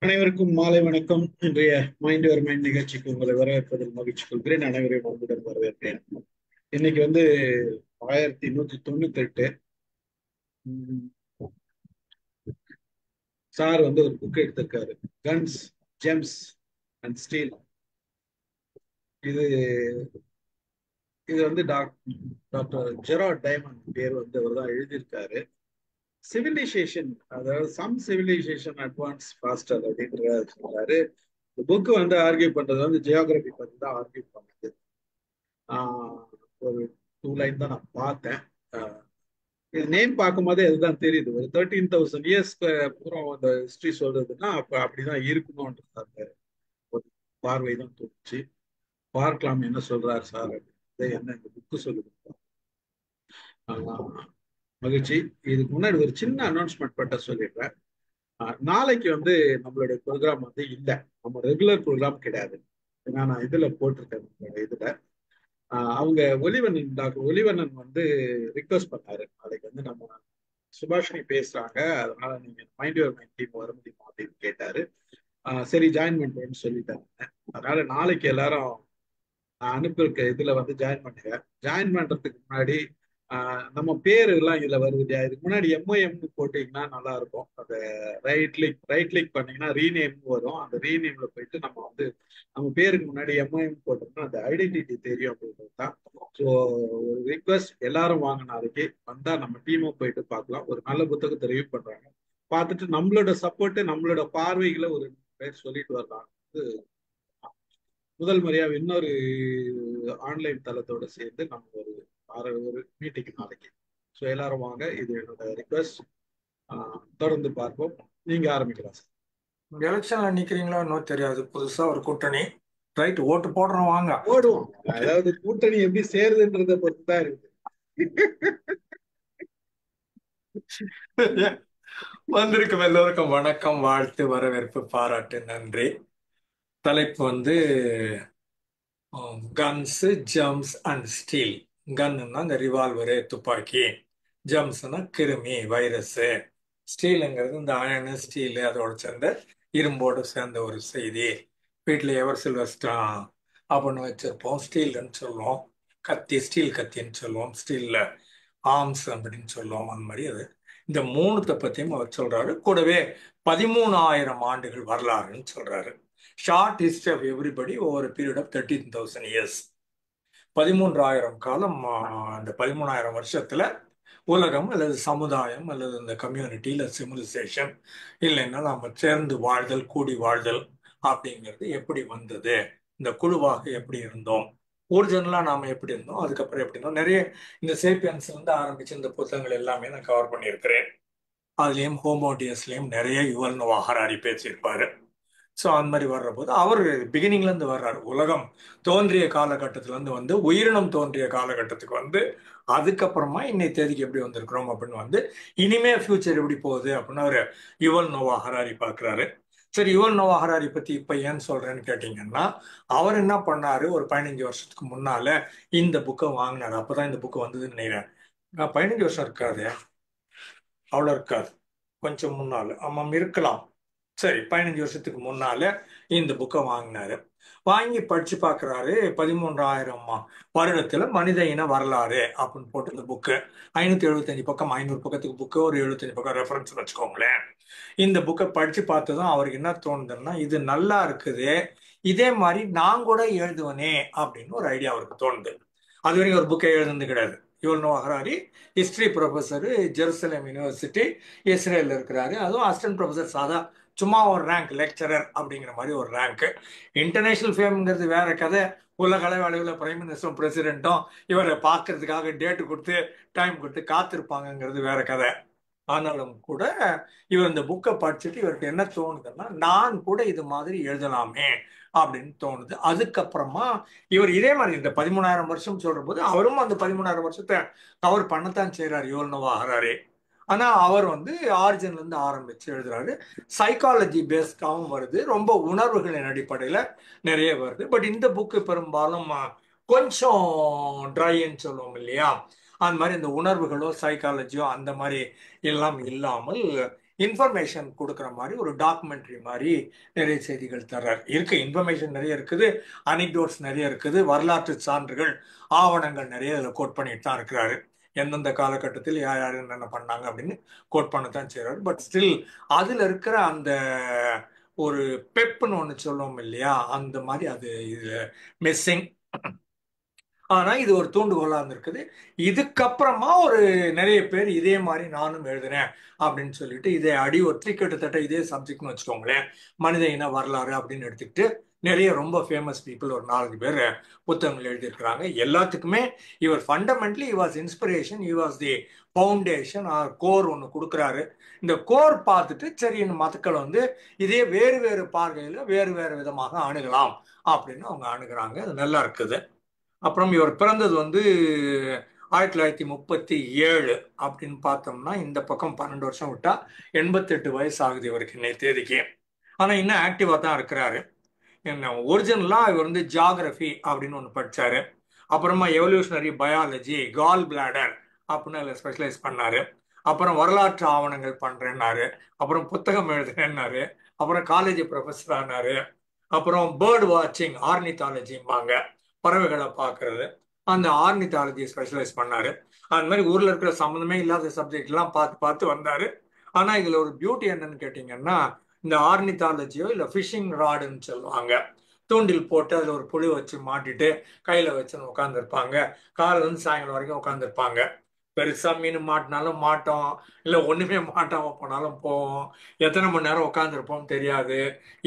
அனைவருக்கும் மாலை வணக்கம். இன்றைய மைண்ட் யுவர் மைண்ட் நிகழ்ச்சிக்கு உங்களை வரவேற்பதில் மகிழ்ச்சி கொள்கிறேன். அனைவரையும் அன்புடன் வரவேற்கிறேன். இன்னைக்கு 1198 சார் ஒரு புக் எடுத்திருக்காரு, கன்ஸ் ஜெம்ஸ் அண்ட் ஸ்டீல். இது இது டாக்டர் ஜெரார்ட் டைமண்ட் பேர் அவர் தான் எழுதியிருக்காரு. சிவிலைசேஷன், அதாவது சம் சிவிலைசேஷன் அட்வான்ஸ் ஃபாஸ்டர் அப்படின்ற சொல்றாரு. இந்த புக்கு ஆர்கியூ பண்றது ஜியோகிராபி பத்தி தான் ஆர்கியூ பண்ணுது. ஒரு 2 லைன் தான் நான் பார்த்தேன். இது நேம் பார்க்கும் போதே அதுதான் தெரியுது. ஒரு 13,000 இயர்ஸ்க்கு அப்புறம் அந்த ஹிஸ்டரி சொல்றதுன்னா அப்ப அப்படிதான் இருக்கணும்ன்றது அந்த ஒரு பார்வை தான் தோணுச்சு. பார்க்கலாம் என்ன சொல்றாரு சார் அப்படின்றது, என்ன இந்த புக்கு சொல்லுது. மகிழ்ச்சி. இதுக்கு முன்னாடி ஒரு சின்ன அனௌன்ஸ்மெண்ட் மட்டும் சொல்லிடுறேன். நாளைக்கு நம்மளுடைய ப்ரோக்ராம் இல்லை, நம்ம ரெகுலர் ப்ரோக்ராம் கிடையாது. ஏன்னா நான் இதுல போட்டிருக்கேன், இதுல அவங்க டாக்டர் ஒலிவண்ணன் ரிக்வெஸ்ட் பண்ணாரு, நாளைக்கு நம்ம சுபாஷினி பேசுறாங்க, அதனால நீங்க மைண்ட் யுவர் மைண்ட் டீம் வர முடியுமா அப்படின்னு கேட்டாரு. சரி ஜாயின் பண்றேன்னு சொல்லிட்டாங்க. அதனால நாளைக்கு எல்லாரும் நான் அனுப்பியிருக்க இதுல ஜாயின் பண்ணுங்க. ஜாயின் பண்றதுக்கு முன்னாடி நம்ம பேரு எல்லாம் இதுல வருது இல்லையா, இதுக்கு முன்னாடி எம்ஐஎம்னு போட்டீங்கன்னா நல்லா இருக்கும். அந்த ரைட் கிளிக் பண்ணீங்கன்னா ரீநேம் வரும். அந்த ரீநேம்ல போயிட்டு நம்ம பேருக்கு முன்னாடி எம்ஐஎம் போட்டோம்னா அந்த ஐடென்டிட்டி தெரியும் அப்படின்றது தான். ஸோ ஒரு ரிக்வெஸ்ட், எல்லாரும் வாங்க, நாளைக்கு வந்தா நம்ம டீமும் போயிட்டு பார்க்கலாம். ஒரு நல்ல புத்தகத்தை ரிவ்யூ பண்றாங்க, பார்த்துட்டு நம்மளோட சப்போர்ட் நம்மளோட பார்வைகளை ஒரு பேர் சொல்லிட்டு வரலாம். முதல் முறையா இன்னொரு ஆன்லைன் தளத்தோட சேர்ந்து நம்ம ஒரு மீட்டிங் நாளைக்கு. ஸோ எல்லாரும் வாங்க, இது என்னோட ரிக்வெஸ்ட். தொடர்ந்து பார்ப்போம். நீங்க ஆரம்பிக்கலாம் சார். எலெக்ஷன்ல நிக்கிறீங்களோ இன்னும் தெரியாது, புதுசா ஒரு கூட்டணி, ரைட், ஓட்டு போடுறோம், வாங்க போடுவோம். அதாவது கூட்டணி எப்படி சேருதுன்றத பொறுத்து தான் இருக்கு. வந்திருக்கும் எல்லோருக்கும் வணக்கம், வாழ்த்து, வரவேற்பு, பாராட்டு, நன்றி. தலைப்பு கன்ஸ் ஜெம்ஸ் அண்ட் ஸ்டீல். கன்னுன்னா இந்த ரிவால்வரு, துப்பாக்கி. ஜெம்ஸ்னா கிருமி, வைரஸ். ஸ்டீலுங்கிறது இந்த அயனு, ஸ்டீலு, அதோட சேர்ந்த இரும்போடு சேர்ந்த ஒரு செய்தி. வீட்டில் எவர் சில்வஸ்டா அப்படின்னு வச்சிருப்போம், ஸ்டீல்னு சொல்லுவோம். கத்தி, ஸ்டீல் கத்தின்னு சொல்லுவோம், ஸ்டீல்ல ஆர்ம்ஸ் அப்படின்னு சொல்லுவோம். அந்த மாதிரி அது இந்த மூணுத்தை பற்றியும் அவர் சொல்றாரு. கூடவே 13,000 ஆண்டுகள் வரலாறுன்னு சொல்றாரு. Short history of everybody over period of 13,000 years. 13,000 காலம். அந்த 13,000 வருஷத்துல உலகம் அல்லது சமுதாயம் அல்லது இந்த கம்யூனிட்டி இல்லை சிவிலைசேஷன் இல்லைன்னா நம்ம சேர்ந்து வாழ்தல், கூடி வாழ்தல் அப்படிங்கிறது எப்படி வந்தது, இந்த குழுவாக எப்படி இருந்தோம், ஒரிஜினலா நாம எப்படி இருந்தோம், அதுக்கப்புறம் எப்படி இருந்தோம். நிறைய இந்த சேப்பியன்ஸ் ஆரம்பிச்சு இந்த புத்தகங்கள் எல்லாமே நான் கவர் பண்ணியிருக்கிறேன். அதுலேயும் ஹோமோடியஸ்லேயும் நிறைய யுவல் நோவா ஹராரி பேசியிருப்பாரு. ஸோ அந்த மாதிரி வர்ற போது அவர் பிகினிங்லேருந்து வர்றாரு. உலகம் தோன்றிய காலகட்டத்திலேருந்து உயிரினம் தோன்றிய காலகட்டத்துக்கு அதுக்கப்புறமா இன்னைய தேதிக்கு எப்படி வந்திருக்கிறோம் அப்படின்னு இனிமே ஃபியூச்சர் எப்படி போகுது அப்படின்னு அவர் யுவல் நோவா ஹராரி பார்க்குறாரு. சரி, யுவல் நோவா ஹராரி பற்றி இப்போ ஏன் சொல்கிறேன்னு கேட்டிங்கன்னா, அவர் என்ன பண்ணாரு, ஒரு 15 வருஷத்துக்கு முன்னால இந்த புக்கை வாங்கினார். அப்போ தான் இந்த புக்கு வந்ததுன்னு நினைக்கிறேன். 15 வருஷம் இருக்காது, அவ்வளோ இருக்காது, கொஞ்சம் முன்னால் ஆமாம் இருக்கலாம். சரி, 15 வருஷத்துக்கு முன்னால இந்த புக்கை வாங்கினாரு. வாங்கி படிச்சு பார்க்குறாரு. 13,000 வருடத்துல மனித இன வரலாறு அப்படின்னு போட்டு இந்த புக்கு 575 பக்கம், 500 பக்கத்துக்கு புக்கு, ஒரு 75 பக்கம் ரெஃபரன்ஸ் வச்சுக்கோங்களேன். இந்த புக்கை படிச்சு பார்த்ததும் அவருக்கு என்ன தோணுதுன்னா, இது நல்லா இருக்குது, இதே மாதிரி நான் கூட எழுதுவனே அப்படின்னு ஒரு ஐடியா அவருக்கு தோணுது. அது வரைக்கும் ஒரு புக்கை எழுதுனது கிடையாது. Yuval Noah Harari history professor, Jerusalem university, இஸ்ரேலில் இருக்கிறாரு. அதுவும் அசிஸ்டன்ட் ப்ரொஃபஸர், சாதா சும்மா ஒரு ரேங்க், லெக்சரர் அப்படிங்கிற மாதிரி ஒரு ரேங்க். இன்டர்நேஷனல் ஃபேம்ங்கிறது வேற கதை. உலக அளவில் பிரைம் மினிஸ்டரும் பிரசிடென்ட்டும் இவரை பார்க்கறதுக்காக டேட்டு கொடுத்து டைம் கொடுத்து காத்திருப்பாங்கங்கிறது வேற கதை. ஆனாலும் கூட இவர் இந்த புக்கை படிச்சுட்டு இவருக்கு என்ன தோணுதுன்னா, நான் கூட இது மாதிரி எழுதலாமே அப்படின்னு தோணுது. அதுக்கப்புறமா இவர் இதே மாதிரி இந்த 13,000 வருஷம் சொல்ற போது அவரும் அந்த 13,000 வருஷத்தை கவர் பண்ணத்தான் செய்யறாரு யுவல் நோவா ஹராரி. ஆனா அவர் ஆரிஜின்ல இருந்து ஆரம்பிச்சு எழுதுறாரு. சைக்காலஜி பேஸ்டாகவும் வருது, ரொம்ப உணர்வுகளின் அடிப்படையில நிறைய வருது. பட் இந்த புக்கு பெரும்பாலும் கொஞ்சம் ட்ரைன்னு சொல்லுவோம் இல்லையா, அந்த மாதிரி இந்த உணர்வுகளோ சைக்காலஜியோ அந்த மாதிரி எல்லாம் இல்லாமல் இன்ஃபர்மேஷன் கொடுக்குற மாதிரி ஒரு டாக்குமெண்ட்ரி மாதிரி நிறைய செய்திகள் தர்றாரு. இருக்கு, இன்ஃபர்மேஷன் நிறைய இருக்குது, அனிக்டோட்ஸ் நிறைய இருக்குது, வரலாற்று சான்றுகள், ஆவணங்கள் நிறைய இதில் கோட் பண்ணிட்டு தான் இருக்கிறாரு. எந்தெந்த காலகட்டத்தில் யார் யார் என்னென்ன பண்ணாங்க அப்படின்னு கோட் பண்ண தான் செய்கிறாரு. பட் ஸ்டில் அதில் இருக்கிற அந்த ஒரு பெப்புன்னு ஒன்று சொல்லுவோம் இல்லையா, அந்த மாதிரி அது இது மிஸ்ஸிங். ஆனா இது ஒரு தூண்டுகோலா இருந்திருக்குது. இதுக்கப்புறமா ஒரு நிறைய பேர் இதே மாதிரி நானும் எழுதுறேன் அப்படின்னு சொல்லிட்டு இதை அடி ஒற்றி கிட்டத்தட்ட இதே சப்ஜெக்ட்னு வச்சுக்கோங்களேன், மனித இன வரலாறு அப்படின்னு எடுத்துக்கிட்டு நிறைய ரொம்ப ஃபேமஸ் பீப்புள் ஒரு 4 பேர் புத்தகங்கள் எழுதியிருக்கிறாங்க. எல்லாத்துக்குமே இவர் fundamentally was inspiration, was the foundation R core ஒன்று கொடுக்குறாரு. இந்த கோர் பார்த்துட்டு சரி இந்த மக்கள் வந்து இதே வேறு வேறு பார்வையில் வேறு வேறு விதமாக அணுகலாம் அப்படின்னு அவங்க அணுகுறாங்க. அது நல்லா இருக்குது. அப்புறம் இவர் பிறந்தது வந்து 1937 அப்படின்னு பார்த்தோம்னா இந்த பக்கம் 12 வருஷம் விட்டா 88 வயசு ஆகுது இவருக்கு இன்னைய தேதிக்கு. ஆனா இன்னும் ஆக்டிவா தான் இருக்கிறாரு. என்ன ஒரிஜினலா இவர் வந்து ஜியாகிரபி அப்படின்னு ஒன்று படிச்சாரு. அப்புறமா எவல்யூஷனரி பயாலஜி, கால் பிளாடர் அப்படின்னு அதில் ஸ்பெஷலைஸ் பண்ணாரு. அப்புறம் வரலாற்று ஆவணங்கள் பண்றேன்னாரு. அப்புறம் புத்தகம் எழுதுறேன்னாரு. அப்புறம் காலேஜ் ப்ரொஃபஸர் ஆனாரு. அப்புறம் பேர்ட் வாட்சிங், ஆர்னித்தாலஜிம்பாங்க, பறவைகளை பார்க்கறது, அந்த ஆர்னித்தாலஜி ஸ்பெஷலைஸ் பண்ணாரு. அந்த மாதிரி ஊர்ல இருக்கிற சம்மந்தமே இல்லாத சப்ஜெக்ட் எல்லாம் பார்த்து பார்த்து வந்தாரு. ஆனா இதுல ஒரு பியூட்டி என்னன்னு கேட்டீங்கன்னா, இந்த ஆர்னித்தாலஜியோ இல்ல ஃபிஷிங் ராடுன்னு சொல்லுவாங்க, தூண்டில் போட்டு அதுல ஒரு புழு வச்சு மாட்டிட்டு கையில வச்சுன்னு உட்காந்துருப்பாங்க. காலையில இருந்து சாயங்காலம் வரைக்கும் உட்காந்துருப்பாங்க. பெருசா மீன் மாட்டினாலும் மாட்டோம், இல்ல ஒண்ணுமே மாட்டாம போனாலும் போவோம். எத்தனை மணி நேரம் உட்காந்துருப்போம் தெரியாது,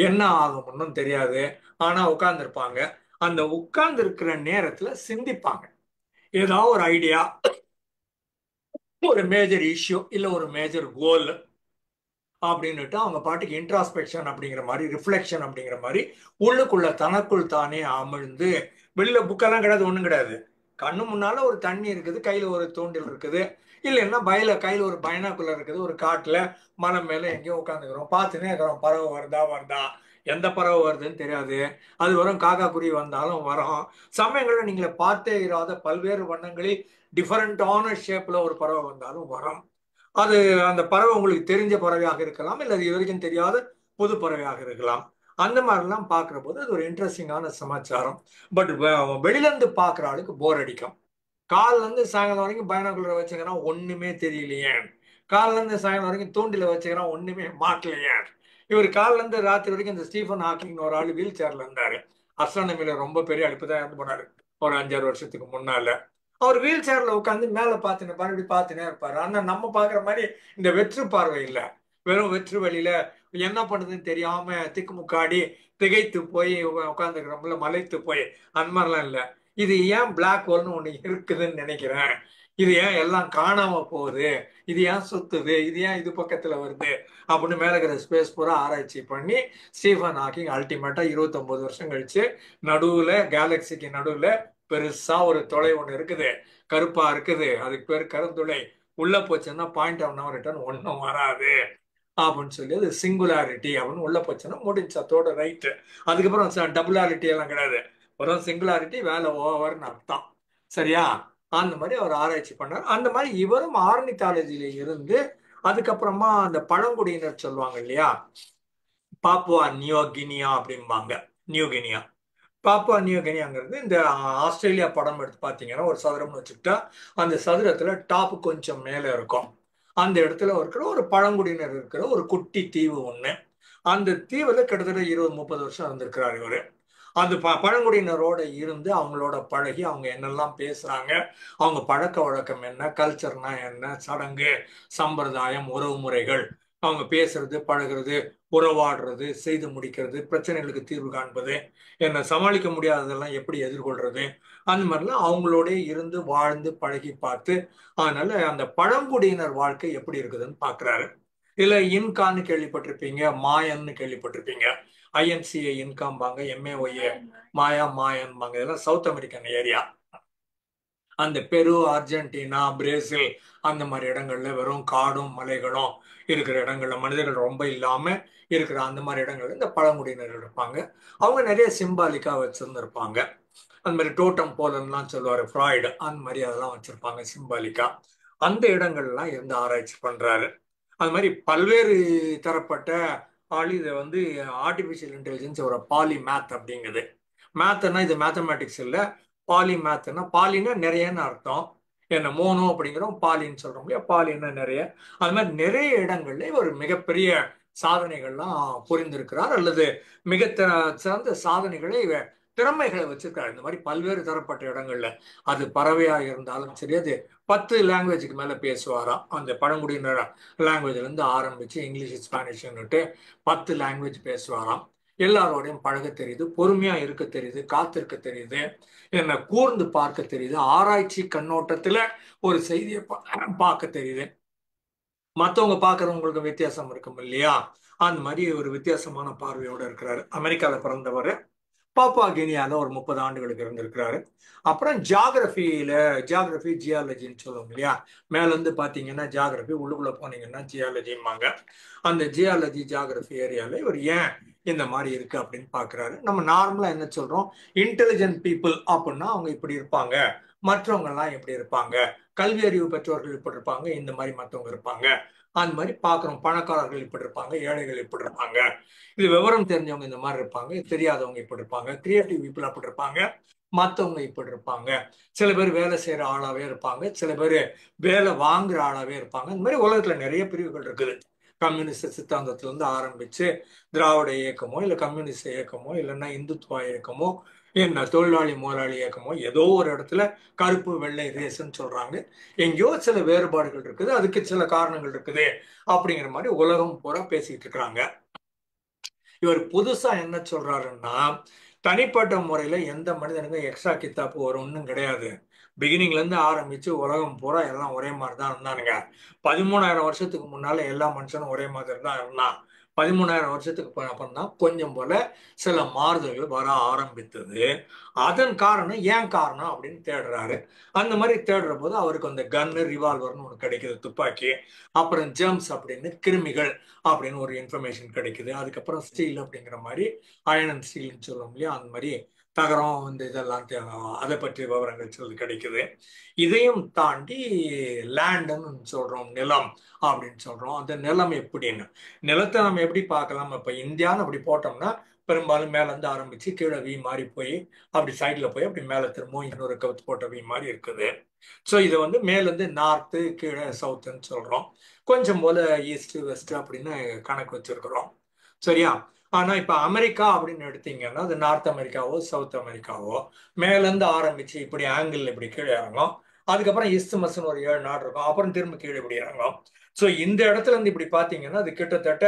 என்ன ஆகும்னு தெரியாது. ஆனா உட்காந்துருப்பாங்க. அந்த உட்கார்ந்து இருக்கிற நேரத்துல சிந்திப்பாங்க. ஏதாவது ஒரு ஐடியா, ஒரு மேஜர் இஷ்யூ இல்ல ஒரு மேஜர் கோல் அப்படின்னுட்டு அவங்க பாட்டுக்கு இன்ட்ராஸ்பெக்ஷன் அப்படிங்கிற மாதிரி, ரிஃப்ளெக்ஷன் அப்படிங்கிற மாதிரி உள்ளுக்குள்ள தனக்குள் தானே அமிழ்ந்து, வெளியில புக்கெல்லாம் கிடையாது, ஒண்ணும் கிடையாது. கண்ணு முன்னால ஒரு தண்ணி இருக்குது, கையில ஒரு தூண்டில் இருக்குது, இல்லைன்னா கையில ஒரு பைனாக்குலர் இருக்குது, ஒரு காட்டுல மலை மேல எங்கேயோ உட்காந்துக்கிறோம், பார்த்துனே இருக்கிறோம். பறவை வருதா வருதா, எந்த பறவை வருதுன்னு தெரியாது. அது வரும், காக்கா குருவி வந்தாலும் வரும். சமயங்களில் நீங்களை பார்த்தே இராத பல்வேறு வண்ணங்களில் டிஃபரெண்டான ஷேப்ல ஒரு பறவை வந்தாலும் வரும். அது அந்த பறவை உங்களுக்கு தெரிஞ்ச பறவையாக இருக்கலாம், இல்லை இது வரைக்கும் தெரியாத புது பறவையாக இருக்கலாம். அந்த மாதிரிலாம் பார்க்குற போது அது ஒரு இன்ட்ரெஸ்டிங்கான சமாச்சாரம். பட் வெளியில இருந்து பார்க்குற ஆளுக்கு போர் அடிக்கும். காலில இருந்து சாயங்காலம் வரைக்கும் பைனாகுலரை வச்சுக்கிறான், ஒண்ணுமே தெரியலையே. காலில இருந்து சாயங்காலம் வரைக்கும் தூண்டில வச்சுக்கிறான், ஒண்ணுமே மாட்டலையே. இவர் காலில இருந்து ராத்திரி வரைக்கும் இந்த ஸ்டீஃபன் ஹாக்கிங் ஒரு ஆள் வீல் சேர்ல இருந்தாரு. அஸ்ட்ரானமில ரொம்ப பெரிய அடிப்பு தான் இறந்து போனாரு ஒரு 5-6 வருஷத்துக்கு முன்னால. அவர் வீல் சேர்ல உட்காந்து மேல பார்த்துன்னு இப்படி பார்த்துனே இருப்பாரு. ஆனா நம்ம பாக்குற மாதிரி இந்த வெற்று பார்வை இல்ல, வெறும் வெற்று வெளியில என்ன பண்ணுதுன்னு தெரியாம திக்குமுக்காடி திகைத்து போய் உட்காந்துக்கிறோம்ல, மலைத்து போய், அந்த மாதிரிலாம் இல்ல. இது ஏன் பிளாக் ஹோல்னு ஒண்ணு இருக்குதுன்னு நினைக்கிறேன், இது ஏன் எல்லாம் காணாம போகுது, இது ஏன் சுத்துது, இது ஏன் இது பக்கத்துல வருது அப்படின்னு மேல இருக்கிற ஸ்பேஸ் பூரா ஆராய்ச்சி பண்ணி ஸ்டீஃபன் ஹாக்கிங் அல்டிமேட்டா 29 வருஷம் கழிச்சு நடுவுல, கேலக்சிக்கு நடுவுல பெருசா ஒரு துளை ஒண்ணு இருக்குது, கருப்பா இருக்குது, அதுக்கு பேர் கருந்துளை. உள்ள போச்சுன்னா பாயிண்ட் ஆஃப் நோ ரிட்டர்ன் ஒன்றும் வராது அப்படின்னு சொல்லி அது சிங்குலாரிட்டி அப்படின்னு உள்ள போச்சுன்னா முடிஞ்சு, அதோட ரைட்டு. அதுக்கப்புறம் டபுளாரிட்டி எல்லாம் கிடையாது, ஒரு சிங்குலாரிட்டி, வேலை ஓவர்னு அர்த்தம். சரியா? அந்த மாதிரி அவர் ஆராய்ச்சி பண்ணார். அந்த மாதிரி இவரும் ஆர்னித்தாலஜியில இருந்து அதுக்கப்புறமா அந்த பழங்குடியினர் சொல்லுவாங்க இல்லையா, பாப்புவா நியூ கினியா அப்படிம்பாங்க, நியூ கினியா. பாப்புவா நியூ கினியாங்கிறது இந்த ஆஸ்திரேலியா படம் எடுத்து பார்த்தீங்கன்னா ஒரு சதுரம்னு வச்சுக்கிட்டா அந்த சதுரத்துல டாப் கொஞ்சம் மேலே இருக்கும். அந்த இடத்துல இருக்கிற ஒரு பழங்குடியினர் இருக்கிற ஒரு குட்டி தீவு ஒண்ணு. அந்த தீவுல கிட்டத்தட்ட 20-30 வருஷம் இருந்திருக்கிறார் இவரு. அந்த பழங்குடியினரோட இருந்து அவங்களோட பழகி அவங்க என்னெல்லாம் பேசுறாங்க, அவங்க பழக்க வழக்கம் என்ன, கல்ச்சர்னா என்ன, சடங்கு சம்பிரதாயம், உறவு முறைகள், அவங்க பேசுறது பழகிறது, உறவாடுறது, செய்து முடிக்கிறது, பிரச்சனைகளுக்கு தீர்வு காண்பது, என்ன சமாளிக்க முடியாததெல்லாம் எப்படி எதிர்கொள்றது, அந்த மாதிரிலாம் அவங்களோட இருந்து வாழ்ந்து பழகி பார்த்து, அதனால அந்த பழங்குடியினர் வாழ்க்கை எப்படி இருக்குதுன்னு பாக்குறாரு. இதுல இன்கான்னு கேள்விப்பட்டிருப்பீங்க, மாயன்னு கேள்விப்பட்டிருப்பீங்க. ஐஎன்சிஏ இன்காம்பாங்க, எம்ஏஒஏ மாயா மாயன்பாங்க. இதெல்லாம் சவுத் அமெரிக்கன் ஏரியா. அந்த பெரு, அர்ஜென்டினா, பிரேசில் அந்த மாதிரி இடங்கள்ல வெறும் காடும் மலைகளும் இருக்கிற இடங்கள்ல மனிதர்கள் ரொம்ப இல்லாம இருக்கிற அந்த மாதிரி இடங்கள்ல இந்த பழங்குடியினர் இருப்பாங்க. அவங்க நிறைய சிம்பாலிக்கா வச்சிருந்திருப்பாங்க. அந்த மாதிரி டோட்டம் போலன்லாம் சொல்லுவாரு ஃப்ராய்டு, அந்த மாதிரி அதெல்லாம் வச்சிருப்பாங்க சிம்பாலிக்கா. அந்த இடங்கள்லாம் இருந்து ஆராய்ச்சி பண்றாரு. அது மாதிரி பல்வேறு தரப்பட்ட இதை வந்து ஆர்டிஃபிஷியல் இன்டெலிஜென்ஸ் ஒரு பாலி மேத் அப்படிங்குது. மேத்னா இது மேத்தமேட்டிக்ஸ் இல்லை, பாலி மேத்னா பாலினா நிறையன்னு அர்த்தம். என்ன மோனோ அப்படிங்கிறோம், பாலின்னு சொல்றோம் இல்லையா, பாலின்னா நிறைய. அது மாதிரி நிறைய இடங்கள்ல ஒரு மிகப்பெரிய சாதனைகள்லாம் புரிந்திருக்கிறார், அல்லது மிக சிறந்த சாதனைகளை திறமைகளை வச்சிருக்காரு இந்த மாதிரி பல்வேறு தரப்பட்ட இடங்கள்ல. அது பறவையா இருந்தாலும் சரி, அது 10 லாங்குவேஜுக்கு மேல பேசுவாராம். அந்த பழங்குடியினர் லாங்குவேஜ்ல இருந்து ஆரம்பிச்சு இங்கிலீஷ் ஸ்பானிஷ்னுட்டு 10 லாங்குவேஜ் பேசுவாராம். எல்லாரோடையும் பழக தெரியுது, பொறுமையா இருக்க தெரியுது, காத்திருக்க தெரியுது, என்ன கூர்ந்து பார்க்க தெரியுது, ஆராய்ச்சி கண்ணோட்டத்துல ஒரு செய்தியை பார்க்க தெரியுது. மற்றவங்க பார்க்கறவங்களுக்கு வித்தியாசம் இருக்கும் இல்லையா, அந்த மாதிரி ஒரு வித்தியாசமான பார்வையோட இருக்கிறாரு. அமெரிக்கால பிறந்தவர், பாப்பா கினியால ஒரு 30 ஆண்டுகளுக்கு இருந்திருக்கிறாரு. அப்புறம் ஜியாகிரபி ஜியாலஜின்னு சொல்லுவோம் இல்லையா, மேல இருந்து பாத்தீங்கன்னா ஜியாகிரபி, உள்ளுக்குள்ள போனீங்கன்னா ஜியாலஜிம்பாங்க. அந்த ஜியாலஜி ஜியாகிரபி ஏரியால இவர் ஏன் இந்த மாதிரி இருக்கு அப்படின்னு பாக்குறாரு. நம்ம நார்மலா என்ன சொல்றோம், இன்டெலிஜென்ட் பீப்புள் அப்படின்னா அவங்க இப்படி இருப்பாங்க, மற்றவங்க எல்லாம் எப்படி இருப்பாங்க, கல்வி அறிவு பெற்றவர்கள் இப்படி இருப்பாங்க, இந்த மாதிரி மற்றவங்க இருப்பாங்க, அந்த மாதிரி பாக்குறோம். பணக்காரர்கள் இப்படி இருப்பாங்க, ஏழைகள் இப்படி இருப்பாங்க, இது விவரம் தெரிஞ்சவங்க இந்த மாதிரி இருப்பாங்க, தெரியாதவங்க இப்படி இருப்பாங்க, கிரியேட்டிவ் பீப்புள் அப்படி இருப்பாங்க, மற்றவங்க இப்படி இருப்பாங்க. சில பேர் வேலை செய்யற ஆளாவே இருப்பாங்க, சில பேர் வேலை வாங்குற ஆளாவே இருப்பாங்க. இந்த மாதிரி உலகத்துல நிறைய பிரிவுகள் இருக்குது. கம்யூனிஸ்ட் சித்தாந்தத்துல இருந்து ஆரம்பிச்சு திராவிட இயக்கமோ, இல்ல கம்யூனிஸ்ட் இயக்கமோ, இல்லைன்னா இந்துத்துவ இயக்கமோ, என்ன தொழிலாளி முதலாளி இயக்கமோ, ஏதோ ஒரு இடத்துல கருப்பு வெள்ளை ரேஸ்ன்னு சொல்றாங்க. எங்கேயோ சில வேறுபாடுகள் இருக்குது, அதுக்கு சில காரணங்கள் இருக்குது அப்படிங்கிற மாதிரி உலகம் பூரா பேசிட்டு இருக்கிறாங்க. இவர் புதுசா என்ன சொல்றாருன்னா, தனிப்பட்ட முறையில எந்த மனிதனுக்கும் எக்ஸ்ட்ரா கித்தாப்பு ஒரு ஒன்றும் கிடையாது. பிகினிங்ல இருந்து ஆரம்பிச்சு உலகம் பூரா எல்லாம் ஒரே மாதிரி தான் இருந்தானுங்க. 13,000 வருஷத்துக்கு முன்னால எல்லா மனுஷனும் ஒரே மாதிரி தான் இருந்தான். 13,000 வருஷத்துக்கு அப்புறம் தான் கொஞ்சம் போல சில மாறுதல்கள் வர ஆரம்பித்தது. அதன் காரணம் ஏன் காரணம் அப்படின்னு தேடுறாரு. அந்த மாதிரி தேடுற போது அவருக்கு அந்த கன்னு ரிவால்வர்னு ஒன்று கிடைக்குது, துப்பாக்கி. அப்புறம் ஜெர்ம்ஸ் அப்படின்னு கிருமிகள் அப்படின்னு ஒரு இன்ஃபர்மேஷன் கிடைக்குது. அதுக்கப்புறம் ஸ்டீல் அப்படிங்கிற மாதிரி அயன் அண்ட் ஸ்டீல்னு சொல்லுவோம் இல்லையா, அந்த மாதிரி தகரம் இந்த இதெல்லாம் அதை பற்றிய விவரங்கள் சொல்லி கிடைக்குது. இதையும் தாண்டி லேண்டுன்னு சொல்றோம், நிலம் அப்படின்னு சொல்றோம். அந்த நிலம் எப்படின்னு, நிலத்தை நம்ம எப்படி பார்க்கலாம், இப்ப இந்தியான்னு அப்படி போட்டோம்னா பெரும்பாலும் மேல இருந்து ஆரம்பிச்சு கீழே வி மாதிரி போய் அப்படி சைட்ல போய் அப்படி மேல திரும்பவும் இன்னொரு கவுத்து போட்ட வி மாதிரி இருக்குது. ஸோ இதை வந்து மேலேருந்து நார்த்து கீழே சவுத்துன்னு சொல்றோம். கொஞ்சம் போல ஈஸ்ட் வெஸ்ட் அப்படின்னு கணக்கு வச்சிருக்கிறோம், சரியா. ஆனா இப்ப அமெரிக்கா அப்படின்னு எடுத்தீங்கன்னா அது நார்த் அமெரிக்காவோ சவுத் அமெரிக்காவோ மேலேருந்து ஆரம்பிச்சு இப்படி ஆங்கிள் இப்படி கீழே இறங்கும். அதுக்கப்புறம் இஸ்துமஸ்னு ஒரு 7 நாடு இருக்கும், அப்புறம் திரும்ப கீழே இப்படி இறங்கும். ஸோ இந்த இடத்துல இருந்து இப்படி பாத்தீங்கன்னா அது கிட்டத்தட்ட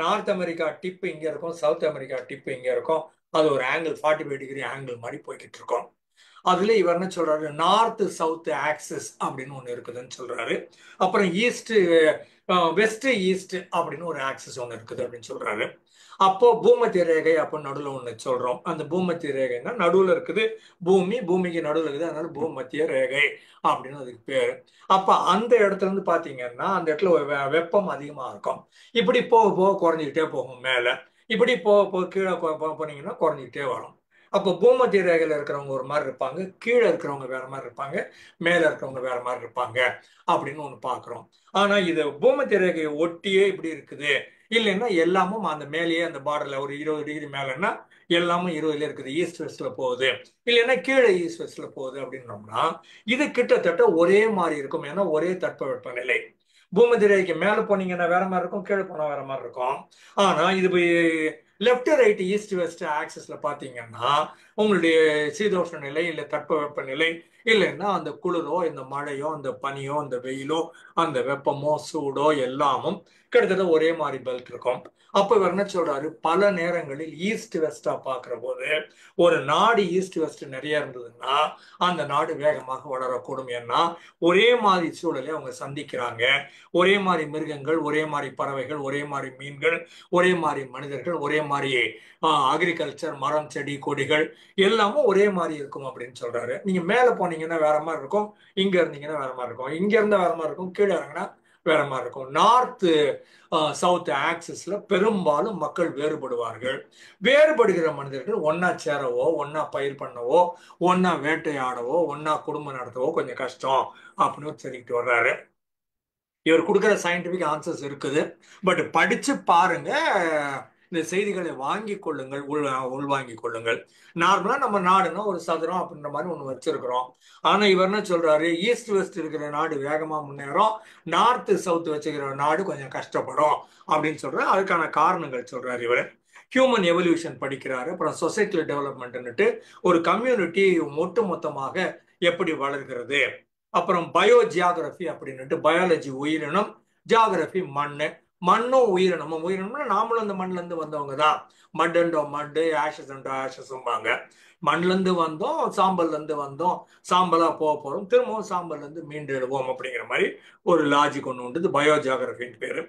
நார்த் அமெரிக்கா டிப் இங்க இருக்கும், சவுத் அமெரிக்கா டிப் இங்க இருக்கும். அது ஒரு ஆங்கிள் 45 டிகிரி ஆங்கிள் மாதிரி போய்கிட்டு இருக்கும். அதுல இவர் என்ன சொல்றாரு, நார்த் சவுத் ஆக்சிஸ் அப்படின்னு ஒண்ணு இருக்குதுன்னு சொல்றாரு. அப்புறம் ஈஸ்ட் வெஸ்ட் ஈஸ்ட் அப்படின்னு ஒரு ஆக்சிஸ் ஒண்ணு இருக்குது அப்படின்னு சொல்றாரு. அப்போ பூமத்திய ரேகை அப்போ நடுவில் ஒண்ணு சொல்றோம். அந்த பூமத்திய ரேகைன்னா நடுவுல இருக்குது பூமி, பூமிக்கு நடுவில் இருக்குது, அதனால பூமத்திய ரேகை அப்படின்னு அதுக்கு பேரு. அப்ப அந்த இடத்துல இருந்து பாத்தீங்கன்னா அந்த இடத்துல வெப்பம் அதிகமா இருக்கும். இப்படி போக போக குறைஞ்சிக்கிட்டே போகும் மேல, இப்படி போக போக கீழே போனீங்கன்னா குறைஞ்சிக்கிட்டே வரும். அப்போ பூமத்திய ரேகையில இருக்கிறவங்க ஒரு மாதிரி இருப்பாங்க, கீழே இருக்கிறவங்க வேற மாதிரி இருப்பாங்க, மேல இருக்கிறவங்க வேற மாதிரி இருப்பாங்க அப்படின்னு ஒண்ணு பாக்குறோம். ஆனா இது பூமத்திய ரேகையை ஒட்டியே இப்படி இருக்குது, இல்லைன்னா எல்லாமும் அந்த மேலேயே அந்த பார்டர்ல ஒரு 20 டிகிரி மேலன்னா எல்லாமும் 20ல இருக்குது, ஈஸ்ட் வெஸ்ட்ல போகுது, இல்லைன்னா கீழே ஈஸ்ட் வெஸ்ட்ல போகுது அப்படின்னோம்னா இது கிட்டத்தட்ட ஒரே மாதிரி இருக்கும். ஏன்னா ஒரே தட்பவெப்ப நிலை. பூமத்திய ரேகைக்கு மேல போனீங்கன்னா வேற மாதிரி இருக்கும், கீழே போனா வேற மாதிரி இருக்கும். ஆனா இது லெப்ட் ரைட் ஈஸ்ட் வெஸ்ட் ஆக்சிஸ்ல பாத்தீங்கன்னா உங்களுடைய சீதோஷ்ண நிலை இல்ல தட்பவெப்ப நிலை, இல்லைன்னா அந்த குளிரோ இந்த மழையோ அந்த பனியோ அந்த வெயிலோ அந்த வெப்பமோ சூடோ எல்லாமும் கிட்டத்தட்ட ஒரே மாதிரி பெல்ட் இருக்கும். அப்ப இவர் என்ன சொல்றாரு, பல நேரங்களில் ஈஸ்ட் வெஸ்டா பாக்குற போது ஒரு நாடு ஈஸ்ட் வெஸ்ட் நிறைய இருந்ததுன்னா அந்த நாடு வேகமாக வளரக்கூடும். ஏன்னா ஒரே மாதிரி சூழலை அவங்க சந்திக்கிறாங்க, ஒரே மாதிரி மிருகங்கள், ஒரே மாதிரி பறவைகள், ஒரே மாதிரி மீன்கள், ஒரே மாதிரி மனிதர்கள், ஒரே மாதிரி அக்ரிகல்ச்சர், மரம் செடி கொடிகள் எல்லாமும் ஒரே மாதிரி இருக்கும் அப்படின்னு சொல்றாரு. நீங்க மேல போனீங்கன்னா வேற மாதிரி இருக்கும், இங்க இருந்தீங்கன்னா வேற மாதிரி இருக்கும், இங்க இருந்தா வேற மாதிரி இருக்கும், கீழே இறங்கினா வேற மாதிரி இருக்கும். நார்த் சவுத் ஆக்சிஸ்ல பெரும்பாலும் மக்கள் வேறுபடுவார்கள். வேறுபடுகிற மனிதர்கள் ஒன்னா சேரவோ, ஒன்னா பயிர் பண்ணவோ, ஒன்னா வேட்டையாடவோ, ஒன்னா குடும்பம் நடத்தவோ கொஞ்சம் கஷ்டம் அப்படின்னு சொல்லிட்டு வர்றாரு. இவர் கொடுக்குற சயின்டிபிக் ஆன்சர்ஸ் இருக்குது. பட் படிச்சு பாருங்க, இந்த செய்திகளை வாங்கி கொள்ளுங்கள், உள்வாங்கிக் கொள்ளுங்கள். நார்மலா நம்ம நாடுனா ஒரு சதுரம் அப்படின்ற மாதிரி ஒண்ணு வச்சிருக்கிறோம். ஆனா இவர் என்ன சொல்றாரு, ஈஸ்ட் வெஸ்ட் இருக்கிற நாடு வேகமா முன்னேறும், நார்த் சவுத் வச்சுக்கிற நாடு கொஞ்சம் கஷ்டப்படும் அப்படின்னு சொல்றாரு. அதுக்கான காரணங்கள் சொல்றாரு இவர். ஹியூமன் எவல்யூஷன் படிக்கிறாரு. அப்புறம் சொசைட்டியல் டெவலப்மெண்ட்னுட்டு ஒரு கம்யூனிட்டி ஒட்டு மொத்தமாக எப்படி வளர்கிறது. அப்புறம் பயோ ஜியாகிரபி அப்படின்னுட்டு பயாலஜி உயிரினம், ஜியாகிரபி மண்ணு. மண்ணும் உயிரினமும், உயிரினம்னா நாமளும் அந்த மண்ணுல இருந்து வந்தவங்க தான். மட் அண்டோ மட்டு, ஆஷஸ் அண்டோ ஆஷஸ்பாங்க. மண்ணுல இருந்து வந்தோம், சாம்பல்ல இருந்து வந்தோம், சாம்பலா போக போறோம், திரும்பவும் சாம்பல்ல இருந்து மீண்டு எழுவோம் அப்படிங்கிற மாதிரி ஒரு லாஜிக் ஒன்று உண்டு. பயோ ஜியாகிரபின்னு பேரு.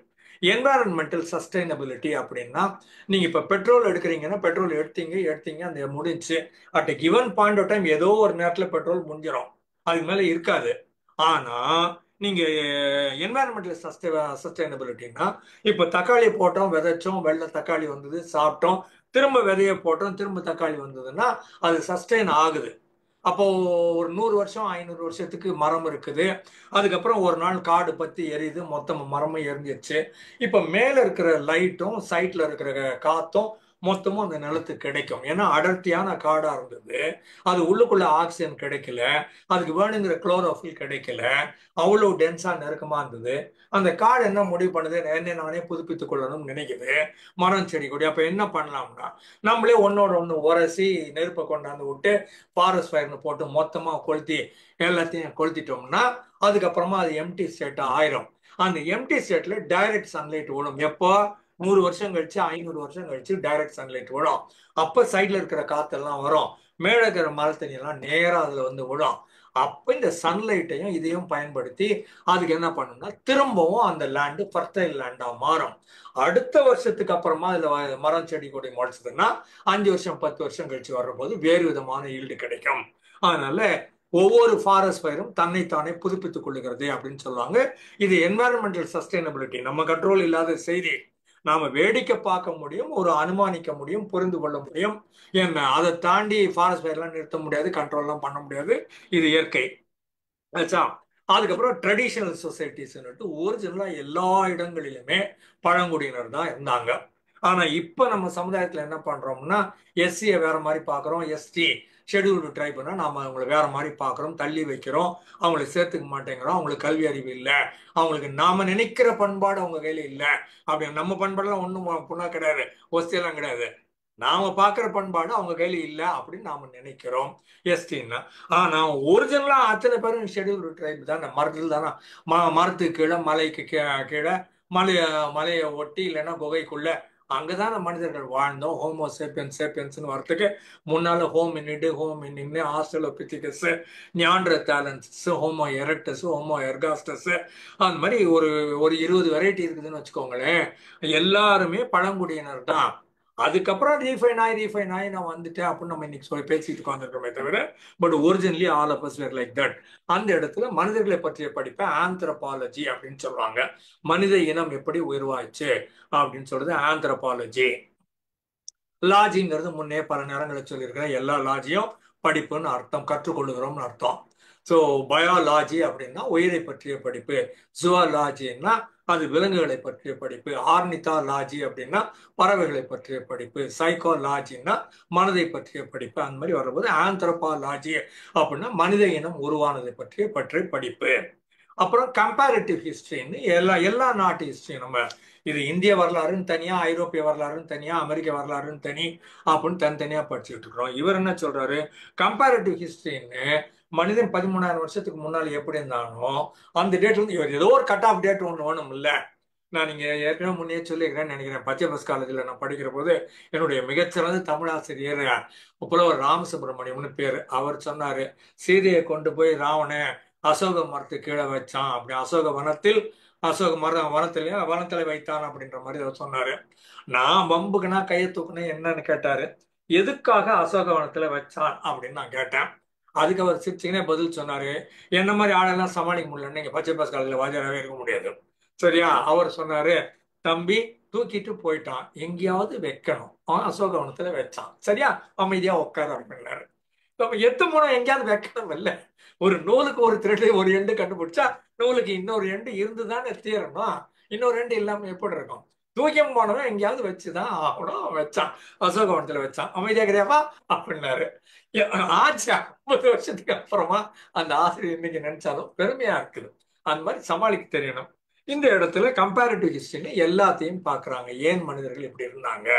என்வாரன்மெண்டல் சஸ்டைனபிலிட்டி அப்படின்னா, நீங்க இப்ப பெட்ரோல் எடுக்கிறீங்கன்னா, பெட்ரோல் எடுத்தீங்க எடுத்தீங்க அந்த முடிஞ்சு, at given point of time ஏதோ ஒரு நேரத்துல பெட்ரோல் முடிஞ்சிடும், அதுக்கு மேல இருக்காது. ஆனா நீங்க என்வாரன்மெண்டல் சஸ்டைனபிலிட்டினா, இப்ப தக்காளி போட்டோம், விதைச்சோம், வெள்ளை தக்காளி வந்தது, சாப்பிட்டோம், திரும்ப விதைய போட்டோம், திரும்ப தக்காளி வந்ததுன்னா அது சஸ்டைன் ஆகுது. அப்போ ஒரு 100 வருஷம் 500 வருஷத்துக்கு மரம் இருக்குது. அதுக்கப்புறம் ஒரு நாள் காடு பத்தி எரியுது, மொத்தம் மரமும் எரிஞ்சிருச்சு. இப்ப மேல இருக்கிற லைட்டும் சைட்ல இருக்கிற காத்தும் மொத்தமும் அந்த நிலத்துக்கு கிடைக்கும். ஏன்னா அடர்த்தியான காடா இருந்தது, அது உள்ளுக்குள்ள ஆக்சிஜன் கிடைக்கல, அதுக்கு வேணுங்கிற குளோரோஃபில் கிடைக்கல, அவ்வளவு டென்ஸா நெருக்கமா இருந்தது. அந்த காடு என்ன முடிவு பண்ணுது, என்ன நானே புதுப்பித்துக் கொள்ளணும்னு நினைக்குது, மரம் செடி கொடி. அப்ப என்ன பண்ணலாம்னா, நம்மளே ஒன்னோட ஒண்ணு உரசி நெருப்பை கொண்டாந்து விட்டு ஃபாரஸ்ட் ஃபயர்னு போட்டு மொத்தமா கொளுத்தி எல்லாத்தையும் கொளுத்திட்டோம்னா அதுக்கப்புறமா அது எம்டி ஸ்டேட் ஆயிரும். அந்த எம்டி ஸ்டேட்ல டைரக்ட் சன்லைட் விடும். எப்போ? 100 வருஷம் கழிச்சு 500 வருஷம் கழிச்சு டைரக்ட் சன்லைட் விடும். அப்ப சைட்ல இருக்கிற காத்தெல்லாம் வரும், மேல இருக்கிற மழை தண்ணி எல்லாம் நேரா அதுல வந்து விடும். அப்ப இந்த சன்லைட்டையும் இதையும் பயன்படுத்தி அதுக்கு என்ன பண்ணும்னா, திரும்பவும் அந்த லேண்டு ஃபர்டைல் லேண்டா மாறும். அடுத்த வருஷத்துக்கு அப்புறமா அதுல மரம் செடி கொடி முளைச்சதுன்னா 5 வருஷம் 10 வருஷம் கழிச்சு வர்றபோது வேறு விதமான ஈல்டு கிடைக்கும். அதனால ஒவ்வொரு ஃபாரஸ்ட் ஃபயரும் தன்னைத்தானே புதுப்பித்துக் கொள்ளுகிறது அப்படின்னு சொல்லுவாங்க. இது என்வாரன்மெண்டல் சஸ்டைனபிலிட்டி, நம்ம கண்ட்ரோல் இல்லாத செய்தி. நாம வேடிக்கை பார்க்க முடியும், ஒரு அனுமானிக்க முடியும், புரிந்து கொள்ள முடியும். என்ன அதை தாண்டி ஃபாரஸ்ட் ஃபயர்லாம் நிறுத்த முடியாது, கண்ட்ரோல்லாம் பண்ண முடியாது. இது இயற்கை. ஆச்சா. அதுக்கப்புறம் ட்ரெடிஷனல் சொசைட்டிஸ் ஒரிஜினலா எல்லா இடங்களிலுமே பழங்குடியினர் தான் இருந்தாங்க. ஆனா இப்ப நம்ம சமுதாயத்துல என்ன பண்றோம்னா, எஸ்சியை வேற மாதிரி பாக்குறோம், எஸ்டி ஷெட்யூல்டு ட்ரைப்னா நாம அவங்களை வேற மாதிரி பாக்குறோம், தள்ளி வைக்கிறோம், அவங்களை சேர்த்துக்க மாட்டேங்கிறோம், அவங்களுக்கு கல்வி அறிவு இல்லை, அவங்களுக்கு நாம நினைக்கிற பண்பாடு அவங்க கையில இல்லை. அப்படி நம்ம பண்பாடுலாம் ஒண்ணும் புண்ணா கிடையாது, ஒஸ்தியெல்லாம் கிடையாது. நாம பாக்குற பண்பாடு அவங்க கையில இல்ல அப்படின்னு நாம நினைக்கிறோம், எஸ்டின்னா. ஆனா ஒரிஜினலா அத்தனை பேரும் ஷெட்யூல்டு ட்ரைப் தானே, மரத்துல தானே, மரத்துக்கு கீழே, மலைக்கு கீழே, மலைய மலையை ஒட்டி இல்லைன்னா குகைக்குள்ள, அங்கதான மனிதர்கள் வாழ்ந்தோம். ஹோமோ சேப்பியன்ஸ் சேப்பியன்ஸ்னு வரத்துக்கு முன்னால ஹோமினிடு, ஹோமினின்னு, ஆஸ்ட்ரலோபித்திகஸ், நியாண்டர்தாலன்ஸ், ஹோமோ எரெக்டஸ், ஹோமோ எர்காஸ்டஸ், அந்த மாதிரி ஒரு ஒரு 20 வெரைட்டி இருக்குதுன்னு வச்சுக்கோங்களேன். எல்லாருமே பழங்குடியினர் தான். அதுக்கப்புறம் ரீஃபைன் ஆகி நான் வந்துட்டேன் அப்படின்னு நம்ம இன்னைக்கு சொல்லி பேசிட்டு உட்காந்துருக்கோமே தவிர, but originally all of us were like that. அந்த இடத்துல மனிதர்களை பற்றிய படிப்பை ஆந்த்ரோபாலஜி அப்படின்னு சொல்றாங்க. மனித இனம் எப்படி உருவாச்சு அப்படின்னு சொல்றது ஆந்த்ரோபாலஜி. லாஜிங்கிறது முன்னே பல நேரங்களில் சொல்லியிருக்கிறேன், எல்லா லாஜியும் படிப்புன்னு அர்த்தம், கற்றுக்கொள்ளுகிறோம்னு அர்த்தம். ஸோ பயாலாஜி அப்படின்னா உயிரை பற்றிய படிப்பு, ஜுவாலாஜின்னா அது விலங்குகளை பற்றிய படிப்பு, ஆர்னித்தாலாஜி அப்படின்னா பறவைகளை பற்றிய படிப்பு, சைக்காலஜின்னா மனதை பற்றிய படிப்பு. அந்த மாதிரி வரும்போது ஆந்த்ரோபாலஜி அப்படின்னா மனித இனம் உருவானதை பற்றிய படிப்பு. அப்புறம் கம்பேரிட்டிவ் ஹிஸ்டரின்னு எல்லா எல்லா நாட்டு ஹிஸ்டரியும், நம்ம இது இந்திய வரலாறுன்னு தனியா, ஐரோப்பிய வரலாறுன்னு தனியா, அமெரிக்க வரலாறுன்னு தனி அப்படின்னு தனித்தனியா படிச்சுட்டு இருக்கிறோம். இவர் என்ன சொல்றாரு, கம்பேரிட்டிவ் ஹிஸ்டரின்னு மனிதன் 13,000 வருஷத்துக்கு முன்னாடி எப்படி இருந்தானோ அந்த டேட் வந்து இவர் ஏதோ ஒரு கட் ஆஃப் டேட் ஒன்று வேணும் இல்ல. நான் நீங்க ஏற்கனவே முன்னே சொல்லியிருக்கிறேன்னு நினைக்கிறேன், பச்சை பஸ் காலேஜில் நான் படிக்கிற போது என்னுடைய மிகச்சிறந்த தமிழாசிரியர் புலவர் ராமசுப்ரமணியம்னு பேரு, அவர் சொன்னாரு, சீதையை கொண்டு போய் ராவணன் அசோக மரத்துக்கு கீழே வச்சான், அப்படி அசோக வனத்தில், அசோக வனத்துல வைத்தான் அப்படின்ற மாதிரி அவர் சொன்னாரு. நான் பம்புக்குனா கையை தூக்குனேன், என்னன்னு கேட்டாரு, எதுக்காக அசோக வனத்துல வச்சான் அப்படின்னு நான் கேட்டேன். அதுக்கு அவர் சிரிச்சுக்கினே பதில் சொன்னாரு, என்ன மாதிரி ஆளெல்லாம் சமாளிக்க முடியல, நீங்க பச்சை பாஸ் காலேஜில் வாஜராகவே இருக்க முடியாது. சரியா? அவர் சொன்னாரு, தம்பி தூக்கிட்டு போயிட்டான், எங்கேயாவது வைக்கணும், அவன் அசோகவனத்துல வச்சான், சரியா, அமைதியா உட்கார அப்படின்னாரு. நம்ம எத்து மூலம் எங்கேயாவது வைக்கணும் இல்ல. ஒரு நூலுக்கு ஒரு த்ரெட் ஒரு எண்டு கண்டுபிடிச்சா நூலுக்கு இன்னொரு எண்டு இருந்துதானே தீரணும். இன்னொரு எண்டு இல்லாம எப்படி இருக்கும்? தூக்கியம் போனவன் எங்கேயாவது வச்சுதான் ஆகணும். வச்சான், அசோகவனத்துல வச்சான். அமைதியா கிடையாப்பா அப்படின்னாரு. ஆச்சு 50 வருஷத்துக்கு அப்புறமா அந்த ஆசிரியர் இன்னைக்கு நினைச்சாலும் பெருமையா இருக்குது. அந்த மாதிரி சமாளிக்க தெரியணும். இந்த இடத்துல கம்பேரிட்டிவ் ஹிஸ்டரின்னு எல்லாத்தையும் பார்க்கறாங்க. ஏன் மனிதர்கள் இப்படி இருந்தாங்க,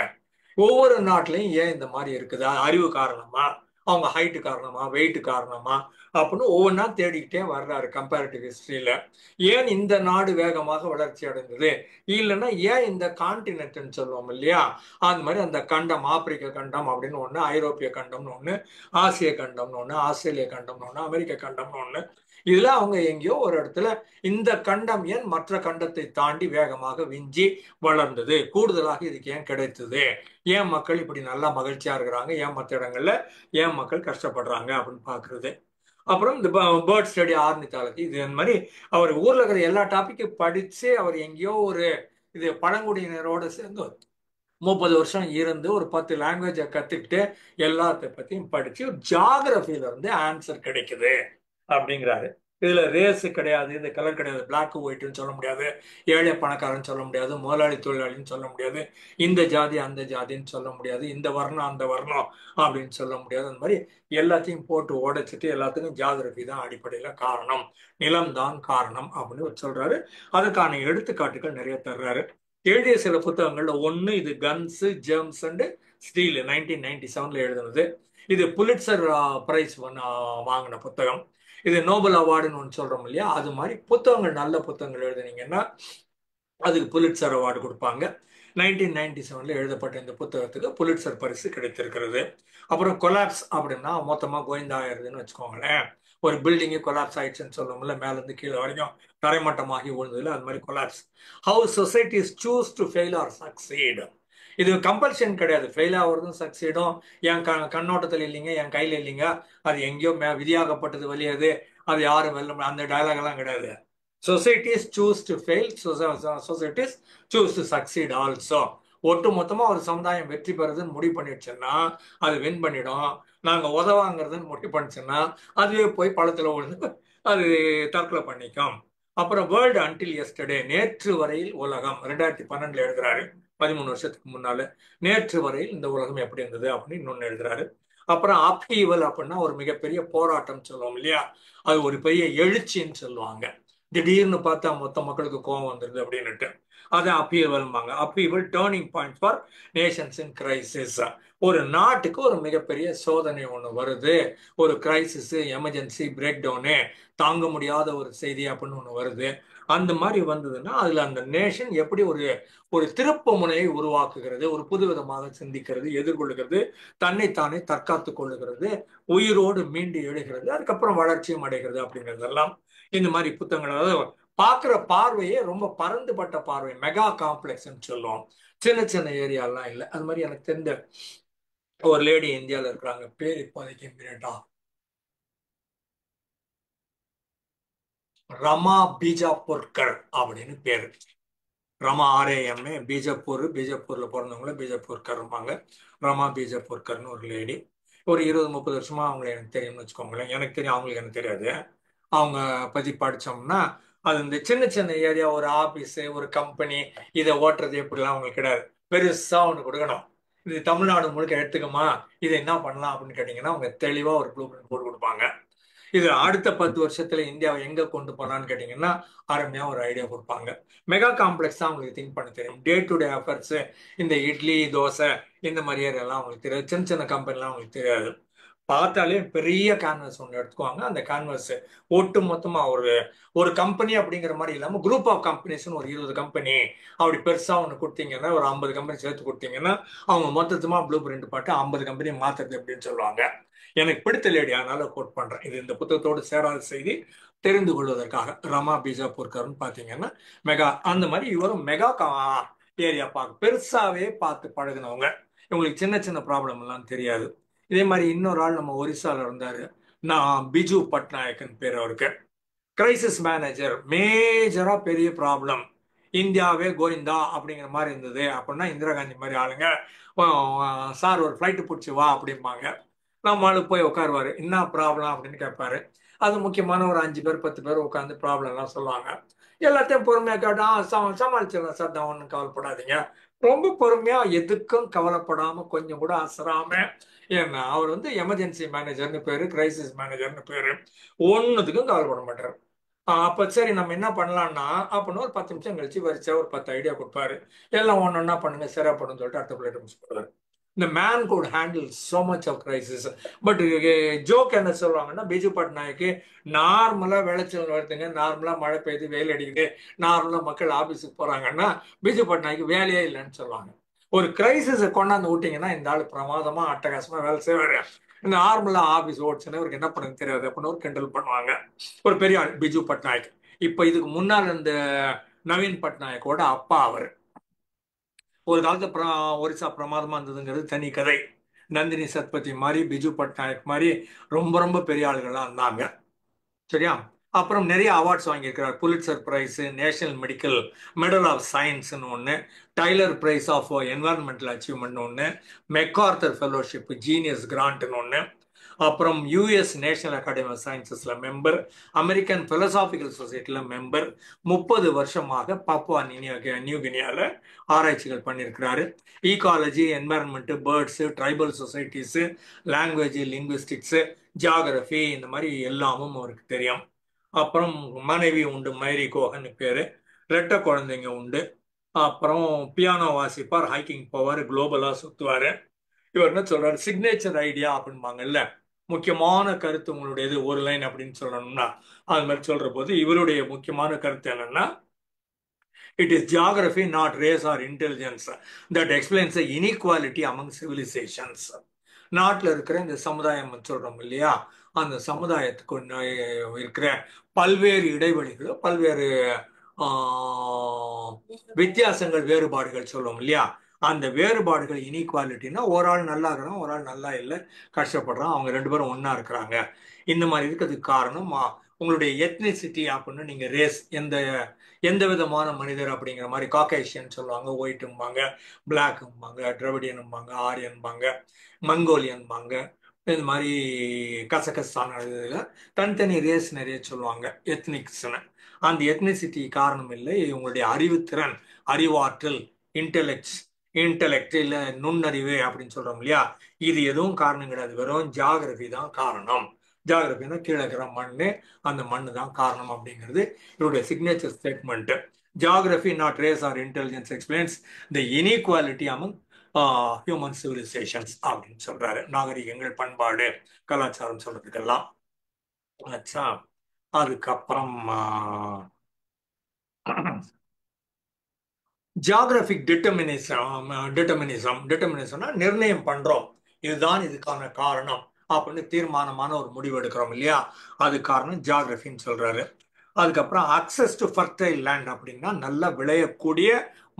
ஒவ்வொரு நாட்டிலையும் ஏன் இந்த மாதிரி இருக்குதா, அறிவு காரணமா, அவங்க ஹைட்டு காரணமா, வெயிட் காரணமா அப்படின்னு ஒவ்வொன்றா தேடிக்கிட்டே வர்றாரு கம்பேரிட்டிவ் ஹிஸ்டரியில. ஏன் இந்த நாடு வேகமாக வளர்ச்சி அடைந்தது, இல்லைன்னா ஏன் இந்த கான்டினென்ட்னு சொல்லுவோம் இல்லையா, அந்த மாதிரி அந்த கண்டம், ஆப்பிரிக்க கண்டம் அப்படின்னு ஒண்ணு, ஐரோப்பிய கண்டம்னு ஒண்ணு, ஆசிய கண்டம்னு ஒண்ணு, ஆஸ்திரேலிய கண்டம்னு ஒண்ணு, அமெரிக்க கண்டம்னு ஒண்ணு. இதுல அவங்க எங்கேயோ ஒரு இடத்துல இந்த கண்டம் ஏன் மற்ற கண்டத்தை தாண்டி வேகமாக விஞ்சி வளர்ந்தது, கூடுதலாக இதுக்கு ஏன் கிடைத்தது, ஏன் மக்கள் இப்படி நல்லா மகிழ்ச்சியா இருக்கிறாங்க, ஏன் மற்ற இடங்கள்ல ஏன் மக்கள் கஷ்டப்படுறாங்க அப்படின்னு பாக்குறது. அப்புறம் இந்த பேர்ட் ஸ்டடி, ஆர்னித்தாலஜி, இது இந்த மாதிரி அவர் ஊர்ல இருக்கிற எல்லா டாபிக்கும் படிச்சு அவர் எங்கேயோ ஒரு இது பழங்குடியினரோட சேர்ந்து 30 வருஷம் இருந்து ஒரு 10 லாங்குவேஜை கத்துக்கிட்டு எல்லாத்த பத்தியும் படிச்சு ஒரு ஜியாகிரபில இருந்து ஆன்சர் கிடைக்குது அப்படிங்கிறாரு. இதுல ரேஸ் கிடையாது, இந்த கலர் கிடையாது, பிளாக் ஒயிட்னு சொல்ல முடியாது, ஏழை பணக்காரன் சொல்ல முடியாது, முதலாளி தொழிலாளின்னு சொல்ல முடியாது, இந்த ஜாதி அந்த ஜாதின்னு சொல்ல முடியாது, இந்த வர்ணம் அந்த வர்ணம் அப்படின்னு சொல்ல முடியாது. அந்த மாதிரி எல்லாத்தையும் போட்டு உடைச்சிட்டு எல்லாத்துக்கும் ஜியாகிரபி தான் அடிப்படையில காரணம், நிலம்தான் காரணம் அப்படின்னு அவர் சொல்றாரு. அதுக்கான எடுத்துக்காட்டுகள் நிறைய தர்றாரு. எழுதிய சில புத்தகங்கள்ல ஒண்ணு இது கன்ஸ் ஜெர்ம்ஸ் அண்ட் ஸ்டீல் 1997 எழுதுனது. இது புலிட்சர் பிரைஸ் வாங்கின புத்தகம். இது நோபல் அவார்டுன்னு ஒன்று சொல்றோம் இல்லையா, அது மாதிரி புத்தகங்கள், நல்ல புத்தகங்கள் எழுதுனீங்கன்னா அதுக்கு புலிட்சர் அவார்டு கொடுப்பாங்க. 1997 எழுதப்பட்ட இந்த புத்தகத்துக்கு புலிட்சர் பரிசு கிடைத்திருக்கிறது. அப்புறம் கொலாப்ஸ் அப்படின்னா மொத்தமா கோவிந்தா ஆயிருதுன்னு வச்சுக்கோங்களேன். ஒரு பில்டிங்கு கொலாப்ஸ் ஆயிடுச்சுன்னு சொல்லுவோம்ல, மேல இருந்து கீழே வரைக்கும் தரைமட்டமாகி விழுந்ததுல, அது மாதிரி collapse. How societies choose to fail or succeed. இது கம்பல்ஷன் கிடையாது, ஃபெயில் ஆகுறதும் சக்சீடும் என் கண்ணோட்டத்தில் இல்லைங்க, என் கையில இல்லைங்க, அது எங்கேயோ விதியாகப்பட்டது வெளியாது, அது யாரும் வெல்ல, அந்த டயலாக் எல்லாம் கிடையாது. Societies choose to fail, societies choose to succeed also. ஒட்டு மொத்தமா ஒரு சமுதாயம் வெற்றி பெறுதுன்னு முடிவு பண்ணிடுச்சுன்னா அது வின் பண்ணிடும். நாங்க உதவாங்கிறதுன்னு முடிவு பண்ணிச்சுன்னா அதுவே போய் பழத்துல விழுந்து அது தற்கொலை பண்ணிக்கும். அப்புறம் வேர்ல்டு அன்டில் எஸ்டர்டே, நேற்று வரையில் உலகம், 2012 எழுதுறாரு, 13 வருஷத்துக்கு முன்னால. நேற்று வரையில் இந்த உலகம் எப்படி இருந்தது அப்படின்னு இன்னொன்னு எழுதுறாரு. அப்புறம் அப்ஹீவல் அப்படின்னா ஒரு மிகப்பெரிய போராட்டம் சொல்லுவோம் இல்லையா, அது ஒரு பெரிய எழுச்சின்னு சொல்லுவாங்க. திடீர்னு பார்த்தா மொத்த மக்களுக்கு கோபம் வந்துருது அப்படின்னுட்டு, அதை அப்ஹீவல்பாங்க. Upheaval turning point for nations in crisis. ஒரு நாட்டுக்கு ஒரு மிகப்பெரிய சோதனை ஒன்று வருது, ஒரு கிரைசிஸ், எமர்ஜென்சி, பிரேக் டவுனு, தாங்க முடியாத ஒரு செய்தி அப்படின்னு ஒன்று வருது. அந்த மாதிரி வந்ததுன்னா அதுல அந்த நேஷன் எப்படி ஒரு ஒரு திருப்பு முனையை உருவாக்குகிறது, ஒரு புதுவிதமாக சிந்திக்கிறது, எதிர்கொள்ளுகிறது, தன்னைத்தானே தற்காத்து கொள்ளுகிறது, உயிரோடு மீண்டு எழுகிறது, அதுக்கப்புறம் வளர்ச்சியும் அடைகிறது அப்படிங்கிறதெல்லாம் இந்த மாதிரி புத்தகங்கள். அதாவது பார்க்குற பார்வையே ரொம்ப பரந்துபட்ட பார்வை, மெகா காம்ப்ளெக்ஸ்ன்னு சொல்லுவோம், சின்ன சின்ன ஏரியாலாம் இல்லை. அது மாதிரி எனக்கு தெரிஞ்ச ஒரு லேடி இந்தியாவில் இருக்கிறாங்க, பேர் இப்போதைக்கு இம்மிடியட்டா ரமா பீஜாப்பூர்கர் அப்படின்னு பேரு. ரமா RAMA, பீஜப்பூர்ல பிறந்தவங்கள பீஜப்பூர்கர் இருப்பாங்க. ரமா பீஜப்பூர்கர்னு ஒரு லேடி. ஒரு 20-30 வருஷமா அவங்களை எனக்கு தெரியும்னு வச்சுக்கோங்களேன். எனக்கு தெரியும், அவங்களுக்கு எனக்கு தெரியாது. அவங்க பத்தி படிச்சோம்னா அது இந்த சின்ன சின்ன ஏரியா, ஒரு ஆபீஸ், ஒரு கம்பெனி, இதை ஓட்டுறது எப்படிலாம் அவங்களுக்கு கிடையாது. பெருசா ஒன்று கொடுக்கணும், இது தமிழ்நாடு முழுக்க எடுத்துக்கமா, இதை என்ன பண்ணலாம் அப்படின்னு கேட்டீங்கன்னா அவங்க தெளிவா ஒரு ப்ளூ பிரிண்ட் போட்டு கொடுப்பாங்க. இது அடுத்த 10 வருஷத்துல இந்தியாவை எங்க கொண்டு போனான்னு கேட்டீங்கன்னா அருமையா ஒரு ஐடியா கொடுப்பாங்க. மெகா காம்ப்ளெக்ஸ் தான் அவங்களுக்கு திங்க் பண்ண தெரியும். டே டு டே அஃபேர்ஸ், இந்த இட்லி தோசை இந்த மாதிரி ஏரியாலாம் அவங்களுக்கு தெரியாது. சின்ன சின்ன கம்பெனிலாம் அவங்களுக்கு தெரியாது. பார்த்தாலே பெரிய கேன்வஸ் ஒன்று எடுத்துக்குவாங்க. அந்த கேன்வஸ் ஒட்டு மொத்தமா ஒரு ஒரு கம்பெனி அப்படிங்கிற மாதிரி இல்லாம குரூப் ஆஃப் கம்பெனிஸ்னு ஒரு 20 கம்பெனி அப்படி பெருசா ஒன்று கொடுத்தீங்கன்னா, ஒரு 50 கம்பெனி சேர்த்து கொடுத்தீங்கன்னா அவங்க மொத்தமா ப்ளூ பிரிண்ட் பாட்டு 50 கம்பெனி மாத்துறது அப்படின்னு சொல்லுவாங்க. எனக்கு பிடித்த லேடி, அதனால கோட் பண்றேன். இது இந்த புத்தகத்தோடு சேராத செய்தி, தெரிந்து கொள்வதற்காக. ரமா பீஜாப்பூர்கர்னு பாத்தீங்கன்னா மெகா, அந்த மாதிரி இவரும் மெகா ஏரியா பார்க்க பெருசாவே பார்த்து பழகினவங்க. இவங்களுக்கு சின்ன சின்ன ப்ராப்ளம் எல்லாம் தெரியாது. இதே மாதிரி இன்னொரு ஆள் நம்ம ஒரிசால இருந்தாரு, நான் பிஜு பட்நாயக்கன் பேர் அவருக்கு. கிரைசிஸ் மேனேஜர், மேஜரா பெரிய ப்ராப்ளம், இந்தியாவே கோவிந்தா அப்படிங்கிற மாதிரி இருந்தது அப்படின்னா இந்திரா காந்தி மாதிரி ஆளுங்க சார் ஒரு ஃப்ளைட்டு பிடிச்சி வா அப்படிம்பாங்க. நம்ம ஆளு போய் உட்காருவாரு. என்ன ப்ராப்ளம் அப்படின்னு கேட்பாரு. அது முக்கியமான ஒரு 5 பேர் 10 பேர் உட்காந்து ப்ராப்ளம் எல்லாம் சொல்லுவாங்க. எல்லாத்தையும் பொறுமையா கேட்டா சமாளிச்சிடலாம் சார், தான் ஒன்றும் கவலைப்படாதீங்க. ரொம்ப பொறுமையா, எதுக்கும் கவலைப்படாம, கொஞ்சம் கூட அசராம. ஏன்னா அவர் வந்து எமர்ஜென்சி மேனேஜர்னு பேரு, கிரைசிஸ் மேனேஜர்னு பேரு. ஒன்னுத்துக்கும் கவலைப்பட மாட்டாரு. அப்ப சரி நம்ம என்ன பண்ணலாம்னா அப்படின்னு ஒரு 10 நிமிஷம் கழிச்சு வரிசையா ஒரு 10 ஐடியா கொடுப்பாரு. எல்லாம் ஒன்னொன்னா பண்ணுங்க சரியா பண்ணுன்னு சொல்லிட்டு அடுத்த பிளேட் முடிச்சு போடுவாரு. இந்த man could handle so much of crisis. But joke என்ன சொல்லுவாங்கன்னா, பிஜு பட்நாயக்கு நார்மலா விளைச்சல் வருதுங்க, நார்மலா மழை பெய்யுது, வெயில் அடிக்குது, நார்மலா மக்கள் ஆபீஸுக்கு போறாங்கன்னா பிஜு பட்நாயக்கு வேலையே இல்லைன்னு சொல்லுவாங்க. ஒரு கிரைசிஸை கொண்டாந்து விட்டீங்கன்னா இந்த ஆள் பிரமாதமா அட்டகாசமா வேலை செய்வாரு. நார்மலா ஆபீஸ் ஓடிச்சுன்னா இவருக்கு என்ன பண்ணுறது தெரியாது அப்படின்னு ஒரு கிண்டல் பண்ணுவாங்க. ஒரு பெரிய ஆள் பிஜு பட்நாயக். இப்ப இதுக்கு முன்னால் இந்த நவீன் பட்நாயக்கோட அப்பா அவர். ஒரு காலத்து ஒரிசா பிரமாதமா இருந்ததுங்கிறது தனி கதை. நந்தினி சத்பதி மாதிரி, பிஜு பட்நாயக் மாதிரி ரொம்ப ரொம்ப பெரிய ஆளுகள்லாம் இருந்தாங்க. சரியா? அப்புறம் நிறைய அவார்ட்ஸ் வாங்கியிருக்கிறார். Pulitzer prize, national medical medal of சயின்ஸ்னு ஒன்று, Tyler prize of environmental achievement ஒன்று, மெக்கார்த்தர் ஃபெலோஷிப் ஜீனியஸ் கிராண்ட்னு ஒன்று, அப்புறம் யூஎஸ் நேஷனல் அகாடமி ஆஃப் சயின்சஸ்ல மெம்பர், அமெரிக்கன் பிலோசாபிக்கல் சொசைட்டில மெம்பர். 30 வருஷமாக பாப்புவா நியூ கினியால ஆராய்ச்சிகள் பண்ணியிருக்கிறாரு. Ecology, environment, birds, tribal societies, language, linguistics, geography, இந்த மாதிரி எல்லாமும் அவருக்கு தெரியும். அப்புறம் மனைவி உண்டு, மைரி கோஹன் பேரு. ரெட்டை குழந்தைங்க உண்டு. அப்புறம் பியானோ வாசிப்பார், ஹைக்கிங் போவார், குளோபலா சுத்துவாரு. இவர் என்ன சொல்றாரு, சிக்னேச்சர் ஐடியா அப்படிம்பாங்கல்ல, முக்கியமான கருத்து உங்களுடையது ஒரு லைன் அப்படின்னு சொல்லணும்னா அது மாதிரி சொல்ற போது இவருடைய முக்கியமான கருத்து என்னன்னா, it is geography not race or intelligence that explains the inequality among civilisations. நாட்டில் இருக்கிற இந்த சமுதாயம் சொல்றோம் இல்லையா, அந்த சமுதாயத்துக்கு இருக்கிற பல்வேறு இடைவெளிகள், பல்வேறு வித்தியாசங்கள், வேறுபாடுகள் சொல்லுவோம் இல்லையா, அந்த வேறுபாடுகள் இன்இக்வாலிட்டினா ஒரு ஆள் நல்லா இருக்கிறான், ஒரு ஆள் நல்லா இல்லை, கஷ்டப்படுறான், அவங்க 2 பேரும் ஒன்னா இருக்கிறாங்க. இந்த மாதிரி இருக்கிறதுக்கு காரணம் உங்களுடைய எத்னிசிட்டி அப்படின்னு, நீங்க ரேஸ் எந்த எந்த விதமான மனிதர் அப்படிங்கிற மாதிரி, காக்கேஷியன் சொல்லுவாங்க, ஒயிட்டும்பாங்க, பிளாக்கும்பாங்க, டிரவிடியனும்பாங்க, ஆரியன்பாங்க, மங்கோலியன்பாங்க, இந்த மாதிரி கசகஸ்தான் தனித்தனி ரேஸ் நிறைய சொல்லுவாங்க, எத்னிக்ஸ்னு. அந்த எத்னிசிட்டி காரணம் இல்லை, உங்களுடைய அறிவுத்திறன், அறிவாற்றல், இன்டெலெக்ட் இல்ல நுண்ணறிவு அப்படின்னு சொல்றோம் இல்லையா, இது எதுவும் காரணம் கிடையாது, வெறும் ஜியாகிரபி தான் காரணம். ஜியாகிரபினா கீழே இருக்கிற மண்ணு, அந்த மண்ணு தான் காரணம் அப்படிங்கிறது இவருடைய signature statement. Geography not race or intelligence explains the inequality among human civilisations அப்படின்னு சொல்றாரு. நாகரிகங்கள், பண்பாடு, கலாச்சாரம் சொல்றதுக்கெல்லாம். ஆச்சா, அதுக்கப்புறம் ஜியாகிரபிக் டிட்டர்மினிசம்னா நிர்ணயம் பண்றோம், இதுதான் இதுக்கான காரணம் அப்படின்னு தீர்மானமான ஒரு முடிவு எடுக்கிறோம் இல்லையா, அது காரணம் ஜியாகிரபின்னு சொல்றாரு. அதுக்கப்புறம் அக்சஸ் டு ஃபர்டைல் லேண்ட் அப்படின்னா நல்லா விளையக்கூடிய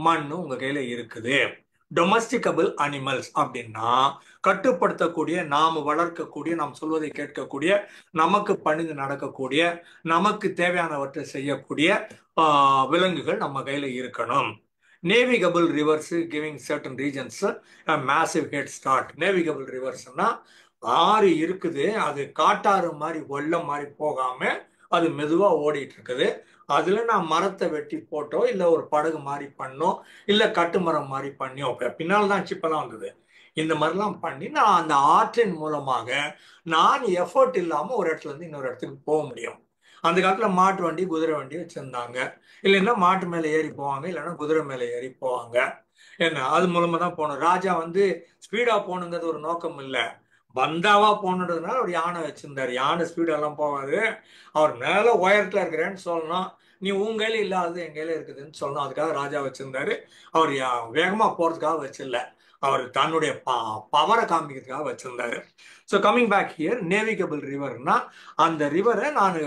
மண்ணு உங்க கையில இருக்குது. டொமஸ்டிகபிள் அனிமல்ஸ் அப்படின்னா கட்டுப்படுத்தக்கூடிய, நாம வளர்க்கக்கூடிய, நாம் சொல்வதை கேட்கக்கூடிய, நமக்கு பணிந்து நடக்கக்கூடிய, நமக்கு தேவையானவற்றை செய்யக்கூடிய விலங்குகள் நம்ம கையில இருக்கணும். Navigable rivers giving certain regions massive head start. Navigable ரிவர்ஸ்னா ஆறு இருக்குது, அது காட்டாறு மாதிரி வெள்ளம் மாதிரி போகாம அது மெதுவா ஓடிட்டு இருக்குது, அதுல நான் மரத்தை வெட்டி போட்டோ இல்ல ஒரு படகு மாதிரி பண்ணோ இல்ல கட்டுமரம் மாதிரி பண்ணியோ, பின்னால் தான் சிப்பெல்லாம் வந்தது, இந்த மாதிரிலாம் பண்ணி நான் அந்த ஆற்றின் மூலமாக நான் எஃபர்ட் இல்லாம ஒரு இடத்துல இருந்து இன்னொரு இடத்துக்கு போக முடியும். அந்த காலத்துல மாட்டு வண்டி, குதிரை வண்டி வச்சிருந்தாங்க. இல்லைன்னா மாட்டு மேல ஏறி போவாங்க, இல்லைன்னா குதிரை மேல ஏறி போவாங்க. என்ன, அது மூலமா தான் போகணும். ராஜா வந்து ஸ்பீடா போகணுங்கிறது ஒரு நோக்கம் இல்லை, பந்தாவா போனதுனால அவர் யானை வச்சிருந்தாரு. யானை ஸ்பீடெல்லாம் போகாது, அவர் மேல உயரத்துல இருக்கிறேன்னு சொல்லணும், நீ உன் கையில இல்லாதது என் கையில இருக்குதுன்னு சொல்லணும், அதுக்காக ராஜா வச்சிருந்தாரு. அவர் வேகமா போறதுக்காக வச்சிடல, அவர் தன்னுடைய பவரை காமிக்கிறதுக்காக வச்சிருந்தாரு. So coming back here, navigable ரிவர்னா அந்த ரிவரை நான்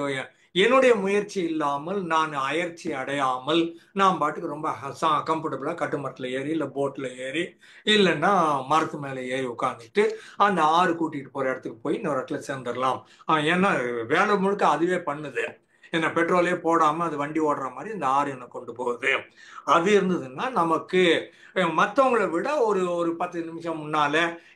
என்னுடைய முயற்சி இல்லாமல், நான் அயற்சி அடையாமல், நான் பாட்டுக்கு ரொம்ப கம்ஃபர்டபுளா கட்டுமரத்துல ஏறி இல்ல போட்ல ஏறி இல்லைன்னா மரத்து மேல ஏறி உட்காந்துட்டு அந்த ஆறு கூட்டிட்டு போற இடத்துக்கு போய் இன்னொரு இடத்துல சேர்ந்துடலாம். ஏன்னா வேலை முழுக்க அதுவே பண்ணுது. என்ன பெட்ரோலே போடாம அது வண்டி ஓடுற மாதிரி இந்த ஆறு என்ன கொண்டு போகுது. அது இருந்ததுன்னா நமக்கு மற்றவங்களை விட ஒரு ஒரு 10 நிமிஷம் முன்னால,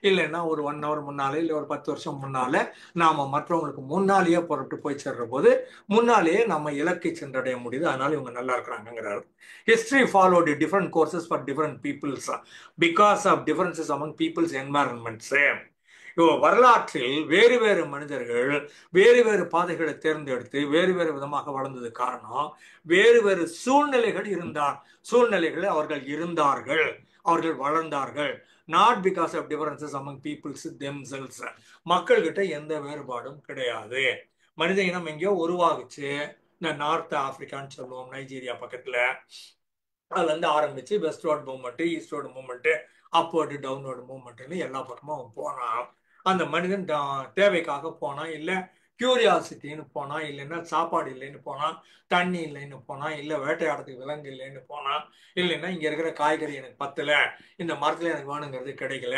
இல்லைன்னா ஒரு 1 ஹவர் முன்னால, இல்லை ஒரு 10 வருஷம் முன்னால நாம மற்றவங்களுக்கு முன்னாலேயே புறப்பட்டு போய் சேர்ற போது முன்னாலேயே நம்ம இலக்கை சென்றடைய முடியுது. அதனால இவங்க நல்லா இருக்கிறாங்கிறாரு. History followed different courses for different peoples because of differences among peoples environments. வரலாற்றில் வேறு வேறு மனிதர்கள் வேறு வேறு பாதைகளை தேர்ந்தெடுத்து வேறு வேறு விதமாக வளர்ந்தது காரணம் வேறு வேறு சூழ்நிலைகள் சூழ்நிலைகளை அவர்கள் இருந்தார்கள், அவர்கள் வளர்ந்தார்கள். Not because of differences among peoples themselves. மக்கள்கிட்ட எந்த வேறுபாடும் கிடையாது. மனித இனம் எங்கேயோ உருவாகுச்சு. இந்த நார்த் ஆப்பிரிக்கான்னு சொல்லுவோம், நைஜீரியா பக்கத்துல. அதுல இருந்து ஆரம்பிச்சு வெஸ்ட்வர்ட் movement, eastward movement, upward downward மூவ்மெண்ட்னு எல்லா பக்கமும் அவன் போனான். அந்த மனிதன் தேவைக்காக போனான், இல்ல கியூரியாசிட்டின்னு போனான், இல்லைன்னா சாப்பாடு இல்லைன்னு போனான், தண்ணி இல்லைன்னு போனான், இல்ல வேட்டையாடுறதுக்கு விலங்கு இல்லைன்னு போனான், இல்லைன்னா இங்க இருக்கிற காய்கறி எனக்கு பத்தல, இந்த மரத்துல எனக்கு வேணுங்கிறது கிடைக்கல,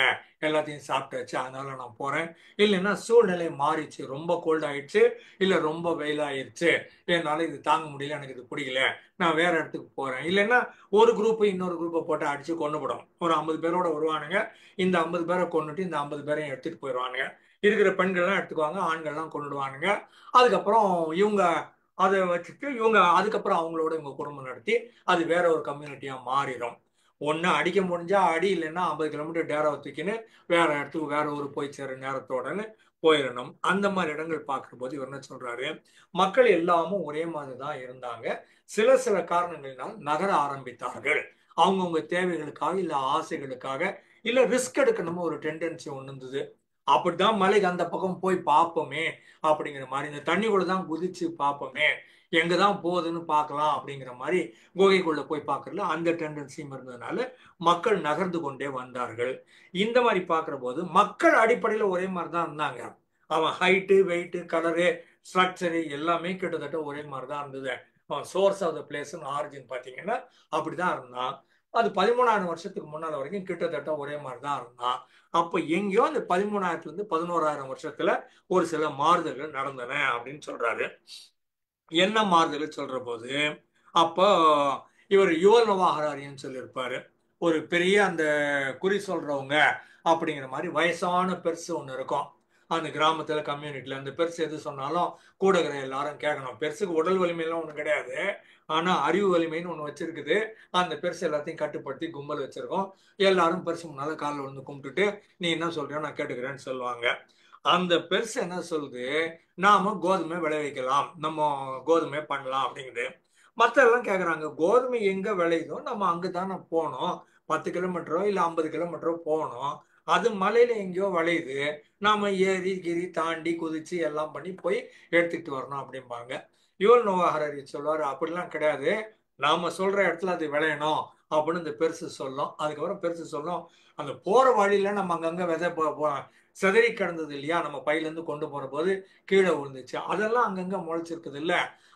எல்லாத்தையும் சாப்பிட்டாச்சு அதனால நான் போறேன், இல்லைன்னா சூழ்நிலை மாறிச்சு, ரொம்ப கோல்ட் ஆயிடுச்சு, இல்ல ரொம்ப வெயிலாயிருச்சு, என்னால இது தாங்க முடியல, எனக்கு இது பிடிக்கல, நான் வேற இடத்துக்கு போறேன். இல்லைன்னா ஒரு குரூப் இன்னொரு குரூப்பை போட்டு அடிச்சு கொண்டுவிடும். ஒரு 50 பேரோட வருவானுங்க, இந்த 50 பேரை கொண்டுட்டு இந்த 50 பேரையும் எடுத்துட்டு போயிடுவானுங்க. இருக்கிற பெண்கள்லாம் எடுத்துக்குவாங்க, ஆண்கள்லாம் கொண்டுடுவானுங்க. அதுக்கப்புறம் இவங்க அதை வச்சுட்டு இவங்க அதுக்கப்புறம் அவங்களோட இவங்க குடும்பம் நடத்தி அது வேற ஒரு கம்யூனிட்டியா மாறிடும். ஒன்னு அடிக்க முடிஞ்சா அடி, இல்லைன்னா 50 கிலோமீட்டர் டேராவை தூக்கின்னு வேற இடத்துக்கு வேற ஊர் போய் சேர நேரத்தோடன்னு போயிடணும். அந்த மாதிரி இடங்கள் பார்க்குற போது இவர் என்ன சொல்றாரு, மக்கள் எல்லாமும் ஒரே மாதிரி தான் இருந்தாங்க. சில சில காரணங்களினால் நகர ஆரம்பித்தார்கள். அவங்கவுங்க தேவைகளுக்காக, இல்ல ஆசைகளுக்காக, இல்ல ரிஸ்க் எடுக்கணுமோ ஒரு டெண்டன்சி ஒன்று இருந்தது. அப்படிதான் மலைக்கு அந்த பக்கம் போய் பார்ப்போமே அப்படிங்கிற மாதிரி, இந்த தண்ணிக்குள்ள தான் குதிச்சு பார்ப்போமே, எங்கதான் போகுதுன்னு பார்க்கலாம் அப்படிங்கிற மாதிரி குகைக்குள்ள போய் பார்க்கறதுல அந்த டெண்டன்சியும் இருந்ததுனால மக்கள் நகர்ந்து கொண்டே வந்தார்கள். இந்த மாதிரி பார்க்கிற போது மக்கள் அடிப்படையில ஒரே மாதிரி தான் இருந்தாங்க. அவன் ஹைட்டு, வெயிட்டு, கலரு, ஸ்ட்ரக்சரு எல்லாமே கிட்டத்தட்ட ஒரே மாதிரி தான் இருந்தது. Source of the place origin பார்த்தீங்கன்னா அப்படிதான் இருந்தான். அது 13,000 வருஷத்துக்கு முன்னால வரைக்கும் கிட்டத்தட்ட ஒரே மாதிரி தான் இருந்தான். அப்ப எங்கேயோ அந்த 13,000 இருந்து 11,000 வருஷத்துல ஒரு சில மாறுதல்கள் நடந்தன அப்படின்னு சொல்றாரு. என்ன மாறுதல் சொல்ற போது அப்போ இவர் யுவல் நோவா ஹராரின்னு சொல்லியிருப்பாரு. ஒரு பெரிய அந்த குறி சொல்றவங்க அப்படிங்கிற மாதிரி வயசான பெருசு ஒன்று இருக்கும் அந்த கிராமத்துல, கம்யூனிட்டியில. அந்த பெருசு எது சொன்னாலும் கூட இருக்கிற எல்லாரும் கேட்கணும். பெருசுக்கு உடல் வலிமையெல்லாம் ஒன்றும் கிடையாது, ஆனா அறிவு வலிமைன்னு ஒன்று வச்சிருக்குது. அந்த பெருசு எல்லாத்தையும் கட்டுப்படுத்தி கும்பல் வச்சிருக்கோம். எல்லாரும் பெருசு முன்னால காலில் வந்து கும்பிட்டுட்டு நீ என்ன சொல்றியோ நான் கேட்டுக்கிறேன்னு சொல்லுவாங்க. அந்த பெருசு என்ன சொல்லுது, நாம கோதுமை விளைவிக்கலாம், நம்ம கோதுமை பண்ணலாம் அப்படிங்குது. மற்ற எல்லாம் கேக்குறாங்க, கோதுமை எங்க விளையுதோ நம்ம அங்கதானே போனோம், 10 கிலோமீட்டரோ இல்ல 50 கிலோமீட்டரோ போனோம், அது மலையில எங்கேயோ விளையுது, நாம ஏறி கிரி தாண்டி குதிச்சு எல்லாம் பண்ணி போய் எடுத்துக்கிட்டு வரணும் அப்படிம்பாங்க. யுவல் நோவா ஹராரி சொல்லுவாரு, அப்படிலாம் கிடையாது, நாம சொல்ற இடத்துல அது விளையணும் அப்படின்னு இந்த பெருசு சொல்லும். அதுக்கப்புறம் பெருசு சொல்லும், அந்த போற வழியில நம்ம அங்கங்க விதை சிதறி கிடந்தது இல்லையா, நம்ம பையில இருந்து கொண்டு போற போது கீழே விழுந்துச்சு, அதெல்லாம் அங்கங்க முளைச்சிருக்குது இல்ல,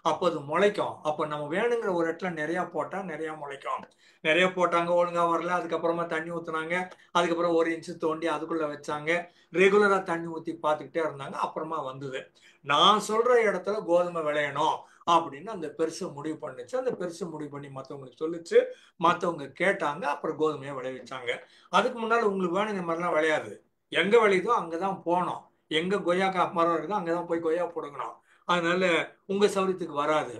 அப்போ அது முளைக்கும். அப்ப நம்ம வேணுங்கிற ஒரு இடத்துல நிறைய போட்டா நிறைய முளைக்கும். நிறைய போட்டாங்க, ஒழுங்கா வரல, அதுக்கப்புறமா தண்ணி ஊத்துனாங்க, அதுக்கப்புறம் 1 இன்ச்சு தோண்டி அதுக்குள்ள வச்சாங்க, ரெகுலரா தண்ணி ஊத்தி பார்த்துக்கிட்டே இருந்தாங்க, அப்புறமா வந்தது. நான் சொல்ற இடத்துல கோதுமை விளையணும் அப்படின்னு அந்த பெருசு முடிவு பண்ணுச்சு. அந்த பெருசு முடிவு பண்ணி மற்றவங்களுக்கு சொல்லிச்சு, மற்றவங்க கேட்டாங்க, அப்புறம் கோதுமையை விளைவிச்சாங்க. அதுக்கு முன்னால உங்களுக்கு வேணுங்கிற மாதிரிலாம் விளையாது, எங்க விளையுதோ அங்கதான் போனோம், எங்க கொய்யாக்கா மரம் இருக்குதோ அங்கதான் போய் கொய்யா போடுங்கணும், அதனால உங்க சௌரியத்துக்கு வராது.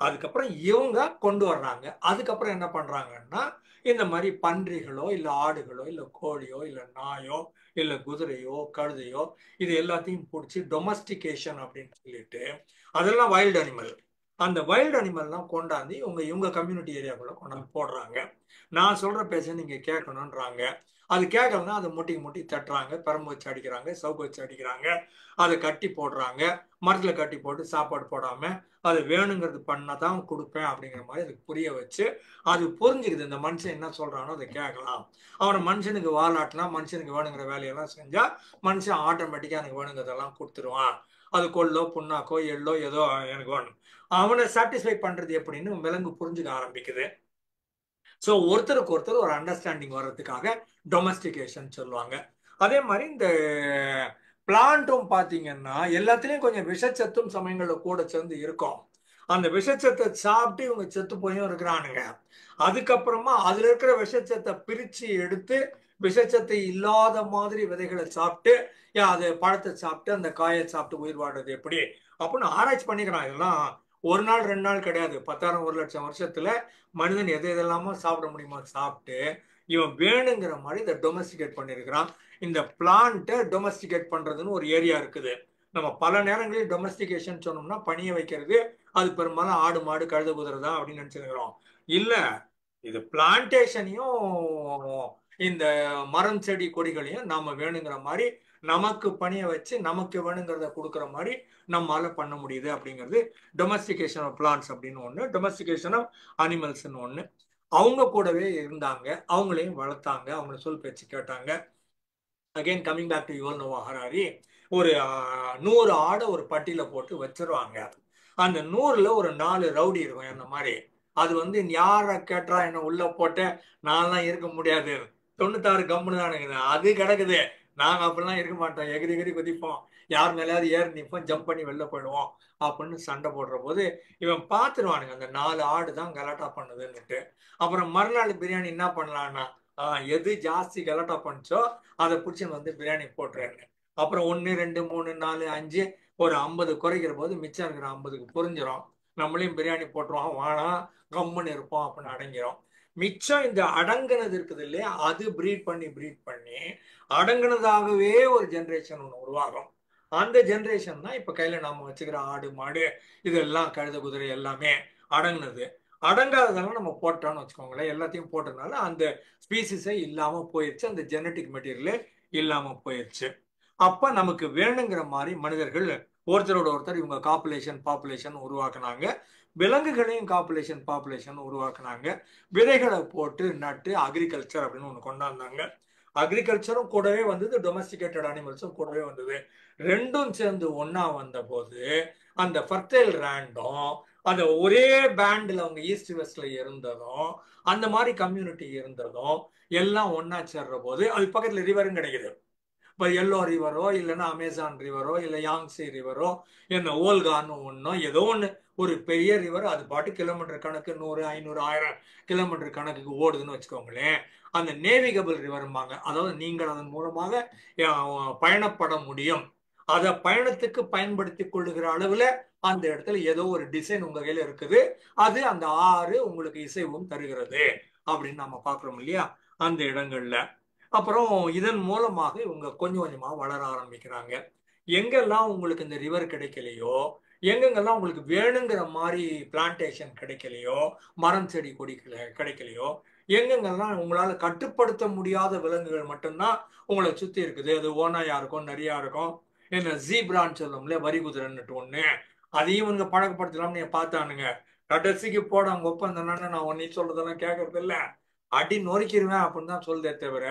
அதுக்கப்புறம் இவங்க கொண்டு வர்றாங்க. அதுக்கப்புறம் என்ன பண்றாங்கன்னா, இந்த மாதிரி பன்றிகளோ இல்ல ஆடுகளோ இல்ல கோழியோ இல்ல நாயோ இல்ல குதிரையோ கழுதையோ இது எல்லாத்தையும் பிடிச்சி டொமஸ்டிகேஷன் அப்படின்னு சொல்லிட்டு, அதெல்லாம் வைல்டு அனிமல், அந்த வைல்டு அனிமல்லாம் கொண்டாந்து இவங்க இவங்க கம்யூனிட்டி ஏரியாக்குள்ள கொண்டாந்து போடுறாங்க. நான் சொல்ற பேச நீங்க கேட்கணும்ன்றாங்க. அது கேட்கலன்னா அதை முட்டி முட்டி தட்டுறாங்க, பெரம்பு வச்சு அடிக்கிறாங்க, சவுக்கு வச்சு அடிக்கிறாங்க, அதை கட்டி போடுறாங்க, மரத்துல கட்டி போட்டு சாப்பாடு போடாம அது வேணுங்கிறது பண்ணதான் கொடுப்பேன் அப்படிங்கிற மாதிரி அதுக்கு புரிய வச்சு அது புரிஞ்சுக்குது, இந்த மனுஷன் என்ன சொல்றானோ அதை கேட்கலாம், அவனை மனுஷனுக்கு வாலாட்டினா மனுஷனுக்கு வேணுங்கிற வேலையெல்லாம் செஞ்சா மனுஷன் ஆட்டோமேட்டிக்கா எனக்கு வேணுங்கிறதெல்லாம் கொடுத்துருவான், அது கொள்ளோ புண்ணாக்கோ எள்ளோ ஏதோ எனக்கு வேணும், அவனை சாட்டிஸ்ஃபை பண்றது எப்படின்னு விலங்கு புரிஞ்சுக்க ஆரம்பிக்குது. ஸோ ஒருத்தருக்கு ஒருத்தர் ஒரு அண்டர்ஸ்டாண்டிங் வர்றதுக்காக டொமஸ்டிகேஷன் சொல்லுவாங்க. அதே மாதிரி இந்த பிளான்ட்டும் பார்த்தீங்கன்னா எல்லாத்துலேயும் கொஞ்சம் விஷச்சத்தும் சமயங்களில் கூட சேர்ந்து இருக்கும். அந்த விஷச்சத்தை சாப்பிட்டு இவங்க செத்து போயும் இருக்கிறானுங்க. அதுக்கப்புறமா அதுல இருக்கிற விஷச்சத்தை பிரிச்சு எடுத்து விஷச்சத்தை இல்லாத மாதிரி விதைகளை சாப்பிட்டு அது பழத்தை சாப்பிட்டு அந்த காயை சாப்பிட்டு உயிர் வாழ்றது எப்படி அப்படின்னு ஆராய்ச்சி பண்ணிக்கிறான். இதெல்லாம் ஒரு நாள் 2 நாள் கிடையாது. 10,000 1,00,000 வருஷத்துல மனிதன் எது எதெல்லாமோ சாப்பிட முடியுமோ சாப்பிட்டு இவன் வேணுங்கிற மாதிரி இதை டொமஸ்டிகேட் பண்ணியிருக்கிறான். இந்த பிளான்ட்டை டொமஸ்டிகேட் பண்றதுன்னு ஒரு ஏரியா இருக்குது. நம்ம பல நேரங்களில் டொமஸ்டிகேஷன் சொன்னோம்னா பணிய வைக்கிறது, அது பெரும்பாலும் ஆடு மாடு கழுத குதிரை தான் அப்படின்னு நினைச்சுக்கிறோம். இல்ல, இது பிளான்டேஷனையும் இந்த மரம் செடி கொடிகளையும் நாம வேணுங்கிற மாதிரி நமக்கு பணிய வச்சு நமக்கு வேணுங்கிறத கொடுக்குற மாதிரி நம்மளால பண்ண முடியுது அப்படிங்கிறது டொமஸ்டிகேஷன் ஆஃப் பிளான்ட்ஸ் அப்படின்னு ஒண்ணு, டொமஸ்டிகேஷன் ஆஃப் அனிமல்ஸ்ன்னு ஒண்ணு. அவங்க கூடவே இருந்தாங்க, அவங்களையும் வளர்த்தாங்க, அவங்கள சொல் பேச்சு கேட்டாங்க. Again coming back to Yuval Noah Harari, ஒரு 100 ஆடை ஒரு பட்டியல போட்டு வச்சிருவாங்க. அந்த 100ல ஒரு 4 ரவுடி இருக்கும் என்ன மாதிரி. அது வந்து யார கேட்டா என்ன உள்ள போட்ட நான்லாம் இருக்க முடியாது, 96 கம்முன்னு தான் இருக்குது அது கிடக்குது, நாங்க அப்படிலாம் இருக்க மாட்டோம், எகிரி எகிரி குதிப்போம், யார் மேலேயாவது ஏறி நிற்போம், ஜம்ப் பண்ணி வெளில போயிடுவோம் அப்படின்னு சண்டை போடுற போது இவன் பார்த்துருவானுங்க அந்த 4 ஆடு தான் கலாட்டா பண்ணுதுன்னுட்டு. அப்புறம் மறுநாள் பிரியாணி என்ன பண்ணலான்னா, எது ஜாஸ்தி கலாட்டா பண்ணுச்சோ அதை பிடிச்சி வந்து பிரியாணி போட்டுறாரு. அப்புறம் 1 2 3 4 5 ஒரு 50 குறைக்கிற போது மிச்சம் இருக்கிற 50க்கு புரிஞ்சிடும், நம்மளையும் பிரியாணி போட்டுருவோம், வானா கம்முன்னு இருப்போம் அப்படின்னு அடங்கிறோம். மிச்சம் இந்த அடங்குனது இருக்குது இல்லையா, அது பிரீட் பண்ணி அடங்குனதாகவே ஒரு ஜென்ரேஷன் ஒன்று உருவாகும். அந்த ஜென்ரேஷன் தான் இப்ப கையில நாம வச்சுக்கிற ஆடு மாடு இதெல்லாம் கழுத குதிரை எல்லாமே அடங்குனது. அடங்காததெல்லாம் நம்ம போட்டோம்னு வச்சுக்கோங்களேன், எல்லாத்தையும் போட்டதுனால அந்த ஸ்பீசிஸே இல்லாம போயிடுச்சு, அந்த ஜெனட்டிக் மெட்டீரியலே இல்லாம போயிடுச்சு. அப்ப நமக்கு வேணுங்கிற மாதிரி மனிதர்கள் ஒருத்தரோட ஒருத்தர் இவங்க பாப்புலேஷன் உருவாக்குனாங்க, விலங்குகளையும் பாப்புலேஷன் உருவாக்குனாங்க, விதைகளை போட்டு நட்டு அக்ரிகல்ச்சர் அப்படின்னு ஒண்ணு கொண்டாந்தாங்க. அக்ரிகல்ச்சரும் கூடவே வந்தது, டொமஸ்டிகேட்டட் அனிமல்ஸும் கூடவே வந்தது. ரெண்டும் சேர்ந்து ஒன்னா வந்த போது அந்த ஃபர்டைல் ரேண்டும் அந்த ஒரே பேண்ட்ல அவங்க ஈஸ்ட் வெஸ்ட்ல இருந்ததும் அந்த மாதிரி கம்யூனிட்டி இருந்ததும் எல்லாம் ஒன்னா சேர்ற போது அது பக்கத்துல ரிவரும் கிடைக்குது. இப்போ எல்லோ ரிவரோ இல்லைன்னா அமேசான் ரிவரோ இல்லை யாங்ஸி ரிவரோ என்ன ஓல்கான்னு ஒன்றோ ஏதோ ஒன்று, ஒரு பெரிய ரிவர் அது பாட்டு கிலோமீட்டர் கணக்கு 100 500 1000 கிலோமீட்டர் கணக்குக்கு ஓடுதுன்னு வச்சுக்கோங்களேன். அந்த நேவிகபிள் ரிவரும்பாங்க, அதாவது நீங்கள் அதன் மூலமாக பயணப்பட முடியும், அதை பயணத்துக்கு பயன்படுத்தி கொள்ளுகிற அளவுல அந்த இடத்துல ஏதோ ஒரு டிசைன் உங்க கையில இருக்குது, அது அந்த ஆறு உங்களுக்கு இசைவும் தருகிறது அப்படின்னு நம்ம பார்க்குறோம் இல்லையா அந்த இடங்கள்ல. அப்புறம் இதன் மூலமாக இவங்க கொஞ்சம் கொஞ்சமா வளர ஆரம்பிக்கிறாங்க. எங்கெல்லாம் உங்களுக்கு இந்த ரிவர் கிடைக்கலையோ, எங்கெங்கெல்லாம் உங்களுக்கு வேணுங்கிற மாதிரி பிளான்டேஷன் கிடைக்கலையோ, மரம் செடி கொடி கிடைக்கலையோ, எங்கெங்கெல்லாம் உங்களால கட்டுப்படுத்த முடியாத விலங்குகள் மட்டும்தான் உங்களை சுத்தி இருக்குது, அது ஓனாயா இருக்கும், நிறையா இருக்கும், என்ன ஜீப்ரான்னு சொல்லுவோம்ல, வரி குதிரைன்னுட்டு ஒண்ணு, அதையும் இவங்க பழக்கப்படுத்தலாம்னு நீங்க பார்த்தானுங்க. கடைசிக்கு போட அவங்க ஒப்பந்தம்னா நான் ஒன்னி சொல்றதெல்லாம் கேட்கறது இல்ல, அடி நொறுக்கிடுவேன் அப்படின்னு தான் சொல்றதே தவிர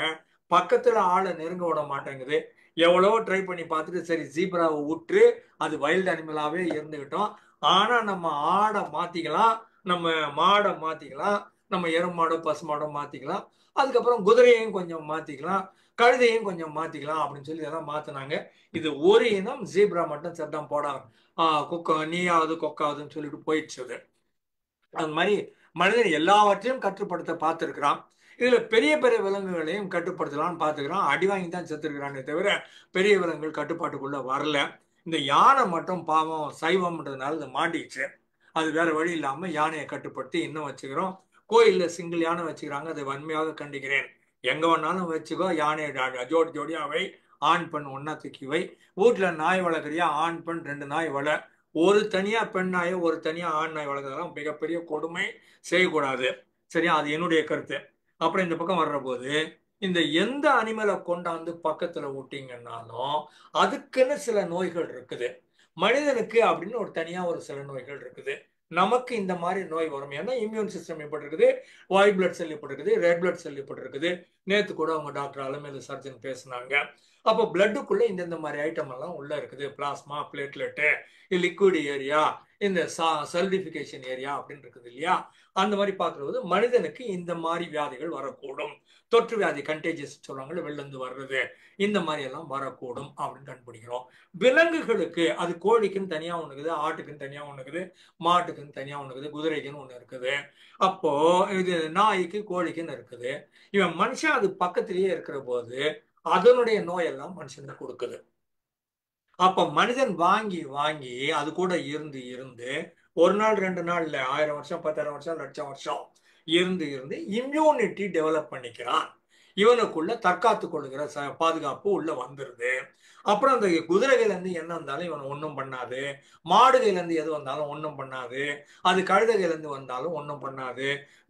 பக்கத்துல ஆளை நெருங்க விட மாட்டேங்குது. எவ்வளவோ ட்ரை பண்ணி பார்த்துட்டு சரி ஜீப்ராவை விட்டு அது வைல்டு அனிமலாவே இருந்துகிட்டோம், ஆனா நம்ம ஆடை மாத்திக்கலாம், நம்ம மாடை மாத்திக்கலாம், நம்ம எருமாடோ பசுமாடோ மாத்திக்கலாம், அதுக்கப்புறம் குதிரையையும் கொஞ்சம் மாத்திக்கலாம், கழுதையும் கொஞ்சம் மாத்திக்கலாம் அப்படின்னு சொல்லி இதெல்லாம் மாத்தினாங்க. இது ஒரு இனம் ஜீப்ரா மட்டும் சட்டம் போடாங்க, கொக்கா நீயாவது கொக்காவதுன்னு சொல்லிட்டு போயிடுச்சு. அது அந்த மாதிரி மனிதன் எல்லாவற்றையும் கட்டுப்படுத்த பார்த்துருக்கிறான். இதுல பெரிய பெரிய விலங்குகளையும் கட்டுப்படுத்தலாம்னு பார்த்துக்கிறான், அடி வாங்கி தான் செத்துருக்கிறானே தவிர பெரிய விலங்குகள் கட்டுப்பாட்டுக்குள்ள வரல. இந்த யானை மட்டும் பாவம் சைவம்ன்றதுனால இது மாட்டிச்சு, அது வேற வழி இல்லாம யானையை கட்டுப்படுத்தி இன்னும் வச்சுக்கிறோம். கோயில்ல சிங்கிள் யானை வச்சுக்கிறாங்க, அதை வன்மையாக கண்டிக்கிறேன். எங்க வேணாலும் வச்சுக்கோ, யானையை ஜோடி ஜோடியா வை, ஆண் பெண் ஒன்னா தூக்கி வை. வீட்டுல நாய் வளர்க்குறியா, ஆண் பெண் 2 நாய் வள, ஒரு தனியா பெண் நாயை ஒரு தனியா ஆண் நாய் வளர்க்கறதெல்லாம் மிகப்பெரிய கொடுமை, செய்யக்கூடாது. சரியா, அது என்னுடைய கருத்து. அப்புறம் இந்த பக்கம் வர்ற போது இந்த எந்த அனிமலை கொண்டாந்து பக்கத்துல விட்டீங்கன்னாலும் அதுக்குன்னு சில நோய்கள் இருக்குது. மனிதனுக்கு அப்படின்னு ஒரு தனியா ஒரு சில நோய்கள் இருக்குது. நமக்கு இந்த மாதிரி நோய் வரும், ஏன்னா இம்யூன் சிஸ்டம் எப்படி இருக்குது, ஒயிட் பிளட் செல் எப்படி இருக்குது, ரெட் பிளட் செல் எப்படி இருக்குது. நேத்து கூட அவங்க டாக்டர் அலமேலு சர்ஜன் பேசினாங்க. அப்போ பிளட்டுக்குள்ள இந்த மாதிரி ஐட்டம் எல்லாம் உள்ள இருக்குது, பிளாஸ்மா, பிளேட்லெட்டு, லிக்விட் ஏரியா, இந்த சல்டிஃபிகேஷன் ஏரியா அப்படின்னு இருக்குது இல்லையா, அந்த மாதிரி பார்க்கும்போது மனிதனுக்கு இந்த மாதிரி வியாதிகள் வரக்கூடும். தொற்று வியாதி கண்டேஜியஸ் சொல்லுவாங்கல்ல, வெளிலேருந்து வர்றது, இந்த மாதிரி எல்லாம் வரக்கூடும் அப்படின்னு கண்டுபிடிக்கிறோம். விலங்குகளுக்கு அது கோழிக்குன்னு தனியா ஒண்ணு இருக்குது, ஆட்டுக்குன்னு தனியா ஒண்ணு இருக்குது, மாட்டுக்குன்னு தனியா ஒண்ணு இருக்குது, குதிரைக்குன்னு ஒண்ணு இருக்குது. அப்போ இது நாய்க்கு கோழிக்குன்னு இருக்குது. இவன் மனுஷன் அது பக்கத்திலேயே இருக்கிற போது அதனுடைய நோயெல்லாம் மனுஷனுக்கு கொடுக்குது. அப்ப மனிதன் வாங்கி வாங்கி அது கூட இருந்து இருந்து ஒரு நாள் 2 நாள் இல்ல, 1000 வருஷம் 10,000 வருஷம் 1,00,000 வருஷம் இருந்து இருந்து இம்யூனிட்டி டெவலப் பண்ணிக்கிறான். இவனுக்குள்ள தற்காத்து கொள்ளுகிற பாதுகாப்பு உள்ள வந்துருது. அப்புறம் அந்த குதிரைகள் இருந்து என்ன வந்தாலும் இவன் ஒன்றும் பண்ணாது, மாடுகையில இருந்து எது வந்தாலும் ஒன்றும் பண்ணாது, அது கழுதைகள் இருந்து வந்தாலும் ஒன்றும் பண்ணாது,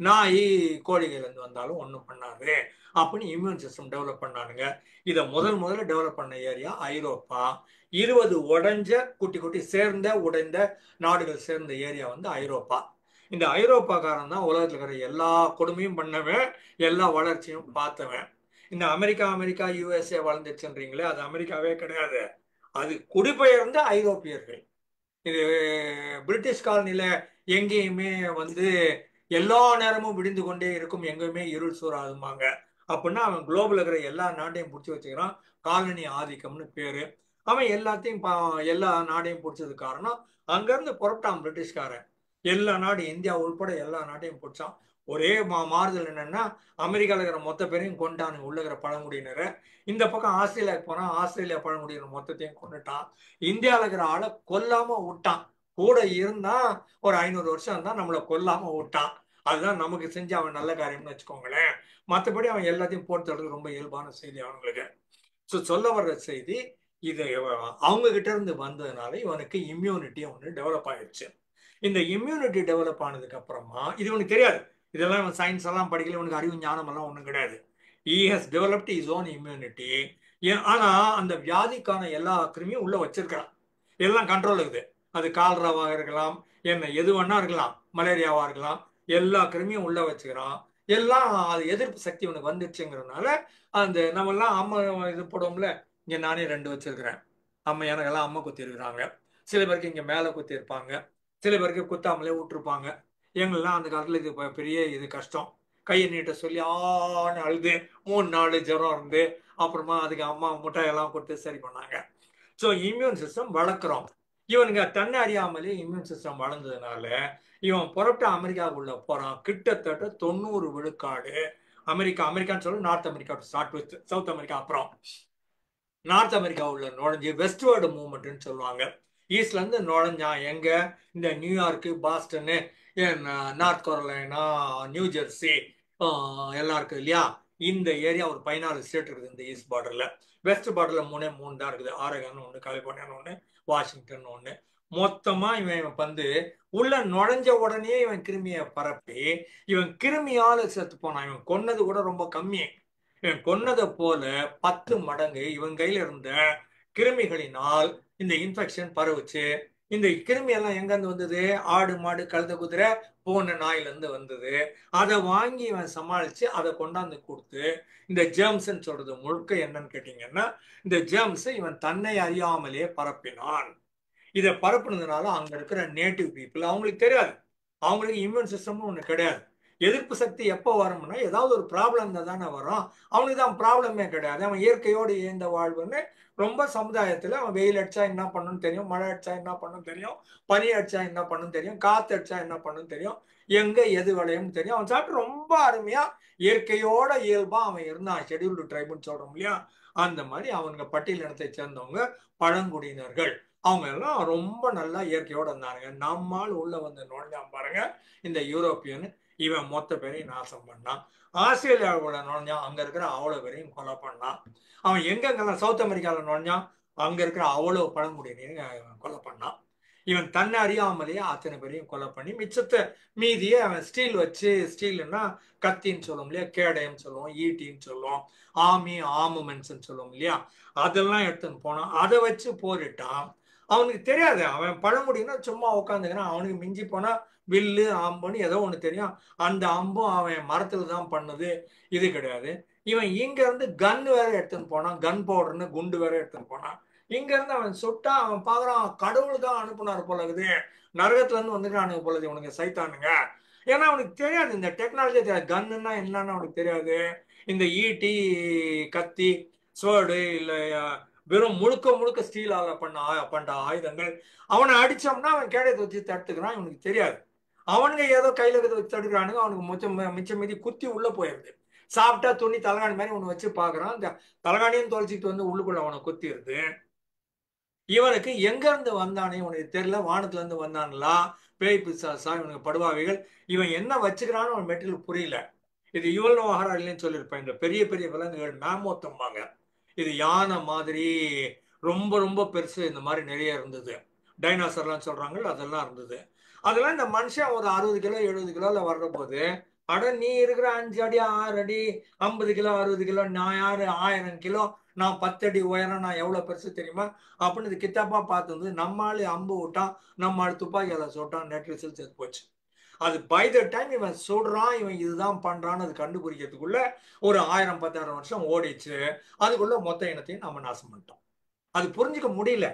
நாய் கோழிகள் இருந்து வந்தாலும் ஒன்றும் பண்ணாது அப்படின்னு இம்யூன் சிஸ்டம் டெவலப் பண்ணானுங்க. இதை முதல்ல டெவலப் பண்ண ஏரியா ஐரோப்பா. 20 உடைஞ்ச குட்டி குட்டி சேர்ந்த உடைந்த நாடுகள் சேர்ந்த ஏரியா வந்து ஐரோப்பா. இந்த ஐரோப்பாக்காரன் தான் உலகத்துல இருக்கிற எல்லா கொடுமையும் பண்ணவன், எல்லா வளர்ச்சியும் பார்த்தவன். இந்த அமெரிக்கா யுஎஸ்ஏ வளர்ந்துச்சுன்றீங்களே, அது அமெரிக்காவே கிடையாது, அது குடிபெயர்ந்த ஐரோப்பியர்கள். இது பிரிட்டிஷ் காலனில எங்கேயுமே வந்து எல்லா நேரமும் விடிந்து கொண்டே இருக்கும், எங்கேயுமே இருள் சூறாதுமாங்க. அப்படின்னா அவன் குளோபல் இருக்கிற எல்லா நாட்டையும் பிடிச்சி வச்சுக்கிறான். காலனி ஆதிக்கம்னு பேரு. அவன் எல்லாத்தையும் எல்லா நாடையும் பிடிச்சது காரணம் அங்கிருந்து புறப்பட்டான் பிரிட்டிஷ்காரன். எல்லா நாடு இந்தியா உள்பட எல்லா நாட்டையும் பிடிச்சான். ஒரே மாறுதல் என்னன்னா, அமெரிக்காவில் இருக்கிற மொத்த பேரையும் கொண்டானுங்க உள்ள இருக்கிற பழங்குடியினரை. இந்த பக்கம் ஆஸ்திரேலியாவுக்கு போனா ஆஸ்திரேலியா பழங்குடியினர் மொத்தத்தையும் கொண்டுட்டான். இந்தியாவில் இருக்கிற ஆளை கொல்லாம விட்டான். கூட இருந்தா ஒரு 500 வருஷம் தான் நம்மளை கொல்லாம விட்டான். அதுதான் நமக்கு செஞ்சு அவன் நல்ல காரியம்னு வச்சுக்கோங்களேன். மற்றபடி அவன் எல்லாத்தையும் போட்டு ரொம்ப இயல்பான செய்தி அவங்களுக்கு. சொல்ல வர்ற செய்தி இது, அவங்க கிட்ட இருந்து வந்ததுனால இவனுக்கு இம்யூனிட்டி ஒன்று டெவலப் ஆயிடுச்சு. இந்த இம்யூனிட்டி டெவலப் ஆனதுக்கு அப்புறமா இது இவனுக்கு தெரியாது, இதெல்லாம் இவன் சயின்ஸ் எல்லாம் படிக்கல, இவனுக்கு அறிவு ஞானம் எல்லாம் ஒன்றும் கிடையாது. he has developed his own immunity. ஆனா அந்த வியாதிக்கான எல்லா கிருமியும் உள்ள வச்சிருக்கிறான். எல்லாம் கண்ட்ரோல் இருக்குது. அது கால்ராவாக இருக்கலாம், என்ன எது வேணா இருக்கலாம், மலேரியாவா இருக்கலாம், எல்லா கிருமியும் உள்ள வச்சுக்கிறான். எல்லாம் அது எதிர்ப்பு சக்தி இவனுக்கு வந்துடுச்சுங்கிறதுனால அந்த நம்ம எல்லாம் அம்மா இது போடுவோம்ல, இங்க நானே 2 வச்சிருக்கிறேன். அம்மா எனக்கெல்லாம் அம்மா குத்தி இருக்கிறாங்க. சில பேருக்கு இங்க மேல குத்தி இருப்பாங்க, சில பேருக்கு குத்தாமலே விட்டுருப்பாங்க. எங்கெல்லாம் அந்த காலத்துல இது பெரிய இது கஷ்டம். கையை நீட்ட சொல்லி ஆன்னு அழுது 3 நாள் ஜுரம் இருந்து அப்புறமா அதுக்கு அம்மா முட்டையெல்லாம் கொடுத்து சரி பண்ணாங்க. ஸோ இம்யூன் சிஸ்டம் வளர்க்குறோம். இவனுங்க தன்னை அறியாமலே இம்யூன் சிஸ்டம் வளர்ந்ததுனால இவன் புறப்பட்டு அமெரிக்காவுக்குள்ள போறான். கிட்டத்தட்ட 90 விழுக்காடு அமெரிக்கான்னு சொல்லி north America start with south America. அப்புறம் நார்த் அமெரிக்கா உள்ள நுழைஞ்சு வெஸ்ட்வேர்டு மூவ்மெண்ட்னு சொல்லுவாங்க. ஈஸ்ட்ல இருந்து நுழைஞ்சான் எங்க, இந்த New York, பாஸ்டனு, north Carolina, new Jersey எல்லாம் இருக்கு இல்லையா. இந்த ஏரியா ஒரு 14 ஸ்டேட் இருக்குது இந்த ஈஸ்ட் பார்டர்ல. வெஸ்ட் பார்டர்ல 3 தான் இருக்குது, ஆரகன் ஒன்று, கலிபோர்னியான்னு ஒன்று, வாஷிங்டன் ஒன்று. மொத்தமா இவன் வந்து உள்ள நுழைஞ்ச உடனே இவன் கிருமியை பரப்பி இவன் கிருமியால செத்து போனான். இவன் கொன்னது கூட ரொம்ப கம்மி. இவன் கொன்னதை போல 10 மடங்கு இவன் கையில இருந்த கிருமிகளினால் இந்த இன்ஃபெக்ஷன் பரவுச்சு. இந்த கிருமி எல்லாம் எங்க இருந்து வந்தது? ஆடு மாடு கழுத குதிரை போன நாயில இருந்து வந்தது. அதை வாங்கி இவன் சமாளிச்சு அதை கொண்டாந்து கொடுத்து இந்த ஜெர்ம்ஸ் சொல்றது முழுக்க என்னன்னு கேட்டீங்கன்னா, இந்த ஜெர்ம்ஸ் இவன் தன்னை அறியாமலே பரப்பினான். இதை பரப்புனதுனால அங்க இருக்கிற நேட்டிவ் பீப்புள், அவங்களுக்கு தெரியாது, அவங்களுக்கு இம்யூன் சிஸ்டம்னு ஒண்ணு கிடையாது. எதிர்ப்பு சக்தி எப்போ வரும்னா ஏதாவது ஒரு ப்ராப்ளம் இருந்தால் தானே வரும். அவனுக்கு தான் ப்ராப்ளமே கிடையாது. அவன் இயற்கையோடு இயந்த வாழ்வுன்னு ரொம்ப சமுதாயத்தில் அவன் வெயில் அடிச்சா என்ன பண்ணணும்னு தெரியும், மழை அடிச்சா என்ன பண்ணணும் தெரியும், பனி அடிச்சா என்ன பண்ணணும் தெரியும், காற்று அடிச்சா என்ன பண்ணணும் தெரியும், எங்க எது விளையும்னு தெரியும். அவன் சாப்பிட்டு ரொம்ப அருமையா இயற்கையோட இயல்பா அவன் இருந்தான். ஷெட்யூல்டு ட்ரைப்னு சொல்றோம் இல்லையா, அந்த மாதிரி அவனுங்க பட்டியல் இனத்தை சேர்ந்தவங்க பழங்குடியினர்கள். அவங்க எல்லாம் ரொம்ப நல்லா இயற்கையோட இருந்தானுங்க. நம்மால் உள்ள வந்து நுழைஞ்சான் பாருங்க இந்த யூரோப்பியன், இவன் மொத்த பேரையும் நாசம் பண்ணான். ஆஸ்திரேலியாவோட நுழைஞ்சான், அங்க இருக்கிற அவ்வளவு பேரையும் கொலை பண்ணான். அவன் எங்கெங்கெல்லாம் சவுத் அமெரிக்காவில் நுழைஞ்சான், அங்க இருக்கிற அவ்வளவு பழங்குடியினரையும் கொலை பண்ணான். இவன் தன்னை அறியாமலேயே அத்தனை பேரையும் கொலை பண்ணி மிச்சத்தை மீதியே அவன் ஸ்டீல் வச்சு, ஸ்டீல்னா கத்தின்னு சொல்லுவோம் இல்லையா, கேடயம்னு சொல்லுவோம், ஈட்டின்னு சொல்லுவோம், ஆர்மமெண்ட்ஸ்ன்னு சொல்லுவோம் இல்லையா, அதெல்லாம் எடுத்துன்னு போனான். அதை வச்சு போரிட்டான். அவனுக்கு தெரியாது, அவன் பழங்குடினா சும்மா உட்காந்துக்கிறான். அவனுக்கு மிஞ்சி போனா வில்லு அம்புன்னு ஏதோ ஒண்ணு தெரியும். அந்த அம்பும் அவன் மரத்துல தான் பண்ணுது, இது கிடையாது. இவன் இங்க இருந்து கன் வேற எடுத்துன்னு போனான், கன் பவுடர்னு குண்டு வேற எடுத்துன்னு போனான். இங்க இருந்து அவன் சுட்டா அவன் பாக்குறான் கடவுள் தான் அனுப்புனார் போல இருக்குது, நரகத்துல இருந்து வந்துக்கிறானுங்க போல இது உனக்கு சைத்தானுங்க. ஏன்னா அவனுக்கு தெரியாது இந்த டெக்னாலஜி தெரியாது, கன்னுன்னா என்னன்னு அவனுக்கு தெரியாது. இந்த ஈட்டி, கத்தி, சோடு இல்ல வெறும் முழுக்க முழுக்க ஸ்டீலால பண்ண ஆயுதங்கள். அவனை அடிச்சோம்னா அவன் கேடயத்தை வச்சு தடுத்துக்கிறான், இவனுக்கு தெரியாது. அவனுங்க ஏதோ கையில இருக்கிறத வச்சு தடுக்கிறானுங்க, அவனுக்கு மிச்சம் மீதி குத்தி உள்ள போயிருது. சாப்பிட்டா துணி தலகாணி மாதிரி ஒண்ணு வச்சு பாக்குறான், இந்த தலகாணியும் தொலைச்சிட்டு வந்து உள்ளுக்குள்ள அவனை குத்திடுது. இவனுக்கு எங்க இருந்து வந்தானே உனக்கு தெரியல, வானத்துல இருந்து வந்தான்களா பேய் பிசாசா இவனுக்கு படுவாவிகள், இவன் என்ன வச்சுக்கிறான்னு அவன் மெட்டீரியல் புரியல. இது யுவல் மகாராஜ்லன்னு சொல்லியிருப்பேன், இந்த பெரிய பெரிய விலங்குகள் மேமோத்தம்பாங்க, இது யானை மாதிரி ரொம்ப ரொம்ப பெருசு, இந்த மாதிரி நிறைய இருந்தது. டைனாசர்லாம் சொல்றாங்க அதெல்லாம் இருந்தது. அதெல்லாம் இந்த மனுஷன் ஒரு 60 கிலோ 70 கிலோல வர்ற போது, அட நீ இருக்கிற 5 அடி 6 அடி 50 கிலோ 60 கிலோ, நான் யாரு 1000 கிலோ, நான் 10 அடி உயரம், நான் எவ்வளவு பெருசு தெரியுமா அப்படின்னு இது கிட்டப்பா பார்த்துருந்து நம்ம ஆளு அம்பு விட்டான், நம்ம ஆளு துப்பாக்கியால சுட்டான், நெட் ரிசல்ட் செத்து போச்சு. அது பை த டைம் இவன் சொல்றான் இவன் இதுதான் பண்றான்னு அது கண்டுபிடிக்கிறதுக்குள்ள ஒரு 1000 10,000 வருஷம் ஓடிச்சு. அதுக்குள்ள மொத்த இனத்தையும் நம்ம நாசம் பண்ணிட்டோம். அது புரிஞ்சுக்க முடியல,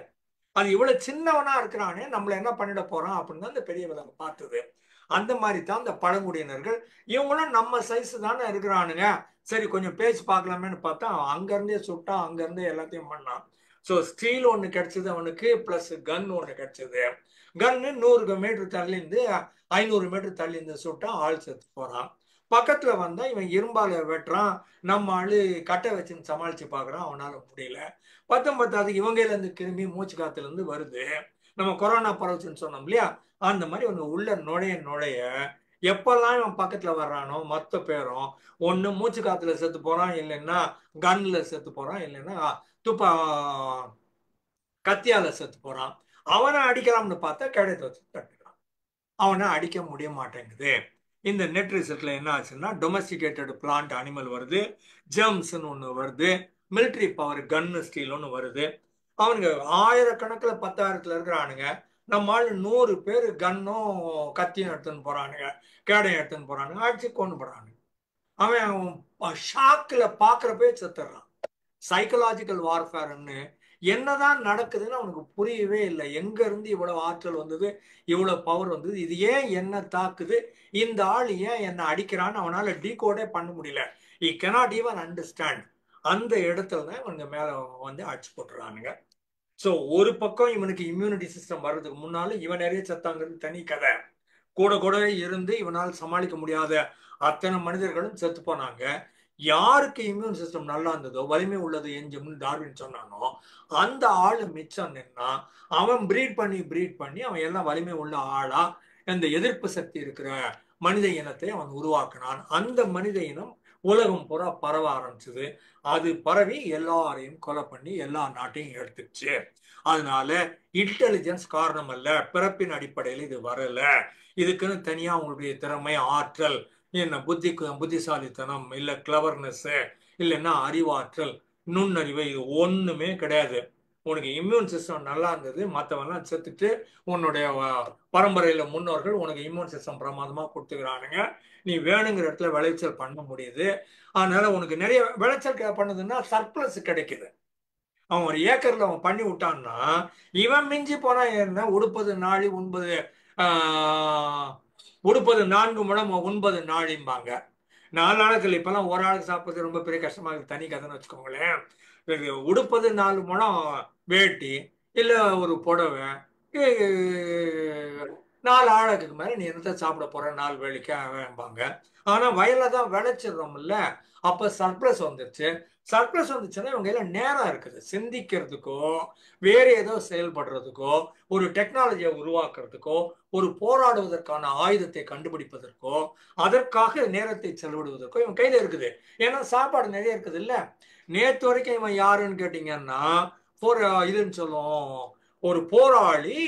அது இவ்வளவு சின்னவனா இருக்கிறானே நம்மள என்ன பண்ணிட போறான் அப்படின்னு தான் இந்த பெரிய விலங்கு பார்த்தது. அந்த மாதிரி தான் இந்த பழங்குடியினர்கள், இவங்களும் நம்ம சைஸ் தானே இருக்கிறானுங்க, சரி கொஞ்சம் பேச்சு பார்க்கலாமேன்னு பார்த்தா அவன் அங்க இருந்தே சுட்டான், அங்க இருந்தே எல்லாத்தையும் பண்ணான். ஸோ ஸ்டீல் ஒன்று கிடைச்சது அவனுக்கு, பிளஸ் கன் ஒன்று கிடைச்சது. கன்னு 100 மீட்டர் தள்ளி இருந்து 500 மீட்டர் தள்ளி இருந்து சுட்டா ஆள் செத்து போறான். பக்கத்துல வந்தா இவன் இரும்பால வெட்டுறான், நம்ம ஆளு கட்டை வச்சுன்னு சமாளிச்சு பாக்குறான், அவனால முடியல. 19 இவங்கையில இருந்து கிருமி மூச்சு காத்துல இருந்து வருது. நம்ம கொரோனா பரவுச்சுன்னு சொன்னோம் இல்லையா, அந்த மாதிரி ஒண்ணு உள்ள நுழைய நுழைய எப்பெல்லாம் இவன் பக்கத்துல வர்றானோ மொத்த பேரும் ஒண்ணு மூச்சு காத்துல செத்து போறான், இல்லைன்னா கன்ல செத்து போறான், இல்லைன்னா துப்பா கத்தியால செத்து போறான். அவனை அடிக்கலாம்னு பார்த்தா கிடையாது வச்சு தட்டுறான், அவனை அடிக்க முடிய மாட்டேங்குது. இந்த நெட் ரிசல்ட்ல என்ன ஆச்சுன்னா டொமஸ்டிகேட்டட் பிளான்ட் அனிமல் வருது, ஜெர்ம்ஸ்ன்னு ஒண்ணு வருது, மிலிட்ரி பவர் கன்னு ஸ்டீல் ஒன்று வருது. அவனுங்க ஆயிரக்கணக்கில் 10,000த்துல இருக்கிறானுங்க, நம்மால் 100 பேர் கன்னும் கத்தியும் எடுத்துன்னு போறானுங்க, கேடையும் எடுத்துன்னு போறானுங்க, அடிச்சு கொண்டு போறானுங்க. அவன் ஷாக்கில் பாக்குறப்பே செத்துறான். சைக்கலாஜிக்கல் வார்ஃபேர்னு என்னதான் நடக்குதுன்னு அவனுக்கு புரியவே இல்லை. எங்க இருந்து இவ்வளவு ஆற்றல் வந்தது, இவ்வளவு பவர் வந்தது, இது ஏன் என்ன தாக்குது, இந்த ஆள் ஏன் என்ன அடிக்கிறான்னு அவனால டீகோடே பண்ண முடியல. he cannot even understand. அந்த இடத்துல தான் இவங்க மேல வந்து அடிச்சு போட்டுறானுங்க. ஸோ ஒரு பக்கம் இவனுக்கு இம்யூனிட்டி சிஸ்டம் வர்றதுக்கு முன்னால இவன் நிறைய செத்தாங்கிறது தனி கதை. கூட கூட இருந்து இவனால் சமாளிக்க முடியாத அத்தனை மனிதர்களும் செத்து போனாங்க. யாருக்கு இம்யூன் சிஸ்டம் நல்லா இருந்ததோ, வலிமை உள்ளது எஞ்சும்னு டார்வின் சொன்னானோ, அந்த ஆளு மிச்சம் நின்னா அவன் பிரீட் பண்ணி அவன் எல்லாம் வலிமை உள்ள ஆளா இந்த எதிர்ப்பு சக்தி இருக்கிற மனித இனத்தை அவன் உருவாக்கினான். அந்த மனித இனம் உலகம் பூரா பரவ ஆரம்பிச்சது. அது பரவி எல்லாரையும் கொலை பண்ணி எல்லா நாட்டையும் எடுத்துச்சு. அதனால இன்டெலிஜென்ஸ் காரணம் அல்ல, பிறப்பின் அடிப்படையில் இது வரல. இதுக்குன்னு தனியா உங்களுடைய திறமை, ஆற்றல், என்ன புத்திசாலித்தனம், இல்ல கிளவர்னஸ், இல்லைன்னா அறிவாற்றல், நுண்ணறிவு, இது ஒண்ணுமே கிடையாது. உனக்கு இம்யூன் சிஸ்டம் நல்லா இருந்தது, மற்றவெல்லாம் செத்துட்டு உன்னுடைய பரம்பரையில முன்னோர்கள் உனக்கு இம்யூன் சிஸ்டம் பிரமாதமா கொடுத்துக்கிறானுங்க, நீ வேணுங்கிற இடத்துல விளைச்சல் பண்ண முடியுது. அதனால உனக்கு நிறைய விளைச்சல் பண்ணுதுன்னா சர்ப்ளஸ் கிடைக்குது. அவன் ஒரு ஏக்கர்ல அவன் பண்ணி விட்டான்னா இவன் மிஞ்சி போனா என்ன, உடுப்பது நாழி உண்பது உடுப்பது 4 முழம் உண்பது நாழிம்பாங்க. 4 ஆளுக்கள் இப்பெல்லாம் ஒரு ஆளுக்கு சாப்பிட்றது ரொம்ப பெரிய கஷ்டமா இருக்கு, தனி கதைன்னு வச்சுக்கோங்களேன். உடுப்பது 4 முழம் வேட்டி இல்ல ஒரு புடவை, 4 ஆளுக்கு மேல நீ என்னத்த சாப்பிட போற 4 வேலைக்காக. ஆனா வயல்ல தான் விளைச்சிடுறோம்ல, அப்ப சர்ப்ளஸ் வந்துருச்சு. சர்ப்ளஸ் வந்துச்சுன்னா இவங்க எல்லாம் நேரம் இருக்குது சிந்திக்கிறதுக்கோ, வேற ஏதோ செயல்படுறதுக்கோ, ஒரு டெக்னாலஜியை உருவாக்குறதுக்கோ, ஒரு போராடுவதற்கான ஆயுதத்தை கண்டுபிடிப்பதற்கோ, அதற்காக நேரத்தை செலவிடுவதற்கோ இவன் கையில இருக்குது. ஏன்னா சாப்பாடு நிறைய இருக்குது இல்ல. நேற்று வரைக்கும் இவன் யாருன்னு கேட்டீங்கன்னா இதுன்னு சொல்லுவோம், ஒரு போராளி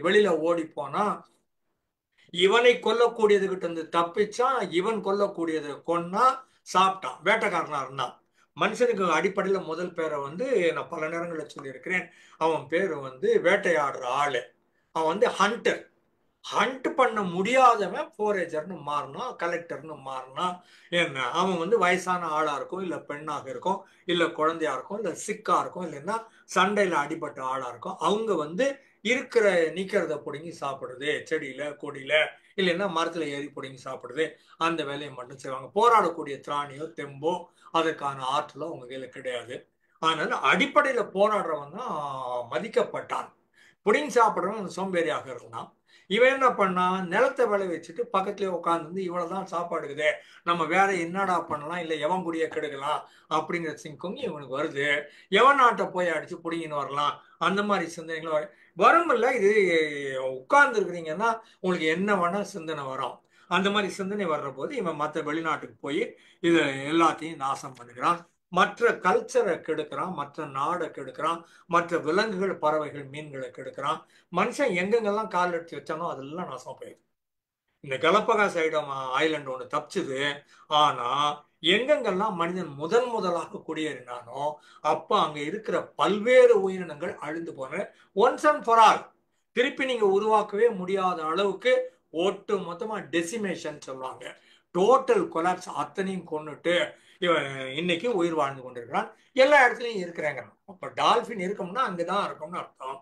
வெளியில ஓடி போனா இவனை கொல்லக்கூடியதுகிட்ட இருந்து தப்பிச்சான், இவன் கொல்லக்கூடியது கொன்னா சாப்பிட்டான், வேட்டைக்காரனா இருந்தான். மனுஷனுக்கு அடிப்படையில முதல் பேரை வந்து நான் பல நேரங்களில் சொல்லியிருக்கிறேன், அவன் பேரு வந்து வேட்டையாடுற ஆளு, அவன் வந்து ஹண்டர். ஹண்ட் பண்ண முடியாதவன் ஃபோரேஜர்னு மாறினா, கலெக்டர்னு மாறினா என்ன, அவன் வந்து வயசான ஆளா இருக்கும், இல்ல பெண்ணாக இருக்கும், இல்ல குழந்தையா இருக்கும், இல்ல சிக்கா இருக்கும், இல்லைன்னா சண்டையில அடிபட்ட ஆளா இருக்கும். அவங்க வந்து இருக்கிற நிக்கிறத பிடுங்கி சாப்பிடுறது, செடியில கொடியில இல்லைன்னா மரத்துல ஏறி பிடுங்கி சாப்பிடுறது, அந்த வேலையை மட்டும் செய்வாங்க. போராடக்கூடிய திராணியோ தெம்போ அதற்கான ஆற்றலோ அவங்க கையில கிடையாது. அதனால அடிப்படையில போராடுறவன் தான் மதிக்கப்பட்டான். புடிங்கி சாப்பிடுறவன் சோம்பேறியாக இருந்தான். இவன் என்ன பண்ணான், நிலத்தை விளை வச்சுட்டு பக்கத்துலயே உட்காந்து இவ்வளவுதான் சாப்பாடுக்குதே, நம்ம வேற என்னடா பண்ணலாம், இல்ல எவன் குடிய கெடுக்கலாம் அப்படிங்கிற சிங்கம் இவனுக்கு வருது. எவன் நாட்டை போய் அடிச்சு புடிங்கின்னு வரலாம், அந்த மாதிரி சிந்தனைகளும் வரும்ல. இது உட்கார்ந்து இருக்கிறீங்கன்னா உங்களுக்கு என்ன வேணா சிந்தனை வரும். அந்த மாதிரி சிந்தனை வர்ற போது இவன் மற்ற வெளிநாட்டுக்கு போய் இது எல்லாத்தையும் நாசம் பண்ணுகிறான். மற்ற கல்ச்சரை கெடுக்கிறான், மற்ற நாடை கெடுக்கிறான், மற்ற விலங்குகள் பறவைகள் மீன்களை கெடுக்கிறான். மனுஷன் எங்கெங்கெல்லாம் கால் எடுத்து வச்சானோ அதெல்லாம் நாசமா போயிடுது. இந்த கலப்பகாஸ் ஐலண்ட் ஒன்று தப்பிச்சுது. ஆனா எங்கெங்கெல்லாம் மனிதன் முதலாக குடியேறினானோ அப்ப அங்க இருக்கிற பல்வேறு உயிரினங்கள் அழிந்து போன. ஒன்ஸ் அண்ட் ஃபார் ஆல் திருப்பி நீங்க உருவாக்கவே முடியாத அளவுக்கு ஒட்டு மொத்தமா டெசிமேஷன் சொல்லுவாங்க. டோட்டல் கொலாப்ஸ் அத்தனையும் கொண்டுட்டு இவன் இன்னைக்கு உயிர் வாழ்ந்து கொண்டிருக்கிறான். எல்லா இடத்துலையும் இருக்கிறாங்க. அப்ப டால்பின் இருக்கும்னா அங்கதான் இருக்கும்னு அர்த்தம்.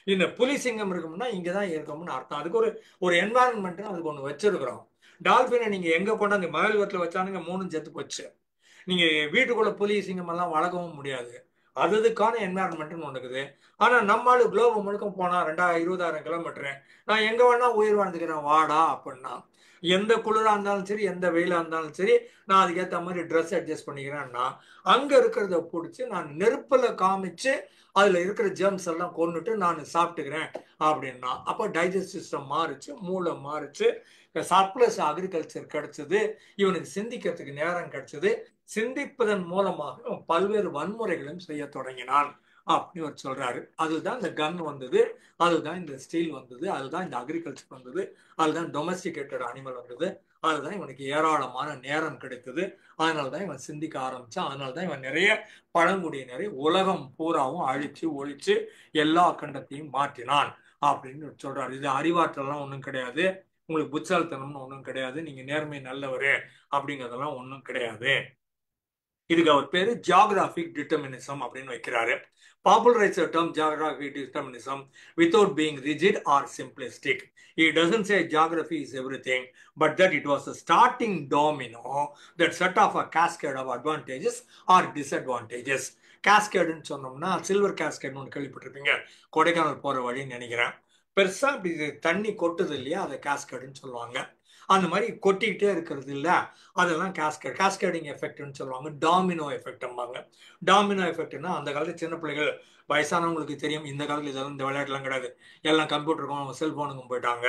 இந்த புலி சிங்கம் இருக்கும்னா இங்கதான் இருக்கும்னு அர்த்தம். அதுக்கு ஒரு ஒரு என்வாரன்மெண்ட் அதுக்கு ஒண்ணு வச்சிருக்கிறோம். டால்பினை நீங்க எங்க கொண்டாந்து மயில் வீட்டுல வச்சானுங்க, மூணும் செத்து போச்சு. நீங்க வீட்டுக்குள்ள புலி சிங்கம் எல்லாம் வளர்க்கவும் முடியாது. அதுக்கான என்வாரன்மெண்ட்னு ஒண்ணு இருக்குது. ஆனா நம்மளால குளோபல் முழுக்க போனா 2000 கிலோமீட்டர் நான் எங்க வேணா உயிர் வாழ்ந்துக்கிறேன் வாடா அப்படின்னா, எந்த குளிரா இருந்தாலும் சரி, எந்த வெயிலா இருந்தாலும் சரி, நான் அதுக்கேற்ற மாதிரி ட்ரெஸ் அட்ஜஸ்ட் பண்ணிக்கிறேன்னா, அங்க இருக்கிறத பிடிச்சி நான் நெருப்புல காமிச்சு அதுல இருக்கிற ஜெர்ம்ஸ் எல்லாம் கொண்டுட்டு நான் சாப்பிட்டுக்கிறேன் அப்படின்னா, அப்போ டைஜஸ்ட் சிஸ்டம் மாறுச்சு, மூளை மாறுச்சு, சர்ப்ளஸ் அக்ரிகல்ச்சர் கிடைச்சது, இவனுக்கு சிந்திக்கிறதுக்கு நேரம் கிடைச்சது. சிந்திப்பதன் மூலமாக பல்வேறு வன்முறைகளையும் செய்ய தொடங்கினான் அப்படின்னு அவர் சொல்றாரு. அதுதான் இந்த கன் வந்தது, அதுதான் இந்த ஸ்டீல் வந்தது, அதுதான் இந்த அக்ரிகல்ச்சர் வந்தது, அதுதான் டொமஸ்டிகேட்டட் அனிமல் வந்தது, அதுதான் இவனுக்கு ஏராளமான நேரம் கிடைத்தது. அதனாலதான் இவன் சிந்திக்க ஆரம்பிச்சான். அதனாலதான் இவன் நிறைய பழங்குடியினரை உலகம் பூராவும் அழிச்சு ஒழிச்சு எல்லா கண்டத்தையும் மாற்றினான் அப்படின்னு சொல்றாரு. இது அறிவாற்றலாம் ஒன்றும் கிடையாது, உங்களுக்கு புத்தாலித்தனம்னு ஒன்றும் கிடையாது, நீங்க நேர்மை நல்லவரு அப்படிங்கிறதெல்லாம் ஒன்றும் கிடையாது. இதுக்கு அவர் பேரு ஜியாகிராபிக் டிட்டர்மினிசம் அப்படின்னு வைக்கிறாரு. Popularize the term geographic determinism without being rigid or simplistic. He doesn't say geography is everything, but that it was a starting domino that set off a cascade of advantages or disadvantages. கேஸ்கேடுன்னு சொன்னோம்னா silver கேஸ்கேட்னு ஒன்று கேள்விப்பட்டிருப்பீங்க, கொடைக்கானல் போற வழின்னு நினைக்கிறேன். பெருசா இப்படி தண்ணி கொட்டுது இல்லையா, அதை கேஸ்கேடுன்னு சொல்லுவாங்க. அந்த மாதிரி கொட்டிக்கிட்டே இருக்கிறது இல்ல, அதெல்லாம் கேஸ்கேடிங் எஃபெக்ட்னு சொல்லுவாங்க. டாமினோ எஃபெக்ட்பாங்க. டாமினோ எஃபெக்ட்னா அந்த காலத்துல சின்ன பிள்ளைகள் வயசானவங்களுக்கு தெரியும். இந்த காலத்துல இதெல்லாம் இந்த விளையாட்டுலாம் கிடையாது, எல்லாம் கம்ப்யூட்டருக்கும் செல்போனுக்கும் போயிட்டாங்க.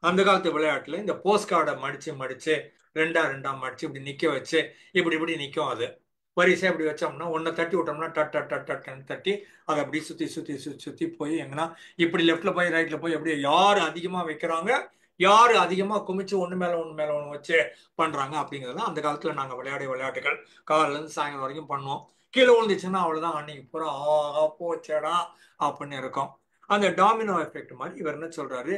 அந்த காலத்து விளையாட்டுல இந்த போஸ்ட் கார்டை மடிச்சு மடிச்சு ரெண்டா ரெண்டா மடிச்சு இப்படி நிக்க வச்சு இப்படி இப்படி நிக்கும். அது வரிசை இப்படி வச்சோம்னா ஒன்னை தட்டி விட்டோம்னா டட் டட் டட் டட்னு தட்டி அதை அப்படி சுத்தி சுத்தி சுத்தி சுத்தி போய் எங்கன்னா இப்படி லெஃப்ட்ல போய் ரைட்ல போய் அப்படியே யாரு அதிகமா வைக்கிறாங்க, யாரு அதிகமா குமிச்சு ஒண்ணு மேல ஒண்ணு வச்சு பண்றாங்க அப்படிங்கிறதுலாம் அந்த காலத்துல நாங்க விளையாடிய விளையாட்டுகள். காலையில இருந்து சாயங்காலம் வரைக்கும் பண்ணுவோம். கீழே விழுந்துச்சுன்னா அவ்வளவுதான், அன்னைக்கு பூரா ஆஹா போச்சேடா அப்படின்னு இருக்கும். அந்த டாமினோ எஃபெக்ட் மாதிரி இவர் என்ன சொல்றாரு,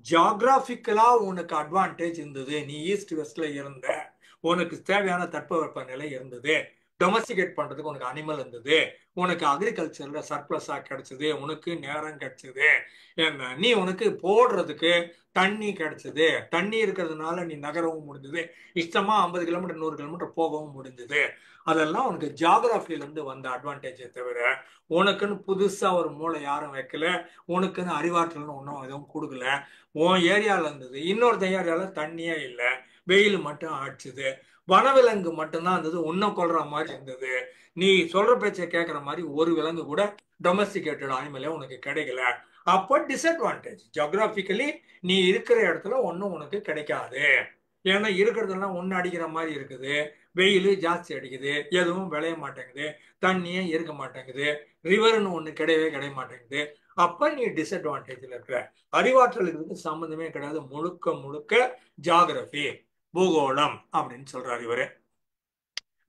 ஜியாகிராபிக்கலா உனக்கு அட்வான்டேஜ் இருந்தது, நீ ஈஸ்ட் வெஸ்ட்ல இருந்த, உனக்கு தேவையான தட்பவெப்ப நிலை இருந்தது, டொமஸ்டிகேட் பண்றதுக்கு உனக்கு அனிமல் இருந்தது, உனக்கு அக்ரிகல்ச்சர்ல சர்ப்ளஸா கிடைச்சது, உனக்கு நேரம் கிடைச்சது, நீ உனக்கு போடுறதுக்கு தண்ணி கிடைச்சது, தண்ணி இருக்கிறதுனால நீ நகரவும் முடிஞ்சது, இஷ்டமா 50 கிலோமீட்டர் 100 கிலோமீட்டர் போகவும் முடிஞ்சது. அதெல்லாம் உனக்கு ஜியாகிரபில இருந்து வந்த அட்வான்டேஜை தவிர உனக்குன்னு புதுசா ஒரு மூளை யாரும் வைக்கல, உனக்குன்னு அறிவாற்றல்னு ஒன்றும் எதுவும் கொடுக்கல. உன் ஏரியால இருந்தது, இன்னொருத்த ஏரியால தண்ணியே இல்லை, வெயில் மட்டும் அடிச்சுது, வனவிலங்கு மட்டும்தான் இருந்தது, உன்னை கொள்ற மாதிரி இருந்தது. நீ சொல்ற பேச்சை கேட்கற மாதிரி ஒரு விலங்கு கூட டொமஸ்டிகேட்டட் அனிமலே உனக்கு கிடைக்கல. அப்போ டிஸ்அட்வான்டேஜ். ஜியோகிராபிக்கலி நீ இருக்கிற இடத்துல ஒன்றும் உனக்கு கிடைக்காது. ஏன்னா இருக்கிறதெல்லாம் ஒன்று அடிக்கிற மாதிரி இருக்குது, வெயில் ஜாஸ்தி அடிக்குது, எதுவும் விளைய மாட்டேங்குது, தண்ணியே இருக்க மாட்டேங்குது, ரிவர்னு ஒன்று கிடையவே கிடைக்க மாட்டேங்குது. அப்ப நீ டிஸ்அட்வான்டேஜ்ல இருக்கிற. அறிவாற்றலுக்கு சம்பந்தமே கிடையாது, முழுக்க முழுக்க ஜியாகிரபி பூகோளம் அப்படின்னு சொல்றாரு இவரு.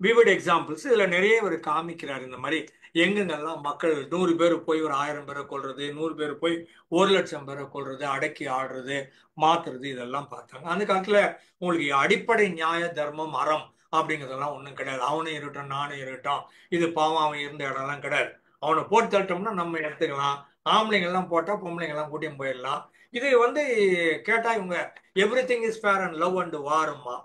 விவிட் எக்ஸாம்பிள்ஸ் இதுல நிறைய ஒரு காமிக்கிறார். இந்த மாதிரி எங்கெங்கெல்லாம் மக்கள் 100 பேர் போய் ஒரு 1000 பேரை கொல்றது, 100 பேர் போய் 1,00,000 பேரை கொல்றது, அடக்கி ஆடுறது, மாத்துறது, இதெல்லாம் பார்த்தாங்க. அந்த காலத்துல உங்களுக்கு அடிப்படை நியாய தர்மம் அறம் அப்படிங்கிறதெல்லாம் ஒண்ணும் கிடையாது. அவனும் இருக்கட்டும் நானும் இருக்கட்டும், இது பாவம் அவன் இருந்த இடம்லாம் கிடையாது. அவனை போட்டு தட்டோம்னா நம்ம எடுத்துக்கலாம், ஆம்பளைங்க எல்லாம் போட்டா பொம்பளைங்க எல்லாம் கூட்டியும் போயிடலாம். இது கேட்டா இவங்க everything is fair and love and வாருமா.